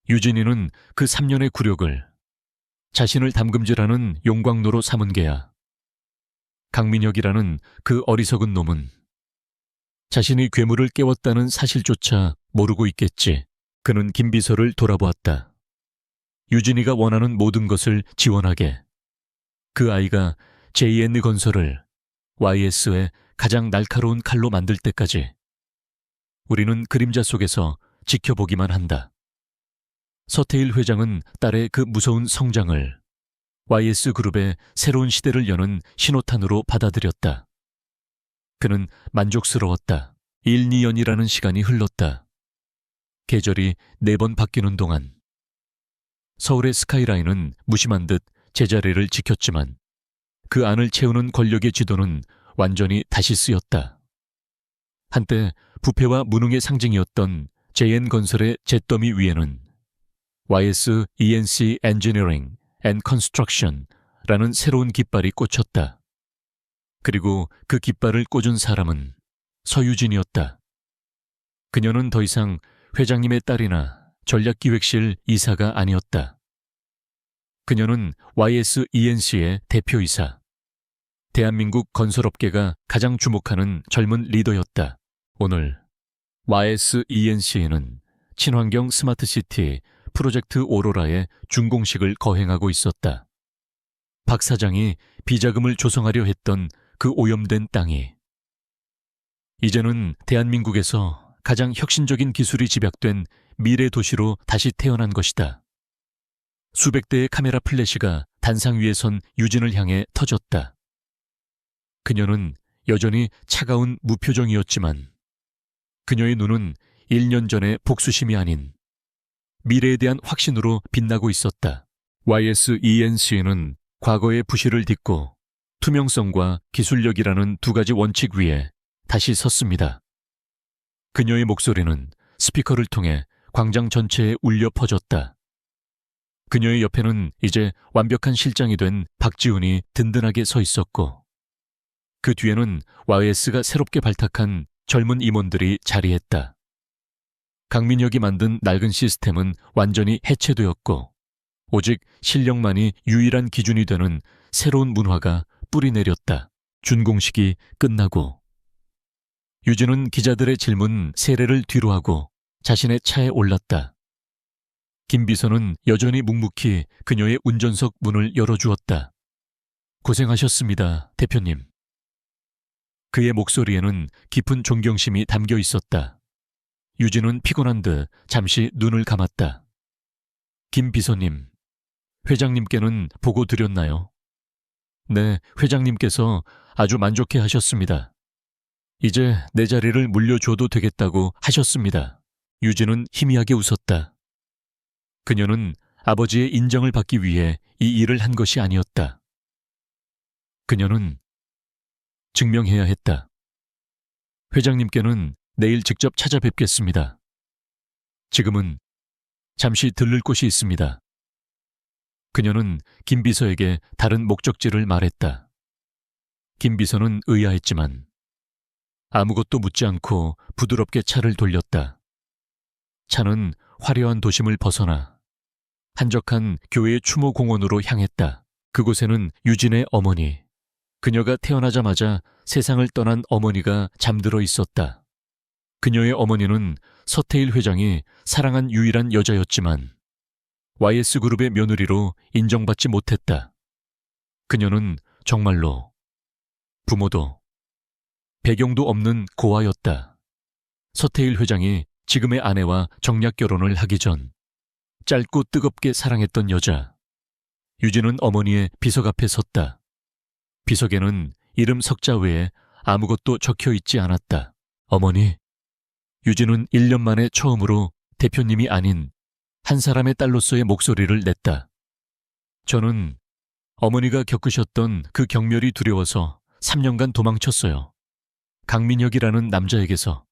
유진이는 그 3년의 굴욕을 자신을 담금질하는 용광로로 삼은 게야. 강민혁이라는 그 어리석은 놈은 자신이 괴물을 깨웠다는 사실조차 모르고 있겠지. 그는 김 비서를 돌아보았다. 유진이가 원하는 모든 것을 지원하게. 그 아이가 JN 건설을 YS의 가장 날카로운 칼로 만들 때까지 우리는 그림자 속에서 지켜보기만 한다. 서태일 회장은 딸의 그 무서운 성장을 YS그룹의 새로운 시대를 여는 신호탄으로 받아들였다. 그는 만족스러웠다. 1, 2년이라는 시간이 흘렀다. 계절이 4번 바뀌는 동안 서울의 스카이라인은 무심한 듯 제자리를 지켰지만 그 안을 채우는 권력의 지도는 완전히 다시 쓰였다. 한때 부패와 무능의 상징이었던 JN건설의 잿더미 위에는 YS ENC Engineering and Construction라는 새로운 깃발이 꽂혔다. 그리고 그 깃발을 꽂은 사람은 서유진이었다. 그녀는 더 이상 회장님의 딸이나 전략기획실 이사가 아니었다. 그녀는 YS ENC의 대표이사, 대한민국 건설업계가 가장 주목하는 젊은 리더였다. 오늘 YS ENC에는 친환경 스마트시티 프로젝트 오로라의 준공식을 거행하고 있었다. 박 사장이 비자금을 조성하려 했던 그 오염된 땅이 이제는 대한민국에서 가장 혁신적인 기술이 집약된 미래 도시로 다시 태어난 것이다. 수백 대의 카메라 플래시가 단상 위에 선 유진을 향해 터졌다. 그녀는 여전히 차가운 무표정이었지만 그녀의 눈은 1년 전의 복수심이 아닌 미래에 대한 확신으로 빛나고 있었다. YS ENC는 과거의 부실을 딛고 투명성과 기술력이라는 2가지 원칙 위에 다시 섰습니다. 그녀의 목소리는 스피커를 통해 광장 전체에 울려 퍼졌다. 그녀의 옆에는 이제 완벽한 실장이 된 박지훈이 든든하게 서 있었고 그 뒤에는 YS가 새롭게 발탁한 젊은 임원들이 자리했다. 강민혁이 만든 낡은 시스템은 완전히 해체되었고 오직 실력만이 유일한 기준이 되는 새로운 문화가 뿌리내렸다. 준공식이 끝나고 유진은 기자들의 질문 세례를 뒤로하고 자신의 차에 올랐다. 김 비서는 여전히 묵묵히 그녀의 운전석 문을 열어주었다. 고생하셨습니다, 대표님. 그의 목소리에는 깊은 존경심이 담겨 있었다. 유진은 피곤한 듯 잠시 눈을 감았다. 김 비서님, 회장님께는 보고 드렸나요? 네, 회장님께서 아주 만족해 하셨습니다. 이제 내 자리를 물려줘도 되겠다고 하셨습니다. 유진은 희미하게 웃었다. 그녀는 아버지의 인정을 받기 위해 이 일을 한 것이 아니었다. 그녀는 증명해야 했다. 회장님께는 내일 직접 찾아뵙겠습니다. 지금은 잠시 들를 곳이 있습니다. 그녀는 김 비서에게 다른 목적지를 말했다. 김 비서는 의아했지만 아무것도 묻지 않고 부드럽게 차를 돌렸다. 차는 화려한 도심을 벗어나 한적한 교회의 추모공원으로 향했다. 그곳에는 유진의 어머니, 그녀가 태어나자마자 세상을 떠난 어머니가 잠들어 있었다. 그녀의 어머니는 서태일 회장이 사랑한 유일한 여자였지만 YS그룹의 며느리로 인정받지 못했다. 그녀는 정말로 부모도 배경도 없는 고아였다. 서태일 회장이 지금의 아내와 정략 결혼을 하기 전 짧고 뜨겁게 사랑했던 여자. 유진은 어머니의 비석 앞에 섰다. 비석에는 이름 석자 외에 아무것도 적혀 있지 않았다. 어머니. 유진은 1년 만에 처음으로 대표님이 아닌 한 사람의 딸로서의 목소리를 냈다. 저는 어머니가 겪으셨던 그 경멸이 두려워서 3년간 도망쳤어요. 강민혁이라는 남자에게서,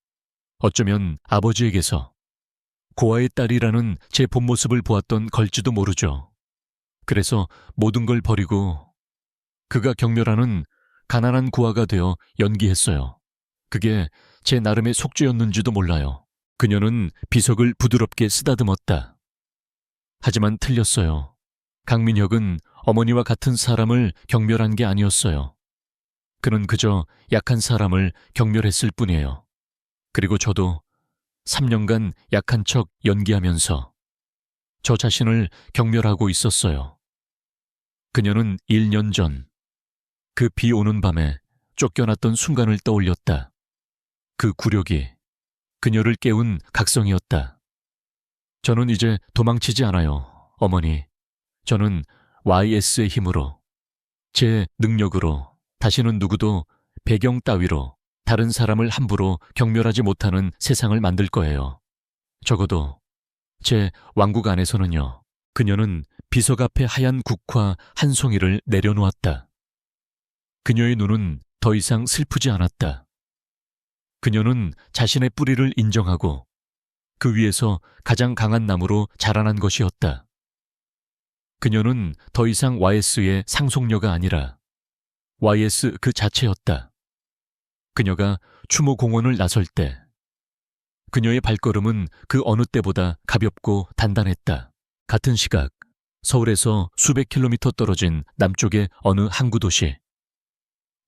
어쩌면 아버지에게서, 고아의 딸이라는 제 본 모습을 보았던 걸지도 모르죠. 그래서 모든 걸 버리고 그가 경멸하는 가난한 고아가 되어 연기했어요. 그게 제 나름의 속죄였는지도 몰라요. 그녀는 비석을 부드럽게 쓰다듬었다. 하지만 틀렸어요. 강민혁은 어머니와 같은 사람을 경멸한 게 아니었어요. 그는 그저 약한 사람을 경멸했을 뿐이에요. 그리고 저도 3년간 약한 척 연기하면서 저 자신을 경멸하고 있었어요. 그녀는 1년 전 그 비 오는 밤에 쫓겨났던 순간을 떠올렸다. 그 굴욕이 그녀를 깨운 각성이었다. 저는 이제 도망치지 않아요, 어머니. 저는 YS의 힘으로, 제 능력으로 다시는 누구도 배경 따위로 다른 사람을 함부로 경멸하지 못하는 세상을 만들 거예요. 적어도 제 왕국 안에서는요. 그녀는 비석 앞에 하얀 국화 한 송이를 내려놓았다. 그녀의 눈은 더 이상 슬프지 않았다. 그녀는 자신의 뿌리를 인정하고 그 위에서 가장 강한 나무로 자라난 것이었다. 그녀는 더 이상 YS의 상속녀가 아니라 YS 그 자체였다. 그녀가 추모공원을 나설 때 그녀의 발걸음은 그 어느 때보다 가볍고 단단했다. 같은 시각 서울에서 수백 킬로미터 떨어진 남쪽의 어느 항구 도시.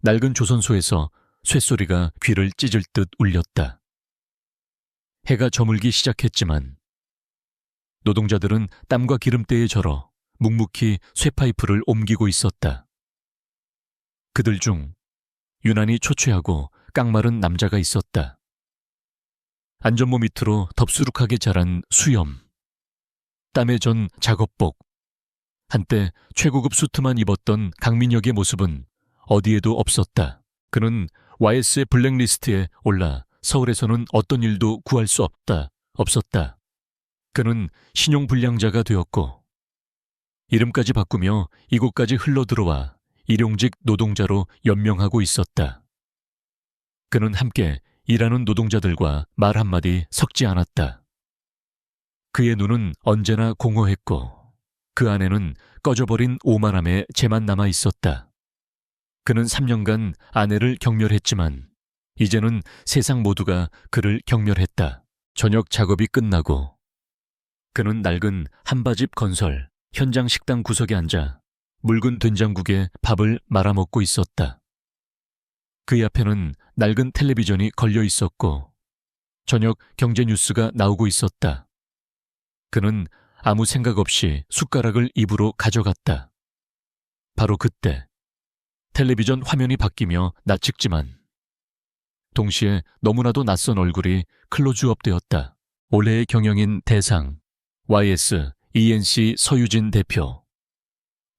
낡은 조선소에서 쇠소리가 귀를 찢을 듯 울렸다. 해가 저물기 시작했지만 노동자들은 땀과 기름때에 절어 묵묵히 쇠파이프를 옮기고 있었다. 그들 중 유난히 초췌하고 깡마른 남자가 있었다. 안전모 밑으로 덥수룩하게 자란 수염, 땀에 전 작업복, 한때 최고급 수트만 입었던 강민혁의 모습은 어디에도 없었다. 그는 YS의 블랙리스트에 올라 서울에서는 어떤 일도 구할 수 없었다. 그는 신용불량자가 되었고 이름까지 바꾸며 이곳까지 흘러들어와 일용직 노동자로 연명하고 있었다. 그는 함께 일하는 노동자들과 말 한마디 섞지 않았다. 그의 눈은 언제나 공허했고 그 안에는 꺼져버린 오만함의 재만 남아 있었다. 그는 3년간 아내를 경멸했지만 이제는 세상 모두가 그를 경멸했다. 저녁 작업이 끝나고 그는 낡은 한바집 건설 현장 식당 구석에 앉아 묽은 된장국에 밥을 말아먹고 있었다. 그의 앞에는 낡은 텔레비전이 걸려 있었고 저녁 경제 뉴스가 나오고 있었다. 그는 아무 생각 없이 숟가락을 입으로 가져갔다. 바로 그때 텔레비전 화면이 바뀌며 나측지만 동시에 너무나도 낯선 얼굴이 클로즈업 되었다. 올해의 경영인 대상 YS ENC 서유진 대표.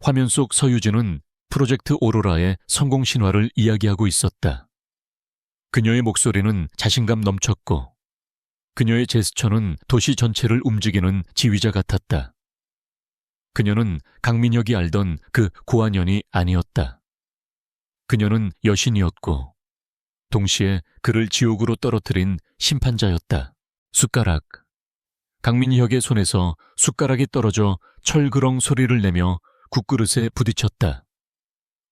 화면 속 서유진은 프로젝트 오로라의 성공 신화를 이야기하고 있었다. 그녀의 목소리는 자신감 넘쳤고 그녀의 제스처는 도시 전체를 움직이는 지휘자 같았다. 그녀는 강민혁이 알던 그 고아년이 아니었다. 그녀는 여신이었고 동시에 그를 지옥으로 떨어뜨린 심판자였다. 숟가락. 강민혁의 손에서 숟가락이 떨어져 철그렁 소리를 내며 국그릇에 부딪혔다.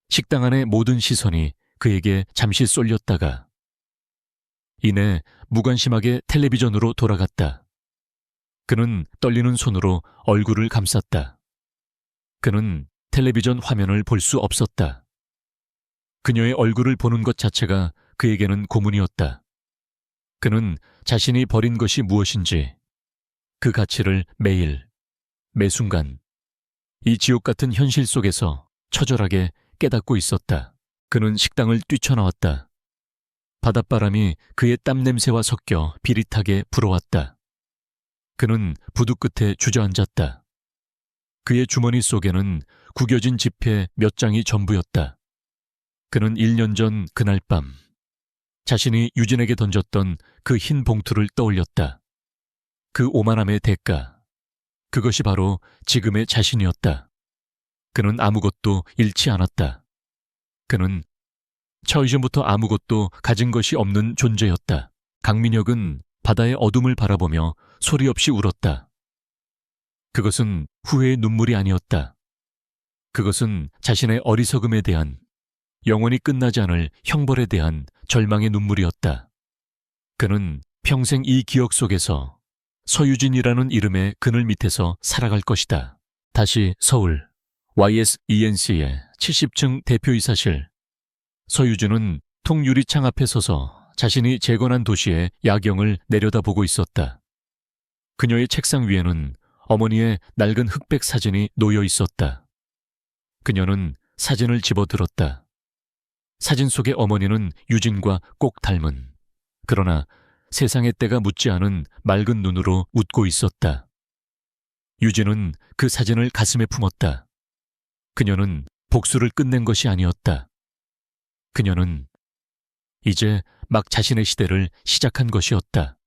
식당 안의 모든 시선이 그에게 잠시 쏠렸다가 이내 무관심하게 텔레비전으로 돌아갔다. 그는 떨리는 손으로 얼굴을 감쌌다. 그는 텔레비전 화면을 볼 수 없었다. 그녀의 얼굴을 보는 것 자체가 그에게는 고문이었다. 그는 자신이 버린 것이 무엇인지 그 가치를 매일, 매순간 이 지옥 같은 현실 속에서 처절하게 깨닫고 있었다. 그는 식당을 뛰쳐나왔다. 바닷바람이 그의 땀 냄새와 섞여 비릿하게 불어왔다. 그는 부두 끝에 주저앉았다. 그의 주머니 속에는 구겨진 지폐 몇 장이 전부였다. 그는 1년 전 그날 밤 자신이 유진에게 던졌던 그 흰 봉투를 떠올렸다. 그 오만함의 대가, 그것이 바로 지금의 자신이었다. 그는 아무것도 잃지 않았다. 그는 처이전부터 아무것도 가진 것이 없는 존재였다. 강민혁은 바다의 어둠을 바라보며 소리 없이 울었다. 그것은 후회의 눈물이 아니었다. 그것은 자신의 어리석음에 대한, 영원히 끝나지 않을 형벌에 대한 절망의 눈물이었다. 그는 평생 이 기억 속에서 서유진이라는 이름의 그늘 밑에서 살아갈 것이다. 다시 서울 YS ENC의 70층 대표이사실. 서유진은 통유리창 앞에 서서 자신이 재건한 도시의 야경을 내려다보고 있었다. 그녀의 책상 위에는 어머니의 낡은 흑백 사진이 놓여 있었다. 그녀는 사진을 집어들었다. 사진 속의 어머니는 유진과 꼭 닮은, 그러나 세상의 때가 묻지 않은 맑은 눈으로 웃고 있었다. 유진은 그 사진을 가슴에 품었다. 그녀는 복수를 끝낸 것이 아니었다. 그녀는 이제 막 자신의 시대를 시작한 것이었다.